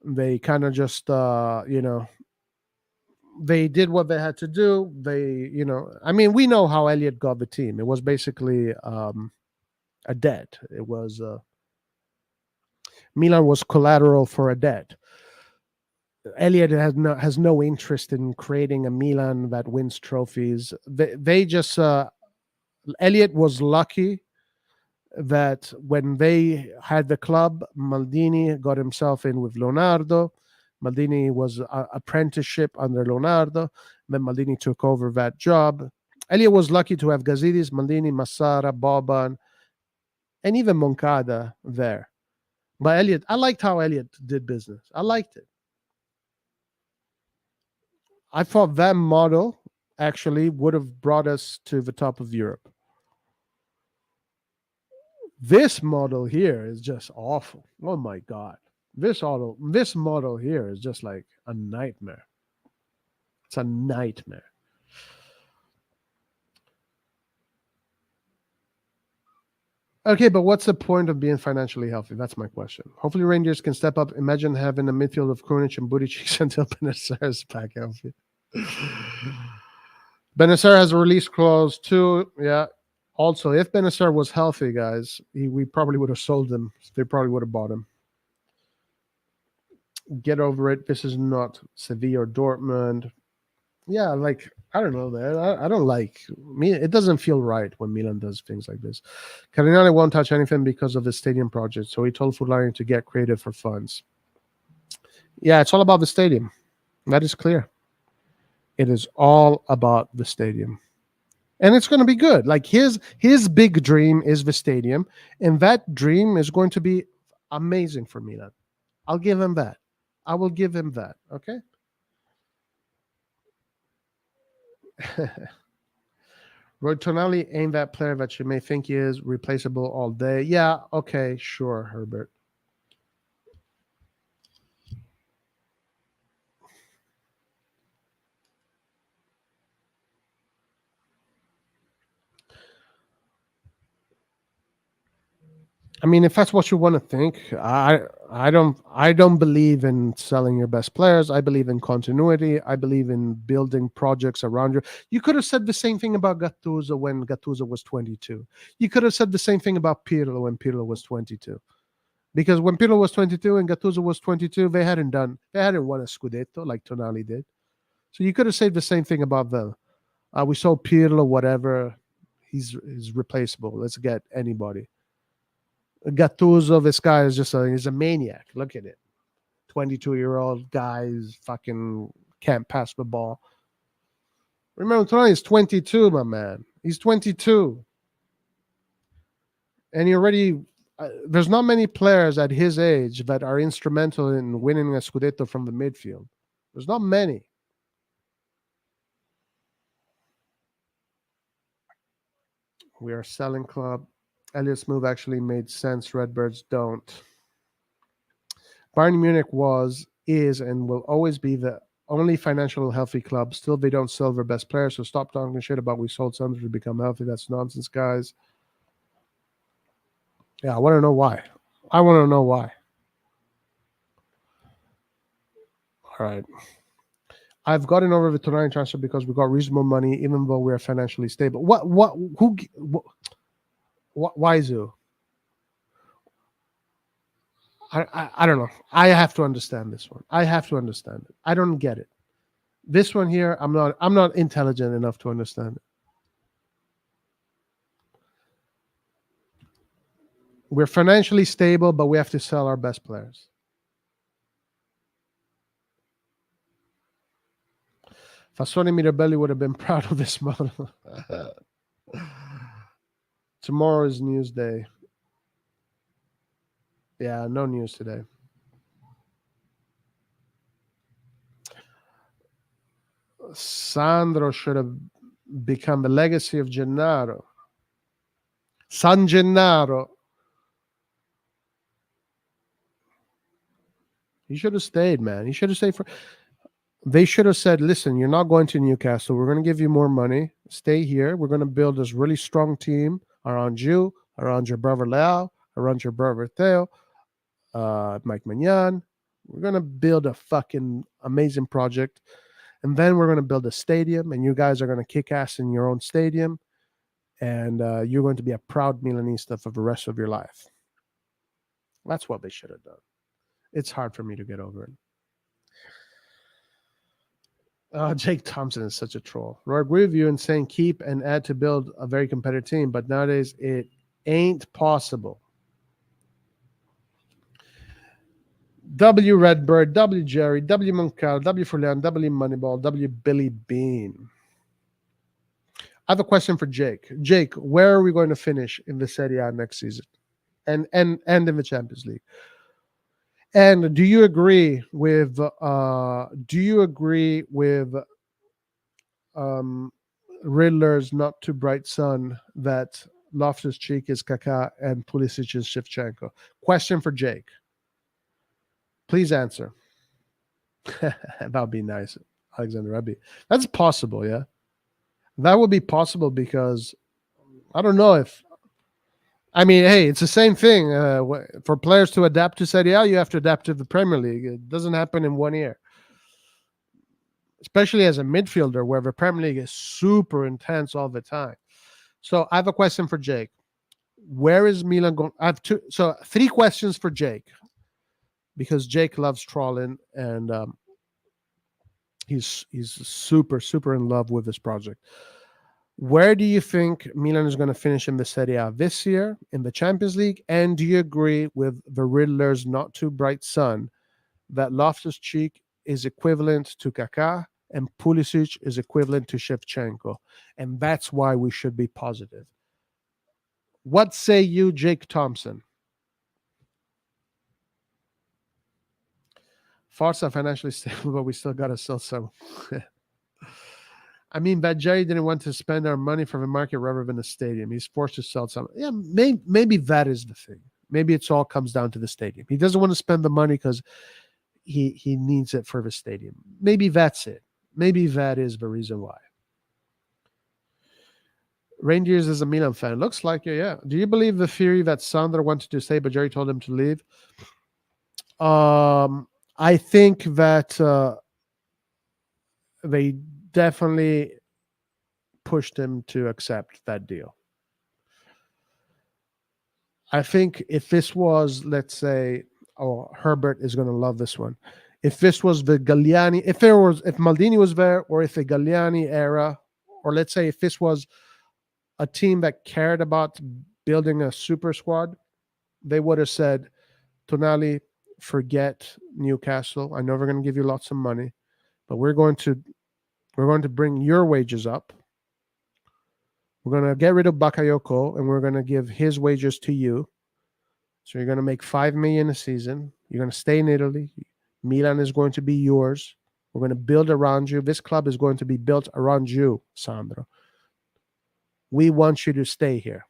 they kind of just they did what they had to do. I mean, we know how Elliot got the team. It was basically a debt. It was Milan was collateral for a debt. Elliot has no interest in creating a Milan that wins trophies. They just Elliot was lucky that when they had the club, Maldini got himself in with Leonardo. Maldini was apprenticeship under Leonardo. Then Maldini took over that job. Elliot was lucky to have Gazidis, Maldini, Massara, Boban, and even Moncada there. But Elliot, I liked how Elliot did business. I liked it. I thought that model actually would have brought us to the top of Europe. This model here is just awful. Oh my God. This model here is just like a nightmare. It's a nightmare. Okay, but what's the point of being financially healthy? That's my question. Hopefully Rangers can step up. Imagine having a midfield of Krunic and Budicic until Benacer is back healthy. Benacer has a release clause too. Yeah. Also, if Benacer was healthy, guys, we probably would have sold him. They probably would have bought him. Get over it. This is not Sevilla or Dortmund. Yeah, like I don't know, man. I don't like me. It doesn't feel right when Milan does things like this. Cardinale won't touch anything because of the stadium project, so he told Fulani to get creative for funds. Yeah, it's all about the stadium. That is clear. It is all about the stadium. And it's going to be good. Like his big dream is the stadium, and that dream is going to be amazing for Milan. I'll give him that. I will give him that. Okay. Tonali ain't that player that you may think he is, replaceable all day. Yeah, okay, sure, Herbert. I mean, if that's what you want to think, I don't believe in selling your best players. I believe in continuity. I believe in building projects around you. You could have said the same thing about Gattuso when Gattuso was 22. You could have said the same thing about Pirlo when Pirlo was 22. Because when Pirlo was 22 and Gattuso was 22, they hadn't won a Scudetto like Tonali did. So you could have said the same thing about them. We sold Pirlo, whatever. He's replaceable. Let's get anybody. Gattuso, this guy is he's a maniac. Look at it. 22-year-old guy is fucking can't pass the ball. Remember, Tonali is 22, my man. He's 22. And he already, there's not many players at his age that are instrumental in winning a Scudetto from the midfield. There's not many. We are selling club. Elliot's move actually made sense. Redbirds don't. Bayern Munich is, and will always be the only financially healthy club. Still, they don't sell their best players, so stop talking shit about we sold something to become healthy. That's nonsense, guys. Yeah, I want to know why. All right. I've gotten over the Tonali transfer because we got reasonable money, even though we are financially stable. Why Zoo? I don't know. I have to understand this one. I have to understand it. I don't get it. This one here, I'm not intelligent enough to understand it. We're financially stable, but we have to sell our best players. Fassoni Mirabelli would have been proud of this model. Tomorrow is news day. Yeah, no news today. Sandro should have become the legacy of Gennaro. San Gennaro. He should have stayed, man. He should have stayed for. They should have said, listen, you're not going to Newcastle. We're going to give you more money. Stay here. We're going to build this really strong team around you, around your brother Leo, around your brother Theo, Mike Magnan. We're going to build a fucking amazing project. And then we're going to build a stadium, and you guys are going to kick ass in your own stadium. And you're going to be a proud Milanista for the rest of your life. That's what they should have done. It's hard for me to get over it. Jake Thompson is such a troll. I agree with you in saying keep and add to build a very competitive team, but nowadays it ain't possible. W Redbird, W Jerry, W Moncal, W Furlan, W Moneyball, W Billy Bean. I have a question for Jake. Jake, where are we going to finish in the Serie A next season, and in the Champions League? And do you agree with Riddler's not too bright sun that Loftus-Cheek is Kaká and Pulisic is Shevchenko? Question for Jake. Please answer. That would be nice, Alexander Rebbe. That's possible, yeah. That would be possible because I don't know if. I mean, hey, it's the same thing. For players to adapt to Serie A, you have to adapt to the Premier League. It doesn't happen in 1 year. Especially as a midfielder, where the Premier League is super intense all the time. So I have a question for Jake. Where is Milan going? I have three questions for Jake, because Jake loves trolling, and He's super in love with this project. Where do you think Milan is going to finish in the Serie A this year in the Champions League? And do you agree with the Riddler's not too bright sun that Loftus-Cheek is equivalent to Kaká and Pulisic is equivalent to Shevchenko? And that's why we should be positive. What say you, Jake Thompson? Farts are financially stable, but we still got to sell some. I mean, that Jerry didn't want to spend our money from the market rather than the stadium. He's forced to sell some. Yeah, maybe that is the thing. Maybe it's all comes down to the stadium. He doesn't want to spend the money because he needs it for the stadium. Maybe that's it. Maybe that is the reason why. Rangers is a Milan fan. Looks like it, yeah. Do you believe the theory that Sandro wanted to stay, but Jerry told him to leave? I think that they definitely pushed him to accept that deal. I think if this was, let's say, Herbert is going to love this one. If this was the Galliani, if Maldini was there, or if the Galliani era, or let's say if this was a team that cared about building a super squad, they would have said, Tonali, forget Newcastle. I know we're going to give you lots of money, but we're going to bring your wages up. We're going to get rid of Bakayoko and we're going to give his wages to you. So you're going to make 5 million a season. You're going to stay in Italy. Milan is going to be yours. We're going to build around you. This club is going to be built around you, Sandro. We want you to stay here.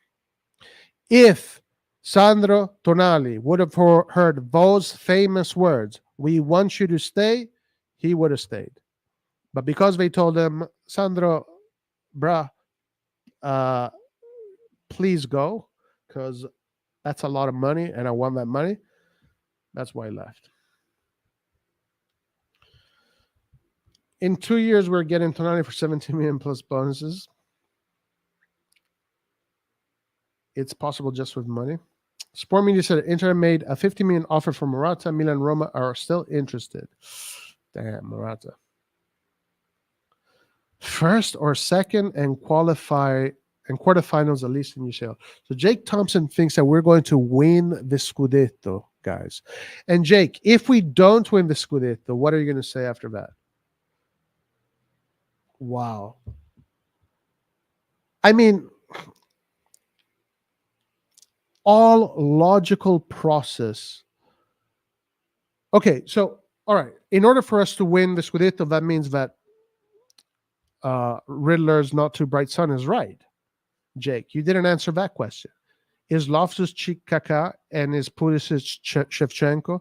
If Sandro Tonali would have heard those famous words, we want you to stay, he would have stayed. But because they told him, Sandro, bruh, please go, because that's a lot of money and I want that money, that's why he left. In 2 years, we're getting Tonali for 17 million plus bonuses. It's possible just with money. Sport Media said Inter made a 50 million offer for Morata. Milan and Roma are still interested. Damn, Morata. First or second and qualify and quarterfinals at least in UCL. So Jake Thompson thinks that we're going to win the Scudetto, guys. And Jake, if we don't win the Scudetto, what are you going to say after that? Wow. I mean, all logical process. Okay, so, all right. In order for us to win the Scudetto, that means that Riddler's not too bright sun is right. Jake, you didn't answer that question. Is Loftus-Cheek Kaká and is Pulisic Shevchenko?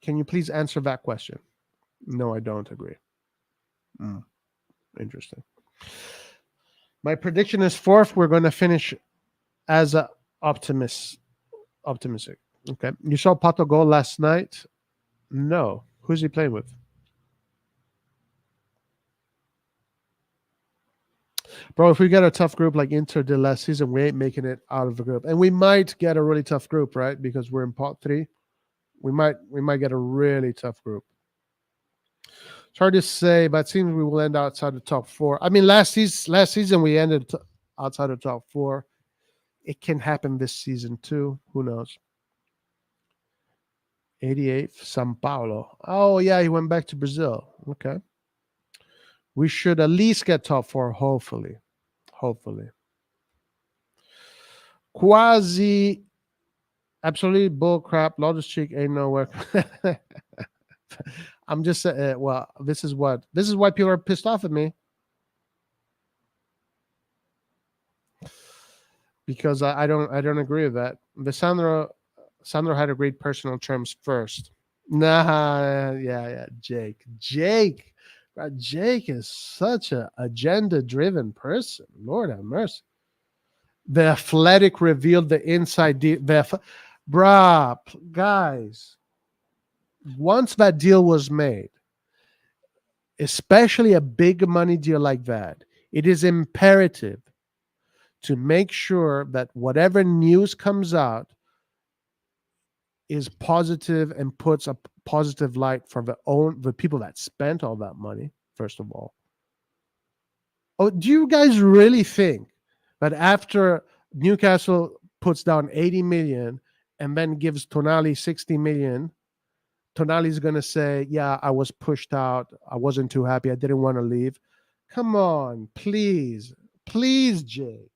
Can you please answer that question? No, I don't agree. Interesting. My prediction is fourth. We're going to finish as optimistic. Okay. You saw Pato go last night? No. Who's he playing with? Bro, if we get a tough group like Inter the last season, we ain't making it out of the group. And we might get a really tough group, right? Because we're in pot 3. We might get a really tough group. It's hard to say, but it seems we will end outside the top 4. I mean, last season we ended outside the top 4. It can happen this season too. Who knows? 88th, São Paulo. Oh, yeah, he went back to Brazil. Okay. We should at least get top 4, hopefully. Hopefully. Quasi, absolutely bull crap. Loftus-Cheek ain't nowhere. I'm just saying, well, this is why people are pissed off at me. Because I don't agree with that. The Sandro had agreed personal terms first. Nah, yeah, Jake. Jake is such an agenda-driven person. Lord have mercy. The Athletic revealed the inside deal. Bruh, guys, once that deal was made, especially a big money deal like that, it is imperative to make sure that whatever news comes out is positive and puts a positive light for the people that spent all that money, first of all. Oh, do you guys really think that after Newcastle puts down 80 million and then gives Tonali 60 million, Tonali's going to say, yeah, I was pushed out. I wasn't too happy. I didn't want to leave. Come on, please. Please, Jay.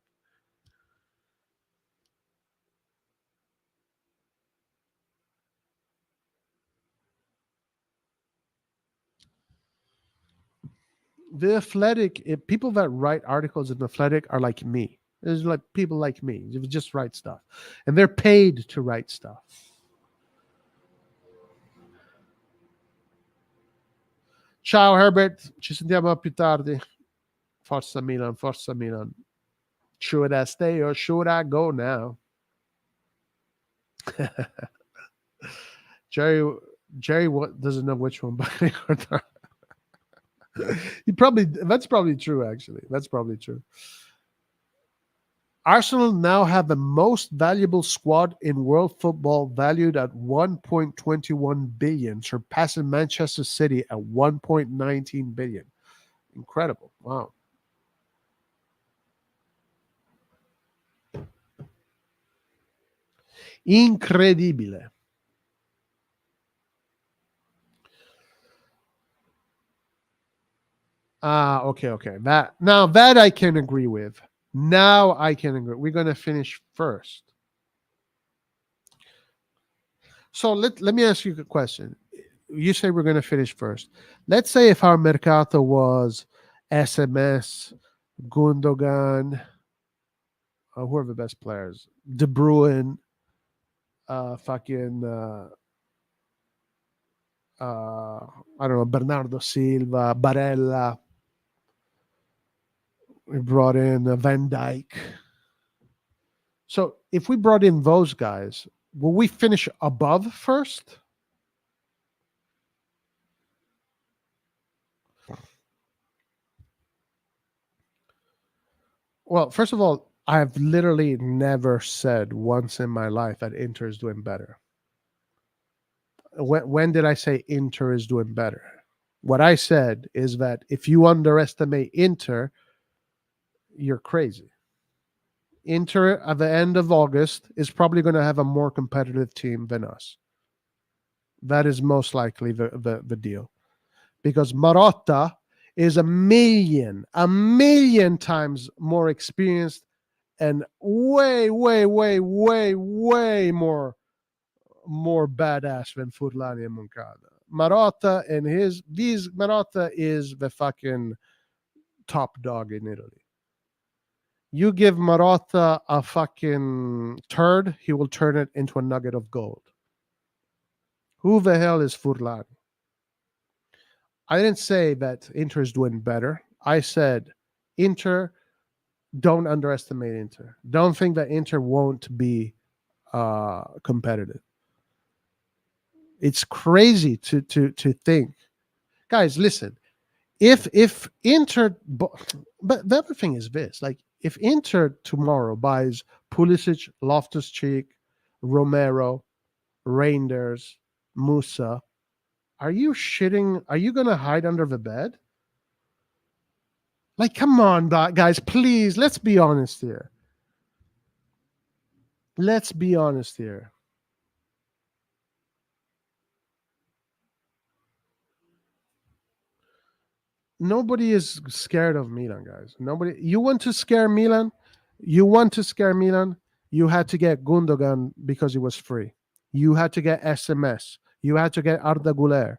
The Athletic, people that write articles in the Athletic are like me. There's like people like me. You just write stuff. And they're paid to write stuff. Ciao Herbert, ci sentiamo più tardi. Forza Milan, Forza Milan. Should I stay or should I go now? Jerry doesn't know which one, but that's probably true, actually. That's probably true. Arsenal now have the most valuable squad in world football, valued at 1.21 billion, surpassing Manchester City at 1.19 billion. Incredible. Wow. Incredibile. Okay. That I can agree with. Now I can agree. We're going to finish first. So let me ask you a question. You say we're going to finish first. Let's say if our mercato was SMS, Gundogan, who are the best players? De Bruyne, I don't know, Bernardo Silva, Barella. We brought in Van Dijk. So if we brought in those guys, will we finish above first? Well, first of all, I've literally never said once in my life that Inter is doing better. When did I say Inter is doing better? What I said is that if you underestimate Inter, you're crazy. Inter at the end of August is probably going to have a more competitive team than us. That is most likely the deal. Because Marotta is a million times more experienced and way more badass than Furlani and Moncada. Marotta is the fucking top dog in Italy. You give Marotta a fucking turd, he will turn it into a nugget of gold. Who the hell is Furlani? I didn't say that Inter is doing better. I said Inter, don't underestimate Inter. Don't think that Inter won't be competitive. It's crazy to think. Guys, listen. If Inter, but the other thing is this: like, if Inter tomorrow buys Pulisic, Loftus-Cheek, Romero, Reinders, Musa, are you shitting? Are you going to hide under the bed? Like, come on, guys, please. Let's be honest here. Let's be honest here. Nobody is scared of Milan, guys. Nobody. You want to scare Milan? You want to scare Milan? You had to get Gundogan because he was free. You had to get SMS. You had to get Arda Güler.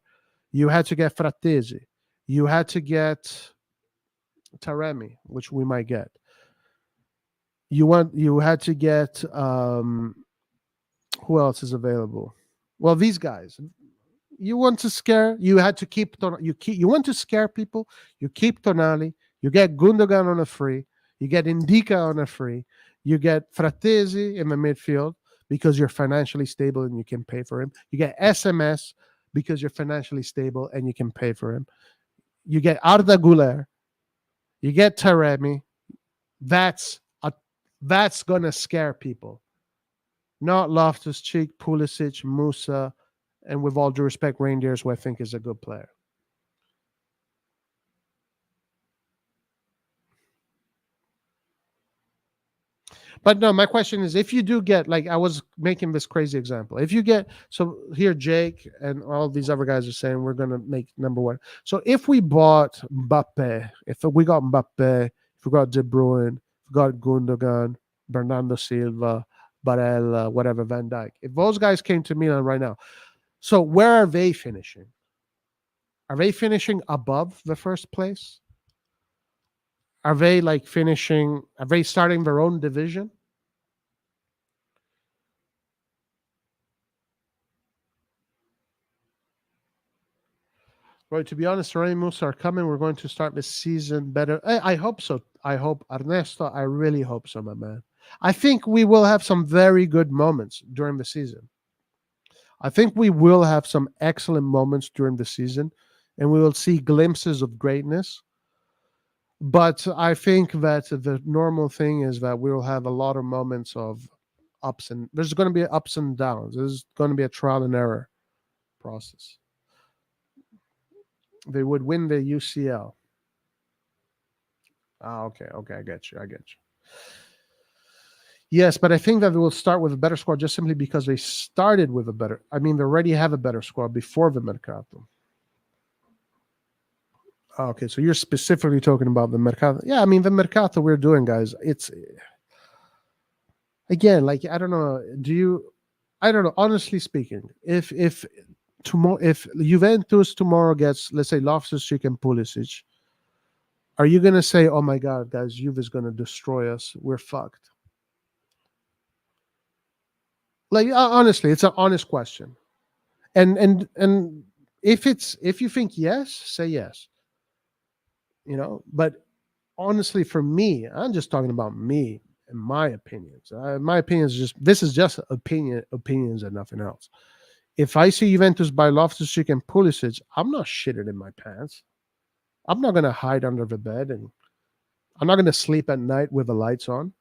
You had to get Frattesi. You had to get Taremi, which we might get. You had to get who else is available? Well, these guys. You want to scare? You had to keep you want to scare people? You keep Tonali. You get Gundogan on a free. You get Indica on a free. You get Frattesi in the midfield because you're financially stable and you can pay for him. You get SMS because you're financially stable and you can pay for him. You get Arda Güler. You get Taremi. That's gonna scare people. Not Loftus-Cheek, Pulisic, Musa, and with all due respect, Reindeers, who I think is a good player. But no, my question is, if you do get, like, I was making this crazy example. If you get, so here Jake and all these other guys are saying we're gonna make number one. So if we bought Mbappe, if we got Mbappe, if we got De Bruyne, if we got Gundogan, Bernardo Silva, Barella, whatever, Van Dijk, if those guys came to Milan right now, so where are they finishing? Are they finishing above the first place? Are they like finishing? Are they starting their own division? Right, to be honest, Ramos are coming. We're going to start this season better. I hope so. I hope, Ernesto, I really hope so, my man. I think we will have some very good moments during the season. I think we will have some excellent moments during the season, and we will see glimpses of greatness. But I think that the normal thing is that we will have a lot of moments of ups, and there's going to be ups and downs. There's going to be a trial and error process. They would win the UCL. Ah, okay, okay, I get you. I get you. Yes, but I think that they will start with a better squad just simply because they started with a better. I mean, they already have a better squad before the Mercato. Ah, okay, so you're specifically talking about the Mercato. Yeah, I mean, the Mercato we're doing, guys, it's again, like, I don't know. Do you? I don't know. Honestly speaking, if tomorrow, if Juventus tomorrow gets, let's say, Loftus-Cheek and Pulisic, are you gonna say, "Oh my God, guys, Juve is gonna destroy us. We're fucked"? Like, honestly, it's an honest question. And if you think yes, say yes. But honestly, for me, I'm just talking about me and my opinions. My opinion is just, this is just opinions and nothing else. If I see Juventus buy Loftus-Cheek and Pulisic, I'm not shitting in my pants. I'm not gonna hide under the bed, and I'm not gonna sleep at night with the lights on.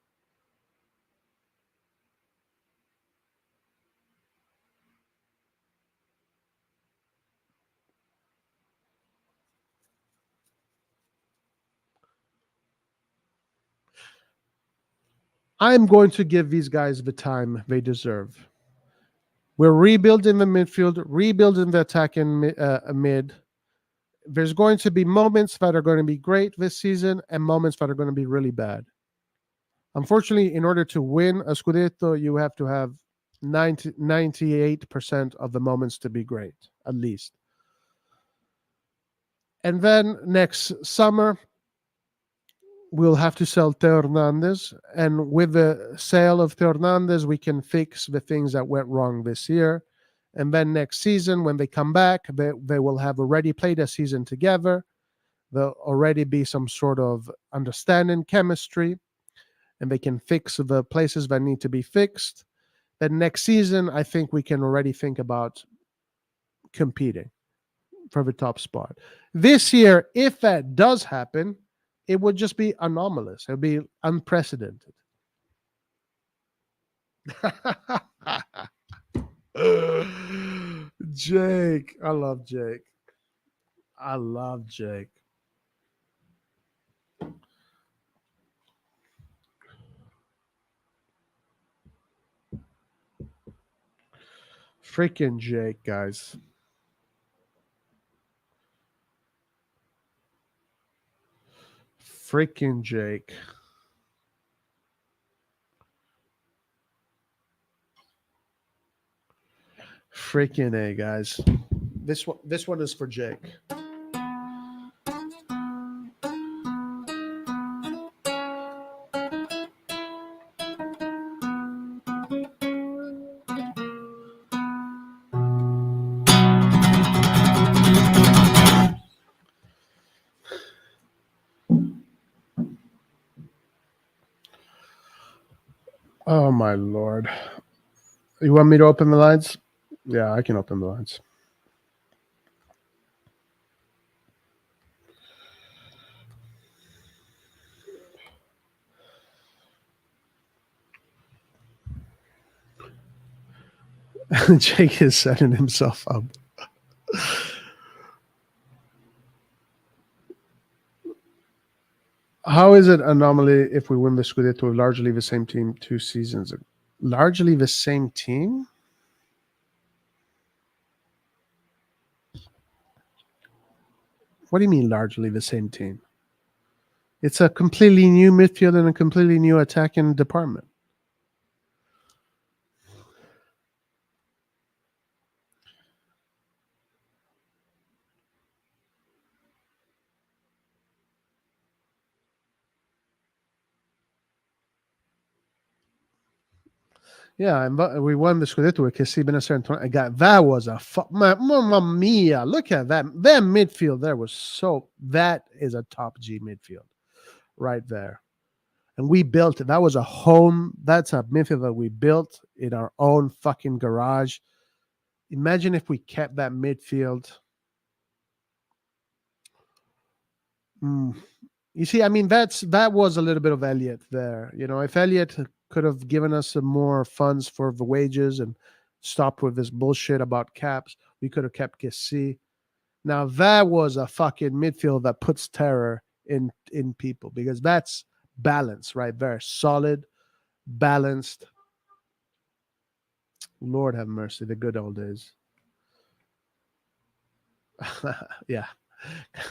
I'm going to give these guys the time they deserve. We're rebuilding the midfield, rebuilding the attacking mid. There's going to be moments that are going to be great this season and moments that are going to be really bad. Unfortunately, in order to win a Scudetto, you have to have 98% of the moments to be great, at least. And then next summer, we'll have to sell Teo Hernandez. And with the sale of Teo Hernandez, we can fix the things that went wrong this year. And then next season, when they come back, they will have already played a season together. There'll already be some sort of understanding, chemistry, and they can fix the places that need to be fixed. Then next season, I think we can already think about competing for the top spot. This year, if that does happen, it would just be anomalous. It would be unprecedented. Jake. I love Jake. I love Jake. Freaking Jake, guys. Freaking Jake. Freaking A, guys. This one is for Jake. Oh my lord. You want me to open the lines? Yeah, I can open the lines. Jake is setting himself up. How is it anomaly if we win the Scudetto with largely the same team 2 seasons ago? Largely the same team? What do you mean largely the same team? It's a completely new midfield and a completely new attacking department. Yeah, and we won the Scudetto with Kessie Benacer and Tonali. That was a mamma mia! Look at that. That midfield there was so. That is a top G midfield, right there. And we built it. That was a home. That's a midfield that we built in our own fucking garage. Imagine if we kept that midfield. You see, I mean, that was a little bit of Elliot there. You know, if Elliot could have given us some more funds for the wages and stopped with this bullshit about caps, we could have kept Kessie. Now that was a fucking midfield that puts terror in people because that's balance right there, solid, balanced. Lord have mercy, the good old days. Yeah,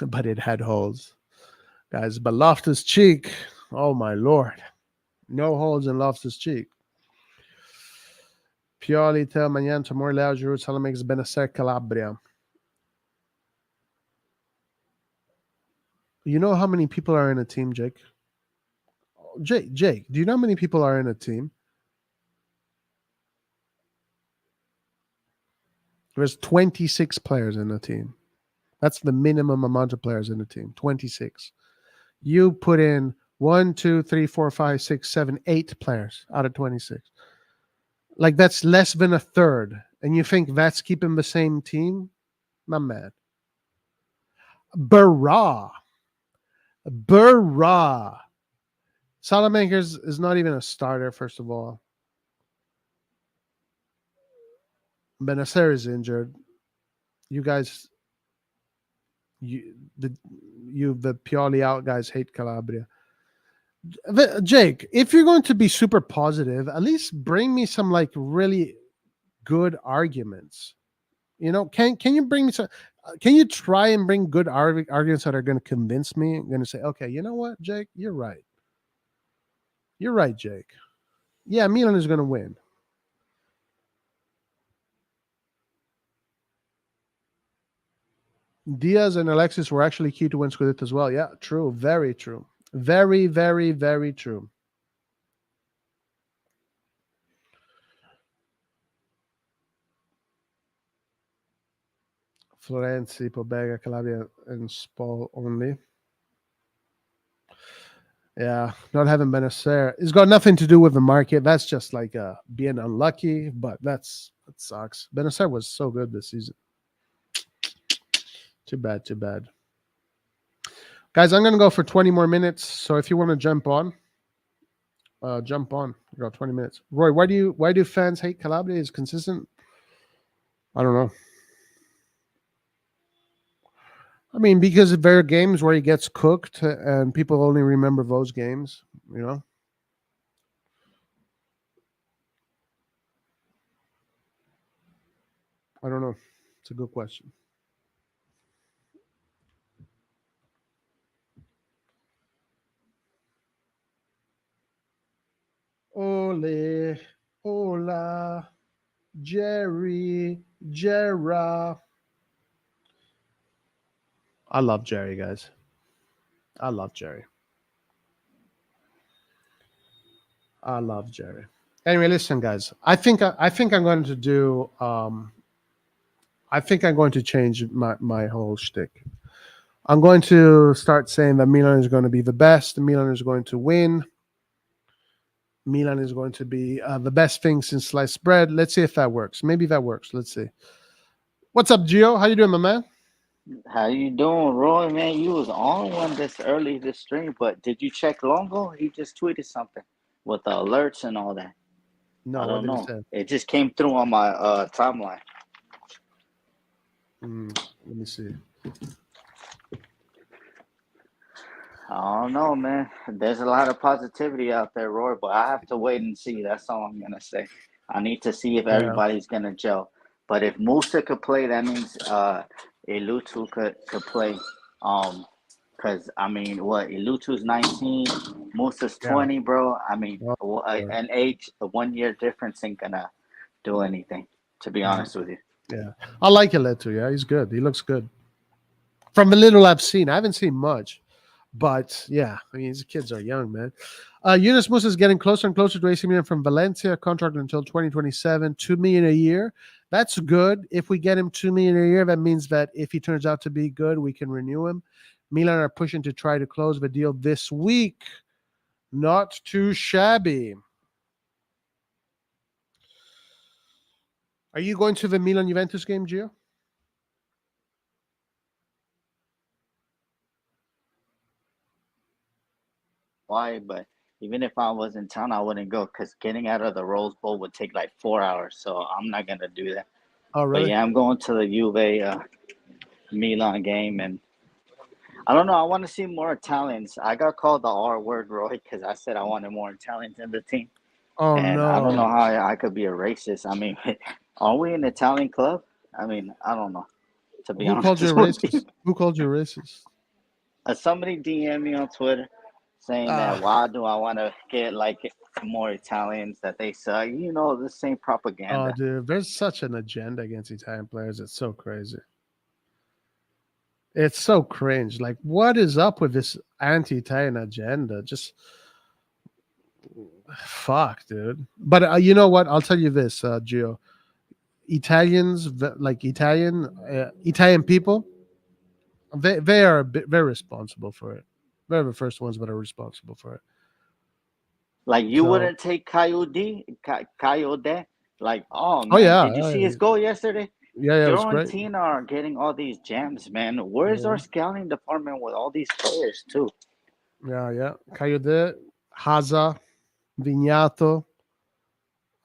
but it had holes, guys. But Loftus Cheek, oh my lord, no holes in Loftus Cheek. Pioli, Tel, Magnan, Tomori, Leao, Giroud, Salamex, Benacer, Calabria. You know how many people are in a team, Jake? Jake, do you know how many people are in a team? There's 26 players in a team. That's the minimum amount of players in a team. 26. You put in 1, 2, 3, 4, 5, 6, 7, 8 players out of 26. Like that's less than a third. And you think that's keeping the same team? My man. Barra. Salamanca's is not even a starter, first of all. Benacer is injured. You guys, the Pioli out guys hate Calabria. Jake, if you're going to be super positive, at least bring me some like really good arguments. You know, can you bring me some? Can you try and bring good arguments that are going to convince me? I'm going to say, okay, you know what, Jake, you're right. You're right, Jake. Yeah, Milan is going to win. Diaz and Alexis were actually key to win Scudetto as well. Yeah, true. Very true. Very, very, very true. Florenzi, Pobega, Calabria, and Spal only. Yeah, not having Benacer. It's got nothing to do with the market. That's just like being unlucky, but that sucks. Benacer was so good this season. Too bad, too bad. Guys, I'm going to go for 20 more minutes. So if you want to jump on, jump on. You got 20 minutes. Roy, why do fans hate Calabria? Is consistent? I don't know. I mean, because there are games where he gets cooked and people only remember those games, you know? I don't know. It's a good question. Ole, hola, Jerry, Jera. I love Jerry, guys. I love Jerry. I love Jerry. Anyway, listen, guys. I think I'm going to do. I think I'm going to change my whole shtick. I'm going to start saying that Milan is going to be the best. Milan is going to win. Milan is going to be the best thing since sliced bread. Let's see if that works. Maybe that works. Let's see. What's up, Gio? How you doing, my man? How you doing, Roy? Man, you was on one this early this stream, but did you check Longo? He just tweeted something with the alerts and all that. No, I what don't did he know. say? It just came through on my timeline. Let me see. I don't know, man. There's a lot of positivity out there, Roy, but I have to wait and see. That's all I'm gonna say. I need to see if Yeah. everybody's gonna gel. But if Musa could play, that means Ilutu could play. Because I mean, what Ilutu's 19, Musa's Yeah. 20, bro. I mean, Oh, yeah. an age, a 1 year difference ain't gonna do anything. To be Yeah. honest with you. Yeah. I like Leto. Yeah, he's good. He looks good. From the little I've seen, I haven't seen much, but yeah, I mean, these kids are young, man. Yunus Musa is getting closer and closer to AC Milan from Valencia, contract until 2027, 2 million a year. That's good. If we get him 2 million a year, that means that if he turns out to be good, we can renew him. Milan are pushing to try to close the deal this week. Not too shabby. Are you going to the Milan Juventus game, Gio? Why? But even if I was in town, I wouldn't go because getting out of the Rose Bowl would take like 4 hours. So I'm not gonna do that. Oh, But really? yeah, I'm going to the Juve Milan game, and I don't know. I want to see more Italians. I got called the R word, Roy, because I said I wanted more Italians in the team, Oh, and I don't no. know how I could be a racist. I mean, are we an Italian club? I mean, I don't know. To be Who called you honest with you, racist? Who called you racist? somebody DM me on Twitter saying that Ah, why do I want to get like more Italians that they say, the same oh, propaganda. dude, there's such an agenda against Italian players. It's so crazy. It's so cringe. Like, what is up with this anti-Italian agenda? Just fuck, dude. But you know what? I'll tell you this, Gio. Italians, like Italian people, they are a bit, very responsible for it. They're the first ones that are responsible for it. Like you So, wouldn't take Coyote. Like, oh oh man, yeah, did you see his goal yesterday? yeah, yeah, it was great. Fiorentina are getting all these gems, man. Where's our Yeah, scouting department with all these players too? yeah, yeah. Coyote, Haza, Vignato,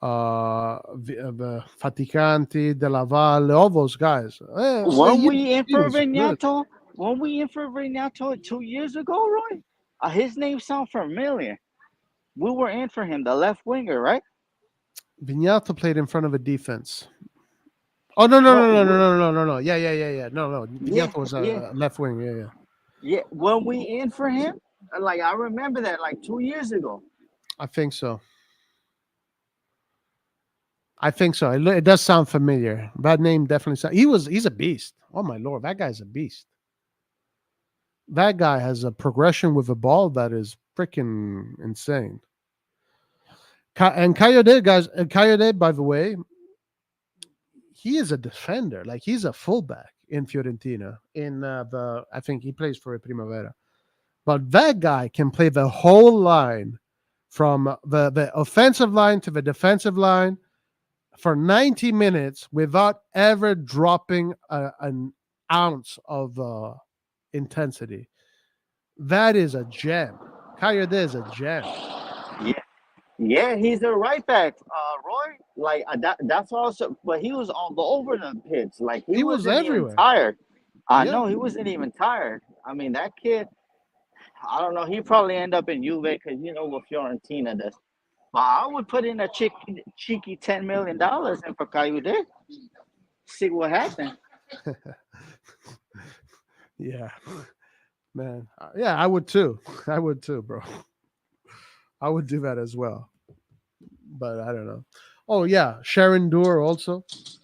the Faticanti, Della Valle, all those guys. When we in He for was good. Vignato, when we in for Vignato 2 years ago, Roy, his name sound familiar. We were in for him, the left winger, right? Vignato played in front of a defense. Oh no no No, no no no no no no no! Yeah yeah yeah yeah! No no, yeah, Vignato was yeah, a left wing. Yeah yeah. yeah. When we in for him, like I remember that, like 2 years ago. I think so. I think so. It does sound familiar. That name definitely sounds. He's a beast. Oh my lord, that guy's a beast. That guy has a progression with the ball that is freaking insane. And Coyote, guys, Coyote, by the way, he is a defender. Like he's a fullback in Fiorentina. In I think he plays for Primavera. But that guy can play the whole line from the offensive line to the defensive line for 90 minutes without ever dropping an ounce of intensity. That is a gem. Coyote is a gem. Yeah, yeah, he's a right back, Roy. Like that's also, but he was all over the pitch. Like he He was wasn't even everywhere. tired. I Yeah. know he wasn't even tired. I mean, that kid. I don't know. He probably end up in Juve because you know what Fiorentina does. But I would put in a cheeky $10 million in for Coyote. See what happens. Yeah. Man. Yeah, I would too. I would too, bro. I would do that as well. But I don't know. Oh yeah, Sharon Doer also.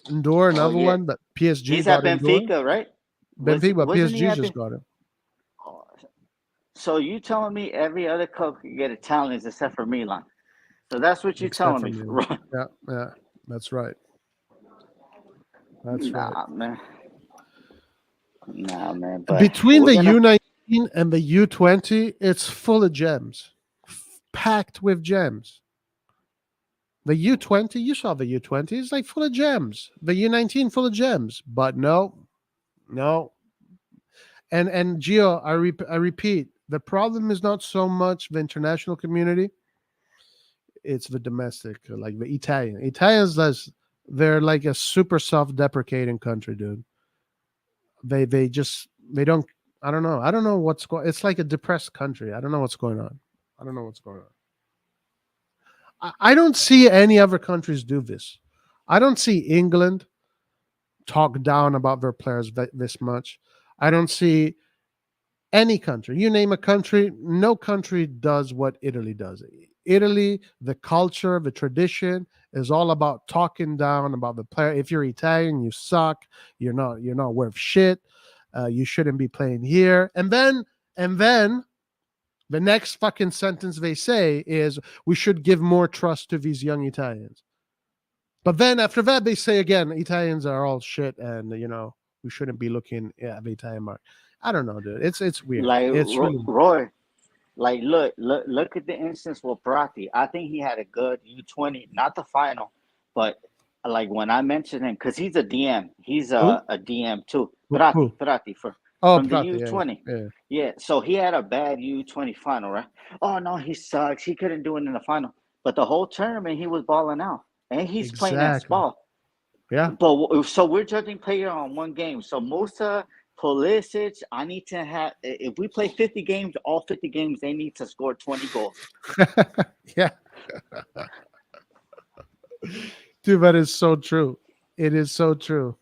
Endure, Oh another yeah, one, but PSG he's at got Endure. Benfica, right? Benfica, but Wasn't he PSG at just Ben? got him. Oh, so you telling me every other club could get Italians except for Milan? So that's what you Except telling for me, me. Ron? Yeah, yeah. That's right. That's right. Nah, man. Nah, man. But Between we're the gonna. U19 and the U20, it's full of gems. Packed with gems. The U20, you saw the U20, it's like full of gems. The U19 full of gems. But no, no. And Gio, I repeat, the problem is not so much the international community. It's the domestic, like the Italians. They're like a super self-deprecating country, dude. They just they don't. I don't know. I don't know what's going. It's like a depressed country. I don't know what's going on. I don't know what's going on. I don't see any other countries do this. I don't see England talk down about their players this much. I don't see any country. You name a country, no country does what Italy does. Italy, the culture, the tradition is all about talking down about the player. If you're Italian, you suck. You're not worth shit. You shouldn't be playing here. And then the next fucking sentence they say is we should give more trust to these young Italians. But then after that, they say again, Italians are all shit, and we shouldn't be looking at the Italian mark. I don't know, dude. It's weird. Like It's really Roy, like look at the instance with Perotti. I think he had a good U20, not the final, but like when I mentioned him, because he's a DM, he's who? a DM too. Who? Perotti Oh, from the Prati, U20. yeah. Yeah, so he had a bad U20 final, right? Oh no, he sucks. He couldn't do it in the final, but the whole tournament he was balling out, and he's playing at Exactly. Spa. Yeah. But so we're judging player on one game. So Musa, Pulisic, I need to have. If we play 50 games, all 50 games, they need to score 20 goals. Yeah. Dude, that is so true. It is so true.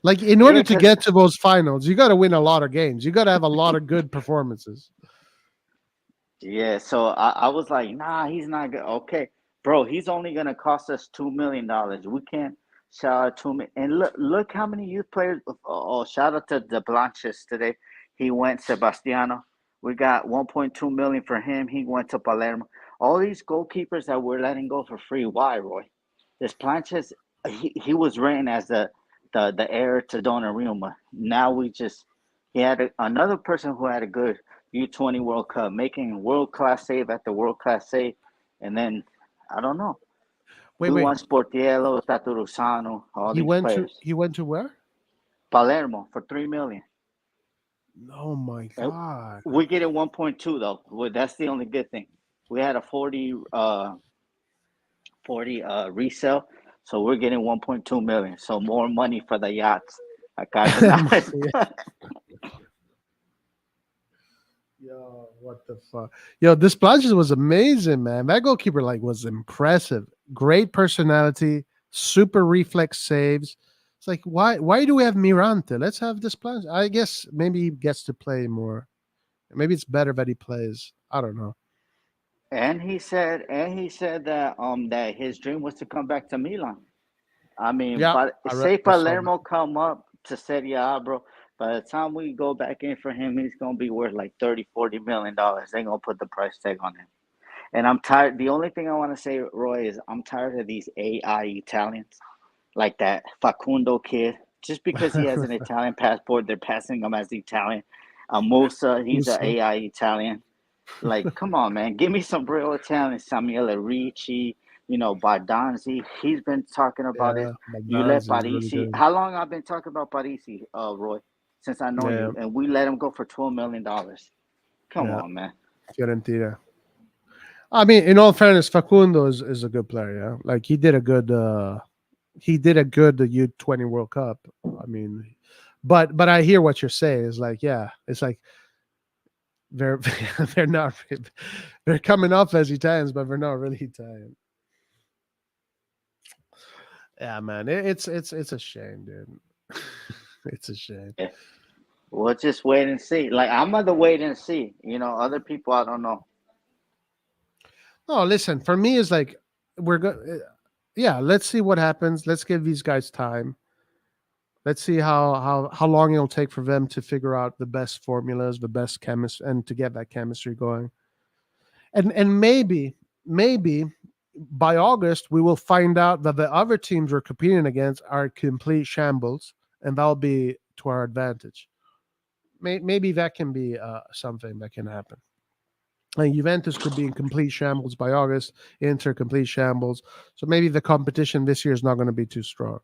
Like, in order Yeah, to cause get to those finals, you got to win a lot of games. You got to have a lot of good performances. yeah. So I was like, nah, he's not good. Okay, bro, he's only gonna cost us $2 million. We can't shout out 2 million. And look how many youth players. Oh, shout out to the Blanches today. He went Sebastiano. We got 1.2 million for him. He went to Palermo. All these goalkeepers that we're letting go for free. Why, Roy? This Planches, he was written as the heir to Donnarumma. Now he had another person who had a good U20 World Cup, making world class save after world class save, and then I don't know. Wait, We wait. want Sportiello, Tatarusano, all He these went to players. he went to where? Palermo for 3 million. Oh my And god. we get it 1.2 though. Well, that's the only good thing. We had a 40 resale, so we're getting 1.2 million. So more money for the yachts. Yeah. Yo, what the fuck? Yo, this Blanches was amazing, man. That goalkeeper was impressive. Great personality, super reflex saves. It's like why do we have Mirante? Let's have this Blanches. I guess maybe he gets to play more. Maybe it's better that he plays. I don't know. And he said that his dream was to come back to Milan. I mean, Yeah, but say I saw that. Palermo come up to Serie A, bro. By the time we go back in for him, he's gonna be worth like 30-40 million dollars. They gonna put the price tag on him. And I'm tired. The only thing I want to say, Roy, is I'm tired of these AI Italians, like that Facundo kid. Just because he has an Italian passport, they're passing him as Italian. Musa, he's an Musa. AI Italian. Like, come on, man. Give me some real Italian. Samuele Ricci, Bardanzi. He's been talking about it. Yeah, You let McDonald's is really Parisi. good. How long I've been talking about Parisi, Roy? Since I know Yeah, you. And we let him go for $12 million. Come yeah. on, man. Fiorentina. I mean, in all fairness, Facundo is a good player. Yeah, like he did a good U20 World Cup. I mean, but I hear what you're saying. Is like, yeah, it's like they're they're not they're coming off as Italians, but they're not really Italian. Yeah, man, it's a shame, dude. It's a shame. Yeah. We'll just wait and see. Like, I'm gonna wait and see. Other people, I don't know. No, listen, for me, it's like we're going. Yeah, let's see what happens. Let's give these guys time. Let's see how long it'll take for them to figure out the best formulas, the best chemistry, and to get that chemistry going. And maybe by August we will find out that the other teams we're competing against are complete shambles, and that'll be to our advantage. Maybe that can be something that can happen. Like Juventus could be in complete shambles by August, Inter complete shambles. So maybe the competition this year is not going to be too strong.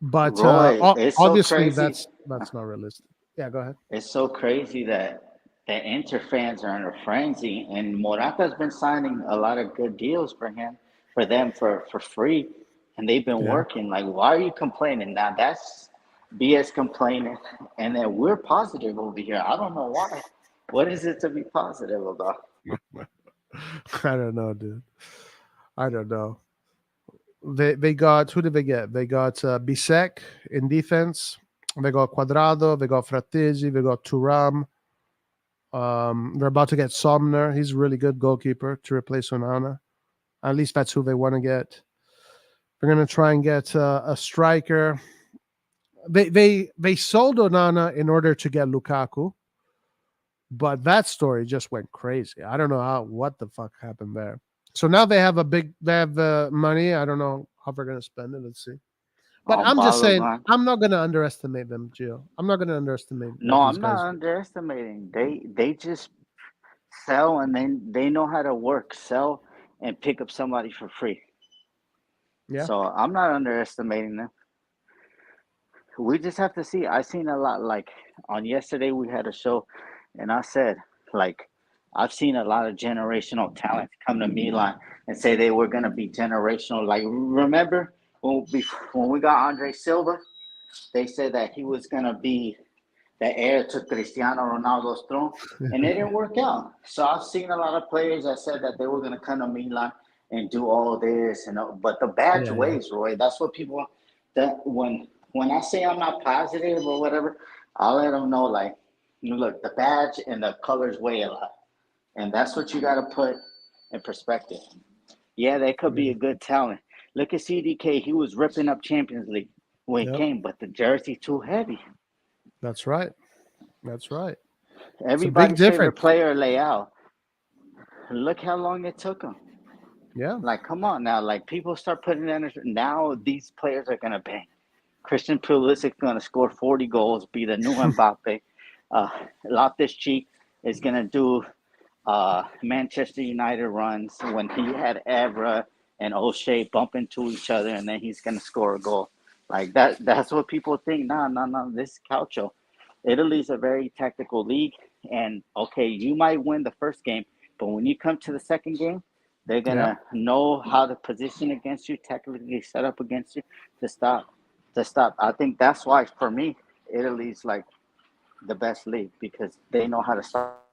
But Roy, it's so obviously crazy. that's not realistic. Yeah, go ahead. It's so crazy that the Inter fans are in a frenzy, and Morata's been signing a lot of good deals for them for free, and they've been Yeah. working. Like, why are you complaining? Now that's BS complaining, and then we're positive over here. I don't know why. What is it to be positive about? I don't know, dude. I don't know. They got, who did they get? They got Bisek in defense. They got Quadrado. They got Frattesi. They got Turam. They're about to get Somner. He's a really good goalkeeper to replace Onana. At least that's who they want to get. They're gonna try and get a striker. They sold Onana in order to get Lukaku, but that story just went crazy. I don't know what the fuck happened there. So now they have the money. I don't know how they're gonna spend it. Let's see. But Oh, I'm just saying, Balogun. I'm not gonna underestimate them, Gio. I'm not gonna underestimate No, what these I'm guys not do. underestimating. They just sell, and then they know how to work, sell, and pick up somebody for free. Yeah, So I'm not underestimating them. We just have to see. I seen a lot. Like on yesterday, we had a show, and I said, like, I've seen a lot of generational talent come to Milan and say they were gonna be generational. Like, remember when we got Andre Silva, they said that he was gonna be the heir to Cristiano Ronaldo's throne, and it didn't work out. So I've seen a lot of players that said that they were gonna come to Milan and do all this, and but the badge yeah, yeah, ways, Roy. That's what people. That when I say I'm not positive or whatever, I'll let them know like, look, the badge and the colors weigh a lot, and that's what you got to put in perspective. Yeah, they could be yeah. a good talent. Look at CDK; he was ripping up Champions League when he Yep, came, but the jersey too heavy. that's right. That's right. It's a big Everybody's favorite difference. player, Leao. Look how long it took him. Yeah, Like, come on now. Like, people start putting in. Now these players are gonna bang. Christian Pulisic gonna score 40 goals, be the new Mbappe. Uh, Loftus Cheek is gonna do Manchester United runs when he had Evra and O'Shea bump into each other, and then he's gonna score a goal. Like that. That's what people think. No, no, no. This is Calcio. Italy's a very tactical league, and okay, you might win the first game, but when you come to the second game, they're yeah. gonna know how to position against you, tactically set up against you to stop. To stop. I think that's why, for me, Italy's like the best league because they know how to stop.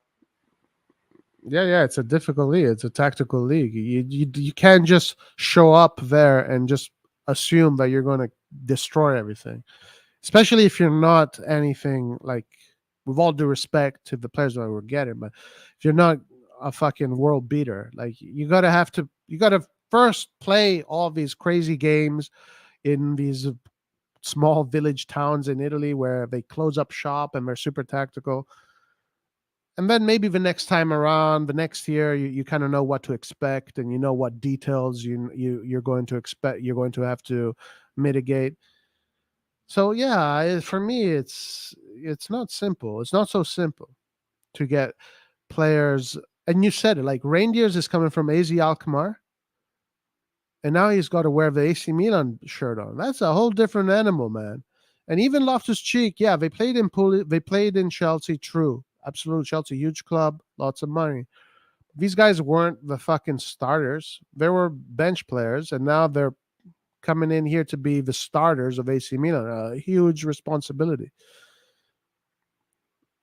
Yeah, yeah, it's a difficult league. It's a tactical league. You can't just show up there and just assume that you're going to destroy everything, especially if you're not anything like. With all due respect to the players that we're getting, but if you're not a fucking world beater, like you gotta first play all these crazy games in these small village towns in Italy where they close up shop and they're super tactical, and then maybe the next time around, the next year, you kind of know what to expect, and you know what details you're going to expect. You're going to have to mitigate. So yeah, for me, it's not simple. It's not so simple to get players. And you said it, like Reindeers is coming from AZ Alkmaar, and now he's got to wear the AC Milan shirt on. That's a whole different animal, man. And even Loftus Cheek, yeah, they played in Chelsea. True, absolute Chelsea, huge club, lots of money. These guys weren't the fucking starters. They were bench players, and now they're coming in here to be the starters of AC Milan. A huge responsibility.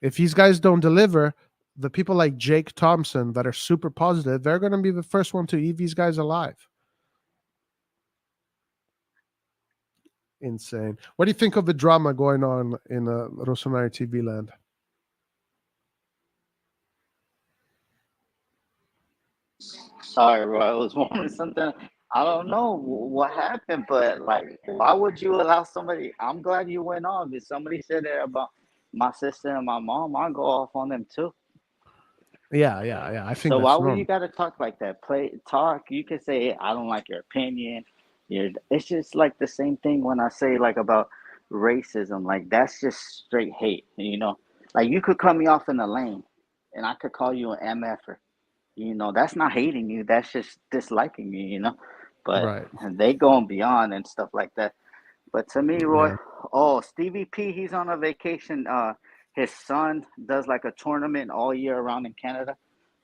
If these guys don't deliver, the people like Jake Thompson that are super positive, they're going to be the first one to eat these guys alive. Insane. What do you think of the drama going on in RossonARI TV land? Sorry, bro. I was wondering something. I don't know what happened, but like, why would you allow somebody? I'm glad you went off. If somebody said that about my sister and my mom, I'll go off on them too. Yeah, yeah, yeah. I think So why that's would you normal. gotta talk like that? Play talk. You can say I don't like your opinion. It's just like the same thing when I say like about racism. Like that's just straight hate. Like you could cut me off in the lane, and I could call you an MFer. That's not hating you. That's just disliking you. But Right. they going beyond and stuff like that. But to me, Roy, Yeah. oh Stevie P, he's on a vacation. his son does like a tournament all year around in Canada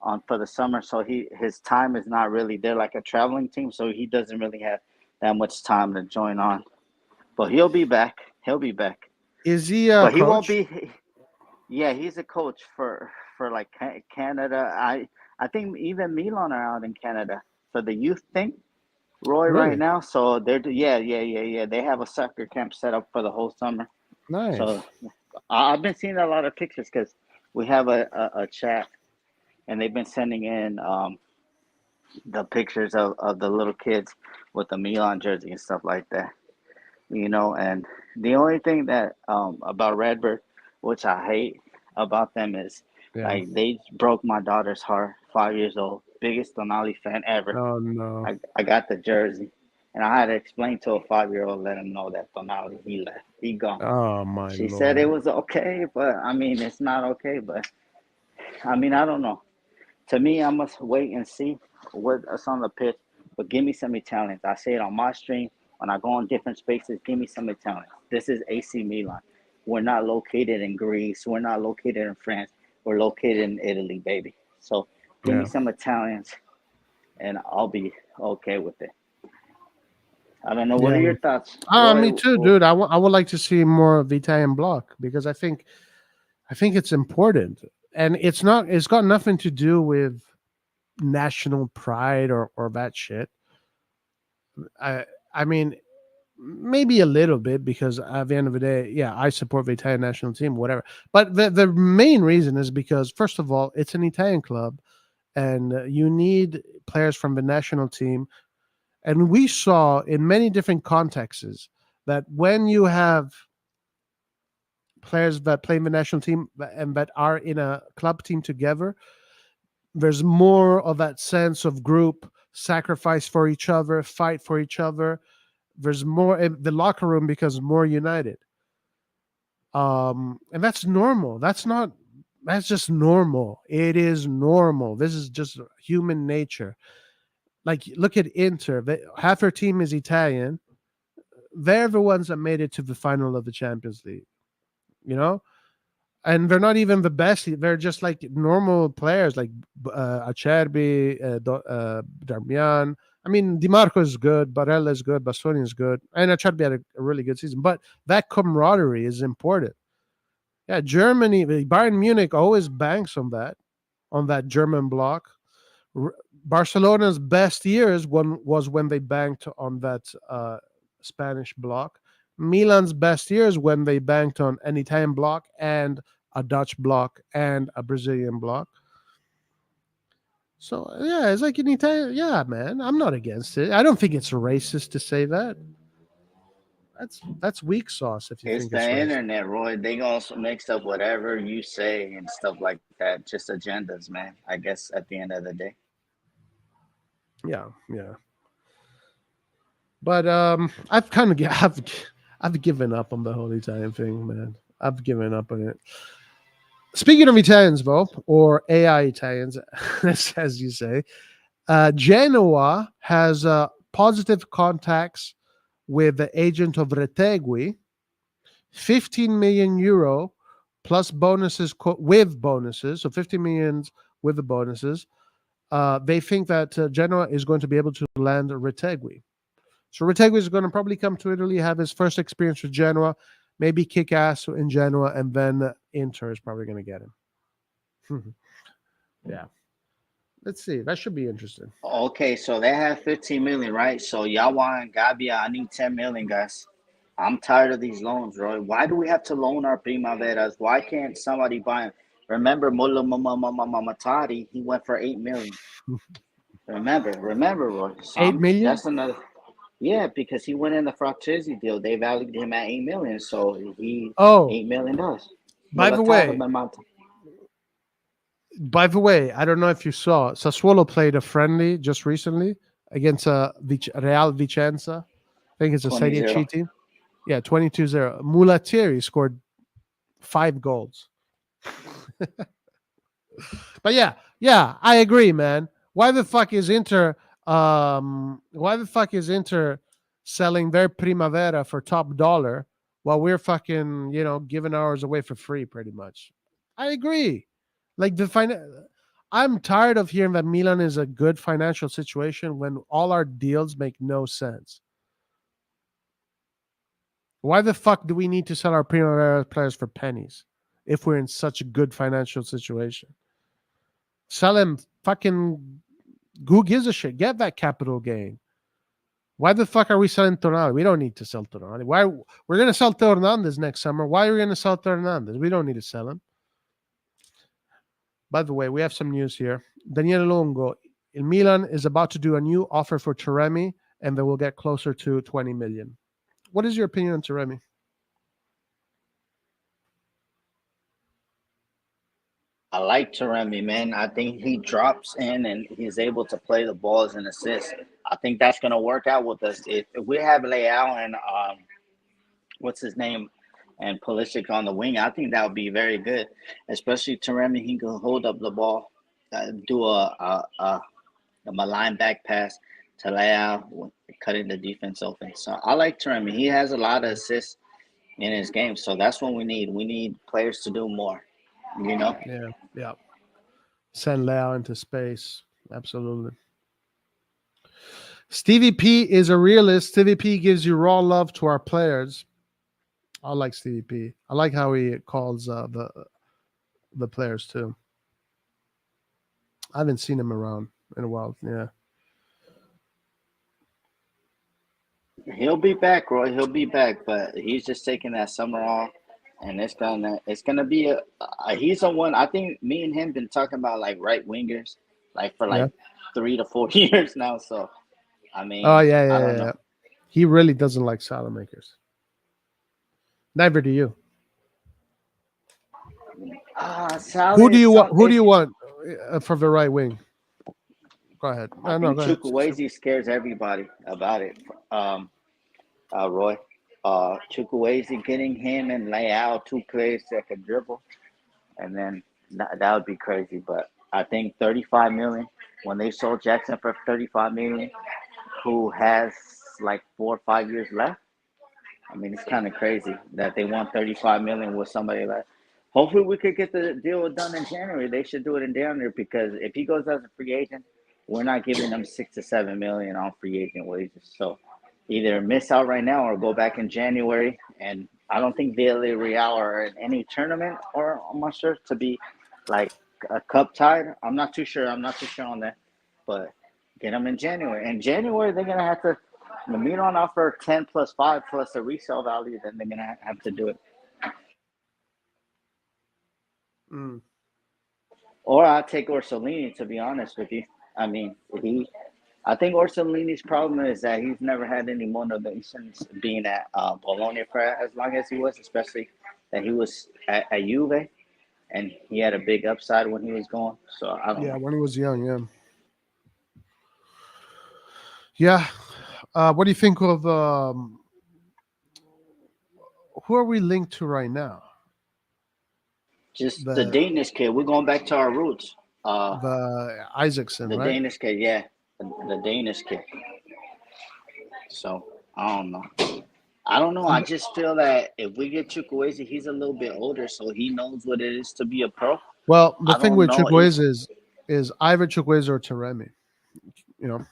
on for the summer. So his time is not really, they're like a traveling team, so he doesn't really have that much time to join on. But he'll be back. He'll be back. Is he a But he won't coach? be. Yeah, he's a coach for like Canada. I think even Milan are out in Canada for the youth thing, Roy, right Really? now. So they're yeah. They have a soccer camp set up for the whole summer. So Nice. I've been seeing a lot of pictures because we have a chat, and they've been sending in the pictures of the little kids with the Milan jersey and stuff like that. And the only thing that about Redbird, which I hate about them, is Yeah. like they broke my daughter's heart. 5 years old, biggest Tonali fan ever. Oh no. I got the jersey, and I had to explain to a 5-year-old, let him know that Tonali he left, he gone. Oh my She said it lord. was okay, but I mean it's not okay. But I mean I don't know. To me, I must wait and see what's on the pitch. But give me some Italians. I say it on my stream when I go on different spaces. Give me some Italians. This is AC Milan. We're not located in Greece. We're not located in France. We're located in Italy, baby. So give me Yeah. some Italians, and I'll be okay with it. I don't know. What are Yeah. your thoughts, Me Roy? too, dude. I would like to see more of the Italian block because I think it's important, and it's got nothing to do with national pride or that shit. I I mean, maybe a little bit because at the end of the day, yeah, I support the Italian national team, whatever. But the main reason is because first of all, it's an Italian club, and you need players from the national team. And we saw in many different contexts that when you have players that play in the national team and that are in a club team together, there's more of that sense of group sacrifice for each other, fight for each other. There's more, the locker room becomes more united. And that's normal. That's just normal. It is normal. This is just human nature. Like, look at Inter. Half their team is Italian. They're the ones that made it to the final of the Champions League, you know? And they're not even the best. They're just like normal players, like Acerbi, Darmian. I mean, Di Marco is good, Barella is good, Bastoni is good, and Acerbi had a really good season. But that camaraderie is important. Yeah, Germany, Bayern Munich always banks on that German block. Barcelona's best years was when they banked on that Spanish block. Milan's best years when they banked on an Italian block and a Dutch block and a Brazilian block. So yeah, it's like an Italian. Yeah, man, I'm not against it. I don't think it's racist to say that. That's weak sauce if you It's think it's the racist. internet, Roy. They gonna mix up whatever you say and stuff like that. Just agendas, man. I guess at the end of the day. Yeah, yeah. But I've kind of I've given up on the whole Italian thing, man. I've given up on it. Speaking of Italians, though, or AI Italians, as you say, Genoa has positive contacts with the agent of Retegui, 15 million euro plus bonuses with bonuses, so 50 millions with the bonuses. They think that Genoa is going to be able to land Retegui. So Retegui is going to probably come to Italy, have his first experience with Genoa, maybe kick ass in Genoa, and then Inter is probably going to get him. Yeah. Let's see. That should be interesting. Okay, so they have 15 million, right? So y'all want Gabia? I need 10 million, guys. I'm tired of these loans, Roy. Why do we have to loan our primaveras? Why can't somebody buy him? Remember Mullah Matari, he went for 8 million. Remember, Roy. So 8 million? that's another. Yeah, because he went in the Frattesi deal. They valued him at 8 million, so he Oh, $8 million. by the way, I don't know if you saw, Sassuolo played a friendly just recently against Real Vicenza. I think it's a Serie A 20-0. team. Yeah, 22-0. Mulattieri scored 5 goals. But yeah, I agree, man. Why the fuck is Inter selling their Primavera for top dollar while we're fucking, giving ours away for free pretty much. I agree. Like I'm tired of hearing that Milan is a good financial situation when all our deals make no sense. Why the fuck do we need to sell our Primavera players for pennies if we're in such a good financial situation? Sell them fucking. Who gives a shit? Get that capital gain. Why the fuck are we selling Tonali? We don't need to sell Tonali. Why we're gonna sell Hernandez next summer? Why are we gonna sell Hernandez? We don't need to sell him. By the way, we have some news here. Daniele Longo, in Milan is about to do a new offer for Taremi, and they will get closer to 20 million. What is your opinion on Taremi? I like Taremi, man. I think he drops in and he's able to play the balls and assist. I think that's gonna work out with us. If we have Leao and what's his name and Pulisic on the wing, I think that would be very good. Especially Taremi, he can hold up the ball, do a line back pass to Leao, cutting the defense open. So I like Taremi. He has a lot of assists in his game, so that's what we need. We need players to do more. You know. Yeah. Send Leao into space. Absolutely. Stevie P is a realist. Stevie P gives you raw love to our players. I like Stevie P. I like how he calls the players too. I haven't seen him around in a while. Yeah. He'll be back, Roy. He'll be back, but he's just taking that summer off, and it's gonna be he's the one. I think me and him been talking about like right wingers, like for Yeah. like 3 to 4 years now. So I Oh mean, yeah, I yeah, don't yeah, know. yeah. He really doesn't like salad makers. Neither do you. Who do Salad. you want? Who do It, you want for the right wing? Go ahead. I No, think go ahead. Chukwueze scares everybody about it. Roy, Chukwueze getting him and lay out two players that can dribble, and then that would be crazy. But I think 35 million when they sold Jackson for 35 million, who has like 4 or 5 years left. I mean, it's kind of crazy that they want 35 million with somebody like. Hopefully, we could get the deal done in January. They should do it in January because if he goes as a free agent, we're not giving him 6 to 7 million on free agent wages. So either miss out right now or go back in January. And I don't think Villarreal are in any tournament, or I'm not sure to be like a cup tied. I'm not too sure. I'm not too sure on that, but get them in January. In January, they're gonna have to. The Milan offer 10 plus 5 plus a resale value, then they're gonna have to do it. Mm. Or I'll take Orsolini, to be honest with you. I mean, I think Orsolini's problem is that he's never had any motivations being at Bologna for as long as he was, especially that he was at Juve and he had a big upside when he was going. So I don't Yeah, know. when he was young. Yeah. Yeah. What do you think of who are we linked to right now? Just the The Danish kid. We're going back to our roots. the Isaacson, The right? Danish kid, yeah, the Danish kid. So I don't know. I don't know. I just feel that if we get Chukwueze, he's a little bit older, so he knows what it is to be a pro. Well, the I thing don't with know if Chukwueze is either Chukwueze or Taremi. You know,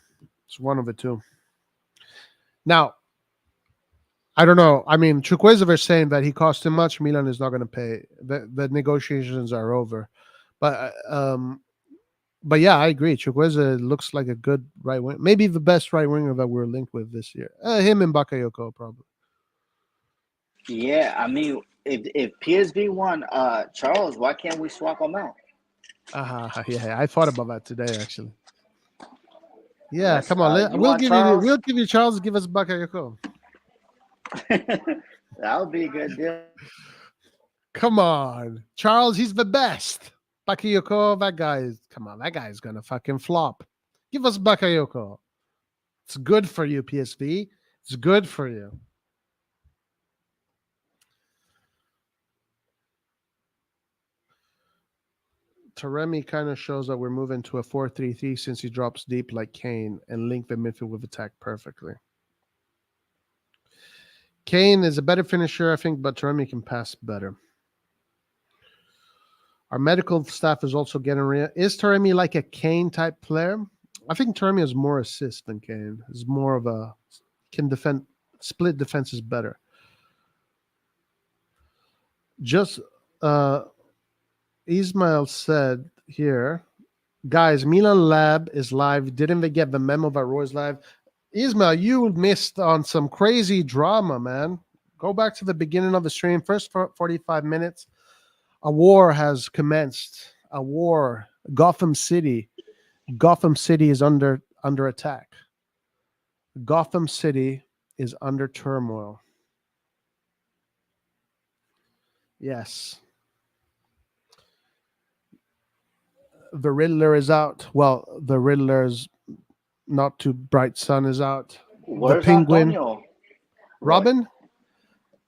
it's one of the two. Now, I don't know. I mean, Chukwueze is saying that he cost him much. Milan is not going to pay. The negotiations are over. But yeah, I agree. Chukwueze looks like a good right wing, maybe the best right winger that we're linked with this year. Him and Bakayoko probably. yeah. I mean, if PSV won, Charles, why can't we swap him out? Yeah, I thought about that today actually. Yeah, Let's. come on. You want We'll Charles? give you Charles. Give us Bakayoko. That would be a good deal. Come on, Charles. He's the best. Bakayoko, that guy is. Come on, that guy is gonna fucking flop. Give us Bakayoko. It's good for you, PSV. It's good for you. Taremi kind of shows that we're moving to a 4-3-3 since he drops deep like Kane and link the midfield with attack perfectly. Kane is a better finisher, I think, but Taremi can pass better. Our medical staff is also getting real. Is Taremi like a Kane type player? I think Taremi has more assists than Kane. Is more of a can defend split defense is better. Just Ismail said here, guys, Milan Lab is live. Didn't they get the memo about Roy's live? Ismail, you missed on some crazy drama, man. Go back to the beginning of the stream. First 45 minutes. A war has commenced. A war. Gotham City. Gotham City is under attack. Gotham City is under turmoil. Yes. The Riddler is out. Well, the Riddler's not too bright sun is out. Where's the Penguin. Antonio? Robin?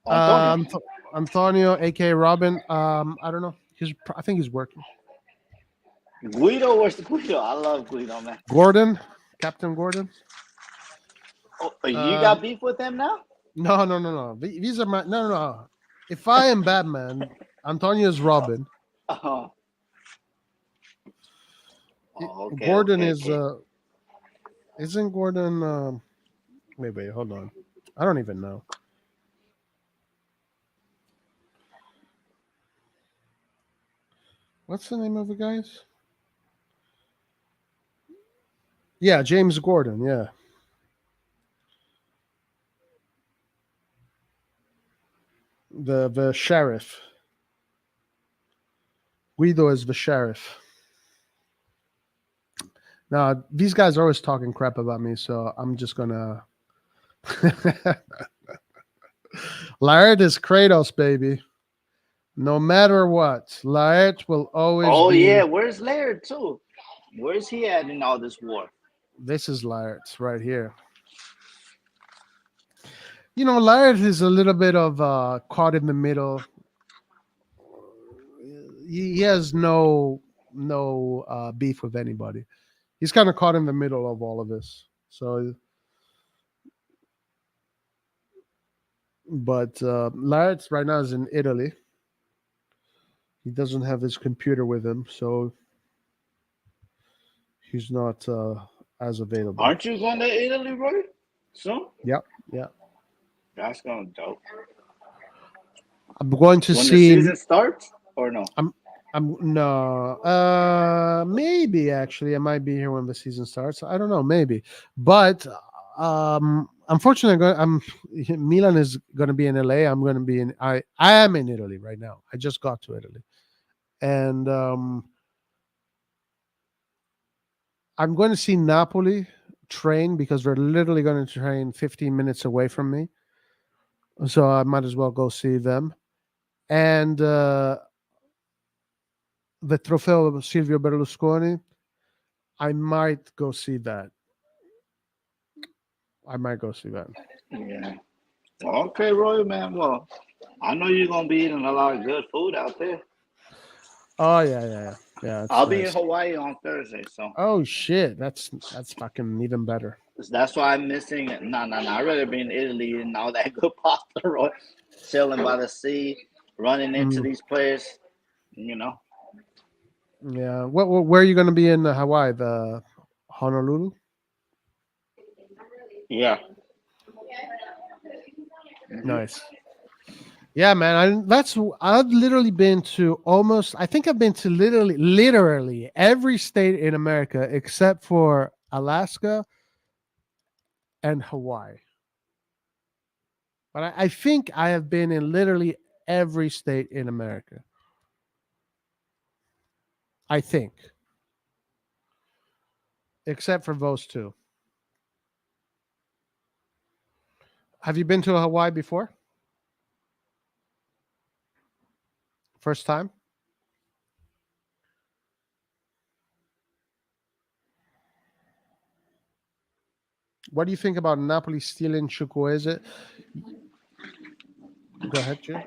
Antonio. Antonio, aka Robin. I don't know. I think he's working. Guido, where's the Guido? I love Guido, man. Gordon, Captain Gordon. Oh, you got beef with him now? No. These are my no. If I am Batman, Antonio's Robin. Oh. Okay, Gordon okay, is okay. Isn't Gordon? Wait, hold on. I don't even know. What's the name of the guys? Yeah, James Gordon. Yeah. The sheriff. Guido is the sheriff. Now, these guys are always talking crap about me, so I'm just gonna. Laird is Kratos, baby. No matter what, Laird will always. Oh be... yeah, where's Laird too? Where's he at in all this war? This is Laird right here. You know, Laird is a little bit of caught in the middle. He has no beef with anybody. He's kind of caught in the middle of all of this. So, but Laird right now is in Italy. He doesn't have his computer with him, so he's not as available. Aren't you going to Italy, Roy? Soon? Yeah. That's going to dope. I'm going to when see. The season starts or no? Maybe actually I might be here when the season starts. I don't know, maybe, but unfortunately, Milan is going to be in LA. I'm going to be in. I am in Italy right now. I just got to Italy, and I'm going to see Napoli train because they're literally going to train 15 minutes away from me. So I might as well go see them, and. The Trofeo of Silvio Berlusconi, I might go see that. Yeah. Okay, Roy, man. Well, I know you're going to be eating a lot of good food out there. Oh, yeah. I'll be in Hawaii on Thursday, so. Oh, shit. That's fucking even better. That's why I'm missing it. No. I'd rather be in Italy and all that good pasta, Roy. Chilling by the sea, running into these players, you know. Yeah. Where are you going to be in Hawaii? The Honolulu? Yeah. Nice. Yeah, man. I've literally been to I've been to literally every state in America except for Alaska and Hawaii. But I think I have been in literally every state in America. I think. Except for those two. Have you been to Hawaii before? First time? What do you think about Napoli stealing Chukwueze? Go ahead, Jim.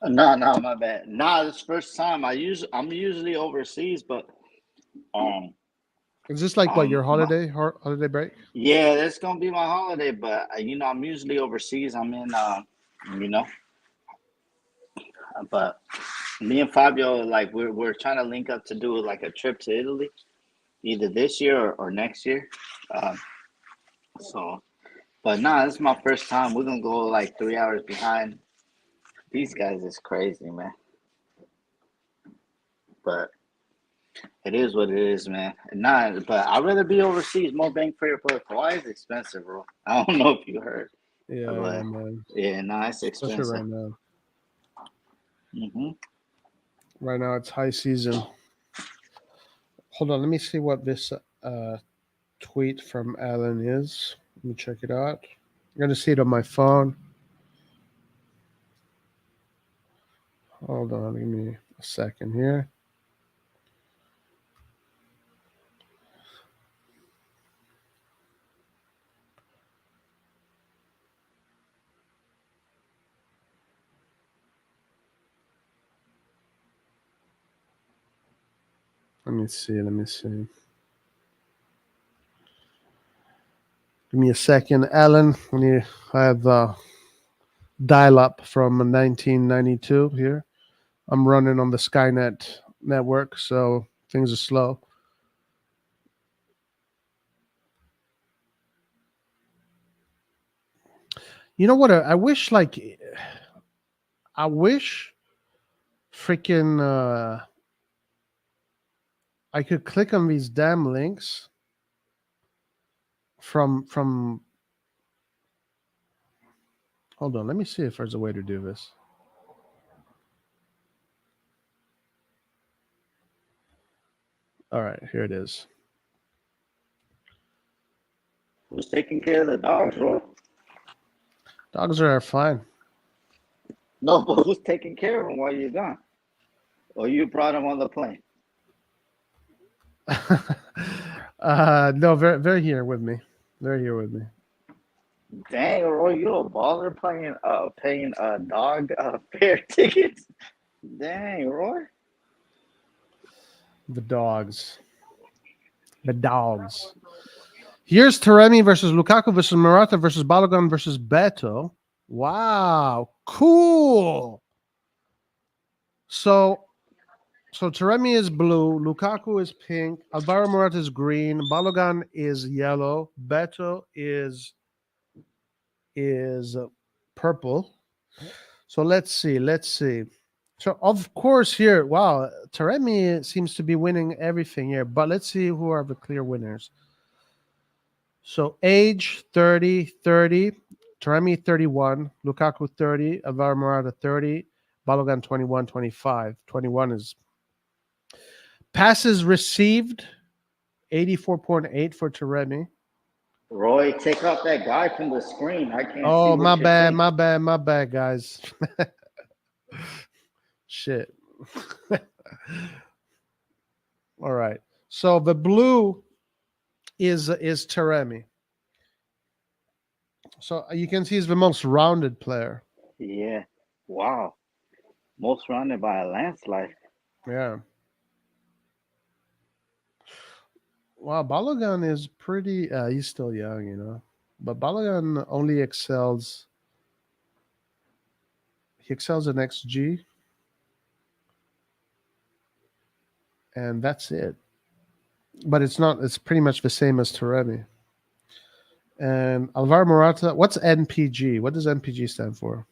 No, my bad. This first time. I'm usually overseas, but is this like what your holiday break? Yeah, that's gonna be my holiday, but I'm usually overseas. I'm in You know, but me and Fabio, like we're trying to link up to do like a trip to Italy, either this year or next year. Um, so, but nah, this is my first time. We're gonna go like 3 hours behind. These guys is crazy, man. But it is what it is, man. Nah, but I'd rather be overseas. More bang for your buck. Hawaii is expensive, bro. I don't know if you heard, Yeah, but man. yeah, nah, it's Especially expensive. right now. Mm-hmm. Right now it's high season. Hold on, let me see what this tweet from Alan is. Let me check it out. I'm gonna see it on my phone. Hold on, give me a second here. Let me see. Let me see. Give me a second, Alan. I have dial up from 1992 here. I'm running on the Skynet network, so things are slow. You know what? I wish, like, I wish freaking I could click on these damn links from. Hold on, let me see if there's a way to do this. All right, here it is. Who's taking care of the dogs, bro? Dogs are fine. No, but who's taking care of them while you're gone? Or you brought them on the plane? No, they're here with me. They're here with me. Dang, bro, you a baller paying dog fare tickets? Dang, Roy. The dogs. The dogs. Here's Taremi versus Lukaku versus Morata versus Balogun versus Beto. Wow, cool. So Taremi is blue, Lukaku is pink, Alvaro Morata is green, Balogun is yellow, Beto is purple. So let's see. So of course here, wow, Taremi seems to be winning everything here. But let's see who are the clear winners. So age 30, 30, Taremi 31, Lukaku 30, Alvaro Morata 30, Balogun 21, 25. 21 is passes received 84.8 for Taremi. Roy, take off that guy from the screen. I can't see Oh, what you're saying. my bad, guys. Shit. All right. So the blue is Taremi. So you can see he's the most rounded player. Yeah. Wow. Most rounded by a landslide. Yeah. Wow, Balogun is pretty. He's still young, you know, but Balogun only excels. He excels in XG, and that's it. But it's not. It's pretty much the same as Taremi. And Alvaro Morata. What's NPG? What does NPG stand for?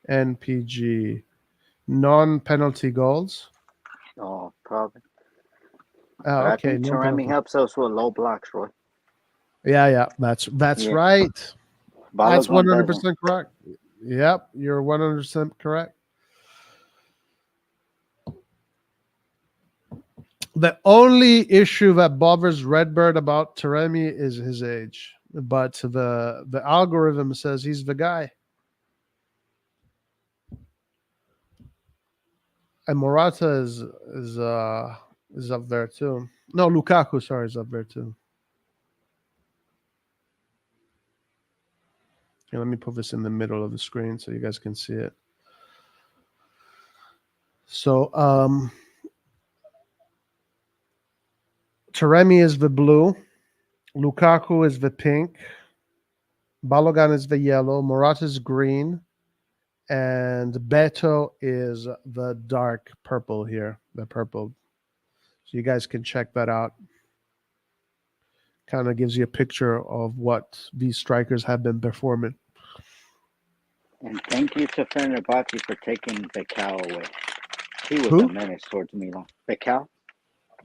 NPG, non-penalty goals. Oh, probably. Oh, But I okay, think Taremi non-penalty. helps us with low blocks, Roy. Yeah. That's Yeah. right. That's Balogun doesn't. 100% correct. Yep, you're 100% correct. The only issue that bothers Redbird about Taremi is his age, but the algorithm says he's the guy. And Morata is up there too. No, Lukaku, sorry, is up there too. Okay, let me put this in the middle of the screen so you guys can see it. So Taremi is the blue, Lukaku is the pink, Balogan is the yellow. Morata is green. And Beto is the dark purple here. The purple. So you guys can check that out. Kind of gives you a picture of what these strikers have been performing. And thank you to Fenerbahce for taking the cow away. He was a Who? menace towards Milan. The cow?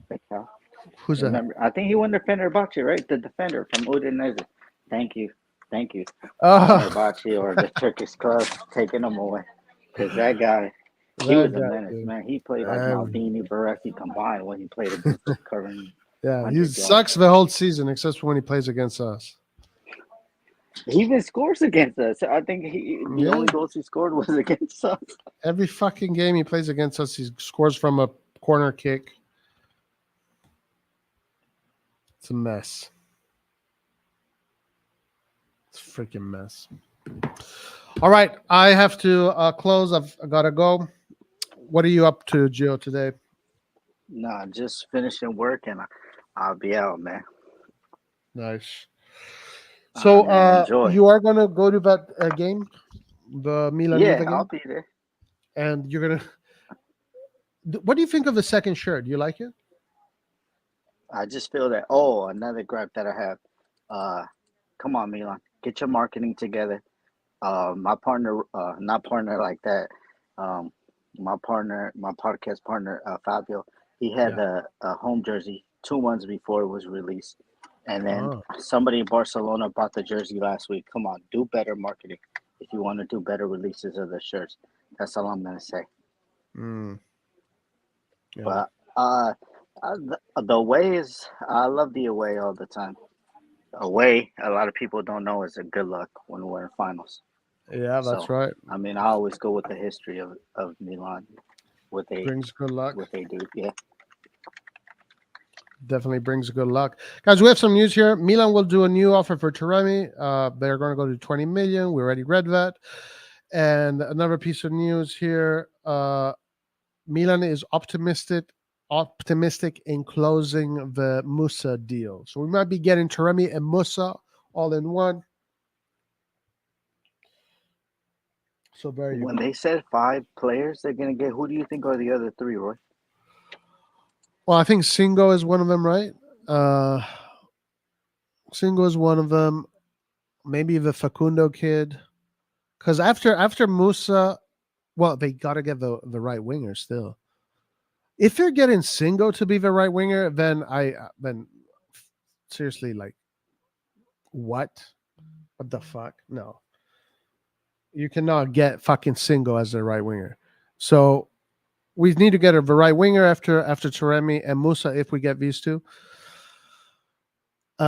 The cow. Who's that? Remember, I think he won the Fenerbahce, right? The defender from Udinese. Thank you. Thank you. Oh, Fenerbahce or the Turkish club taking him away. Because that guy, he that was a guy, menace, dude. man. He played like Maldini, Baresi combined when he played against the current Yeah, he 100 yards. sucks the whole season except for when he plays against us. He even scores against us. I think the Yeah. only goals he scored was against us. Every fucking game he plays against us, he scores from a corner kick. It's a mess. It's a freaking mess. All right, I have to close. I gotta go. What are you up to, Gio, today? Nah, just finishing work and I'll be out, man. Nice. All So, right, man. Enjoy. you are gonna go to that game, the Milan Yeah, Juve I'll game, be there. and you're gonna. What do you think of the second shirt? Do you like it? I just feel that. Oh, another gripe that I have. Come on, Milan, get your marketing together. My partner, not partner like that. Um, my partner, my podcast partner, Fabio, he had Yeah. a home jersey 2 months before it was released, and then Oh. somebody in Barcelona bought the jersey last week. Come on, do better marketing if you want to do better releases of the shirts. That's all I'm gonna say. Mm, yeah. But the away is, I love the away all the time. Away, a lot of people don't know is a good luck when we're in finals. Yeah, that's So, right. I mean, I always go with the history of Milan, Brings good luck. what they do. Yeah, Definitely brings good luck. Guys, we have some news here. Milan will do a new offer for Taremi. They're going to go to 20 million. We already read that. And another piece of news here. Milan is optimistic in closing the Musa deal. So we might be getting Taremi and Musa all in one. So there you when go. they said 5 players they're gonna get, who do you think are the other 3, Roy? Well, I think Singo is one of them, right? Uh, Singo is one of them. Maybe the Facundo kid. Because after Musa, well, they got to get the right winger still. If you're getting Singo to be the right winger, then seriously, like, what? What the fuck? No, you cannot get fucking Singo as the right winger. So we need to get the right winger after Taremi and Musa. If we get these two,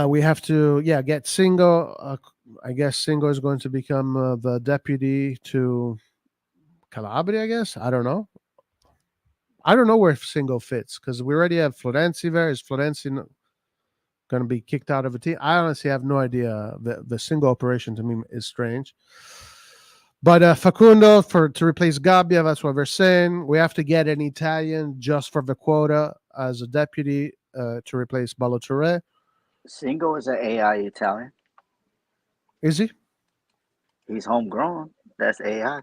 we have to get Singo. I guess Singo is going to become the deputy to Calabria. I guess I don't know. I don't know where Singo fits because we already have Florenzi there. Is Florenzi going to be kicked out of a team? I honestly have no idea. The single operation to me is strange. But Facundo to replace Gabbia, that's what we're saying. We have to get an Italian just for the quota as a deputy to replace Balotelli. Singo is an AI Italian. Is he? He's homegrown. That's AI.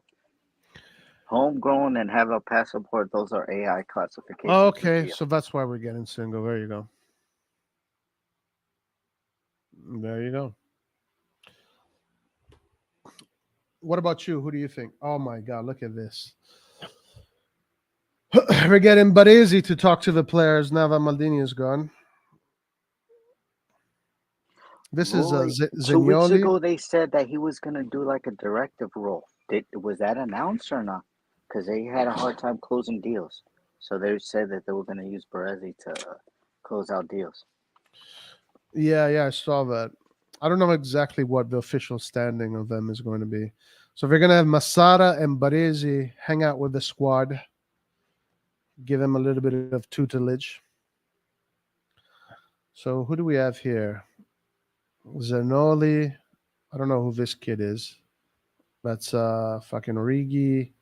Homegrown and have a passport. Those are AI Oh, classifications. okay, so that's why we're getting single. There you go. There you go. What about you? Who do you think? Oh my God, look at this. We're getting Baresi to talk to the players now that Maldini is gone. This is Roy, 2 weeks Zignoli. ago they said that he was gonna do like a directive role. Was that announced or not? Because they had a hard time closing deals, so they said that they were gonna use Baresi to close out deals. Yeah, I saw that. I don't know exactly what the official standing of them is going to be. So we're going to have Masara and Baresi hang out with the squad, give them a little bit of tutelage. So who do we have here? Zanoli. I don't know who this kid is. That's fucking Origi,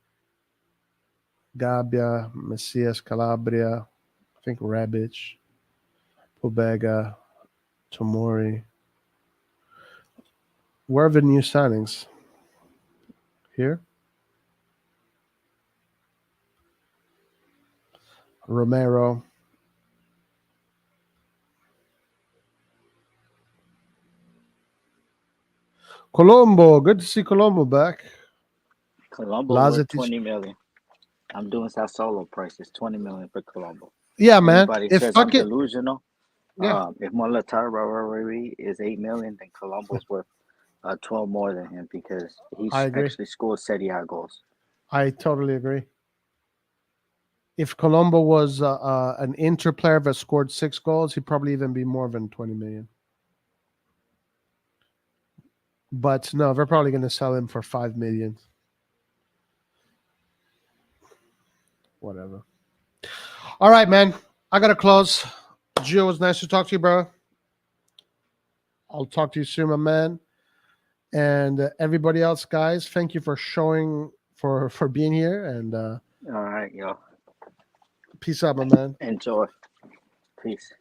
Gabbia, Messias, Calabria, I think Rebic, Pobega, Tomori. Where are the new signings? Here? Romero. Colombo. Good to see Colombo back. Colombo worth 20 million. I'm doing Sassuolo prices, 20 million for Colombo. Yeah, man. Anybody If says I'm fucking delusional, yeah, if Mulattar rivalry is 8 million, then Colombo's worth 12 more than him because he I agree. actually scored Serie A goals. I totally agree. If Colombo was an Inter player that scored 6 goals, he'd probably even be more than 20 million. But no, they're probably going to sell him for 5 million. Whatever. All right, man. I got to close. Gio, it was nice to talk to you, bro. I'll talk to you soon, my man. And everybody else, guys, thank you for showing, for being here. And All right, yo. Peace out, my man. Enjoy. Peace.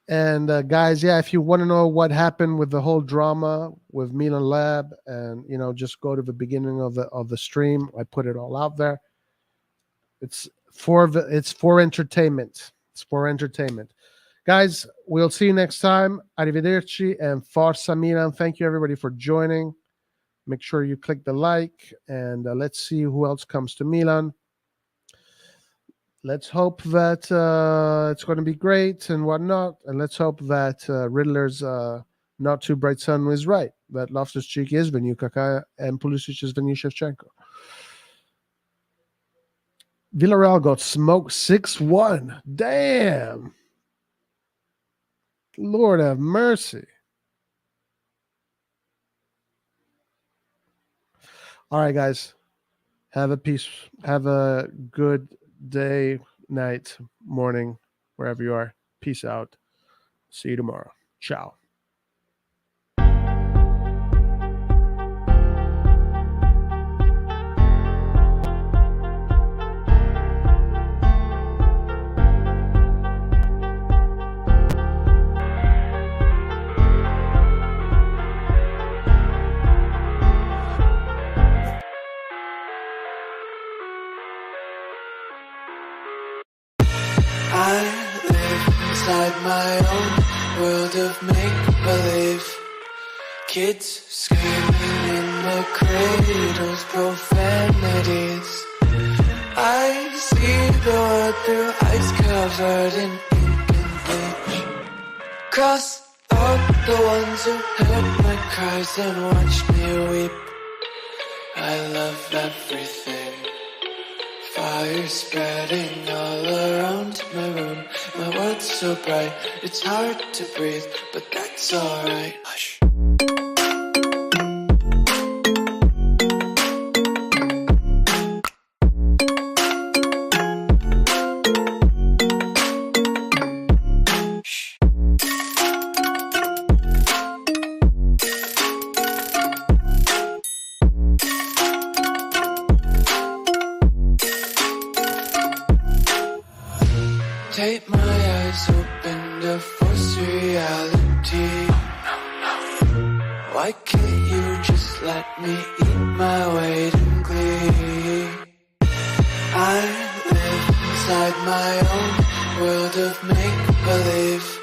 And guys, yeah, if you want to know what happened with the whole drama with Milan Lab, and just go to the beginning of the stream. I put it all out there. It's for entertainment. It's for entertainment. Guys, we'll see you next time. Arrivederci and Forza Milan. Thank you, everybody, for joining. Make sure you click the like, and let's see who else comes to Milan. Let's hope that it's going to be great and whatnot. And let's hope that Riddler's not too bright sun was right. That Loftus-Cheek is the new Kaká and Pulisic is the new Shevchenko. Villarreal got smoked 6-1. Damn. Lord have mercy. All right, guys. Have a good day, night, morning, wherever you are. Peace out. See you tomorrow. Ciao. Inside my own world of make-believe, kids screaming in the cradles, profanities. I see the world through eyes covered in ink and bleach. Cross out the ones who heard my cries and watched me weep. I love everything. Fire spreading all around my room. My world's so bright, it's hard to breathe, but that's alright. Hush. Take my eyes open to force reality. Why can't you just let me eat my weight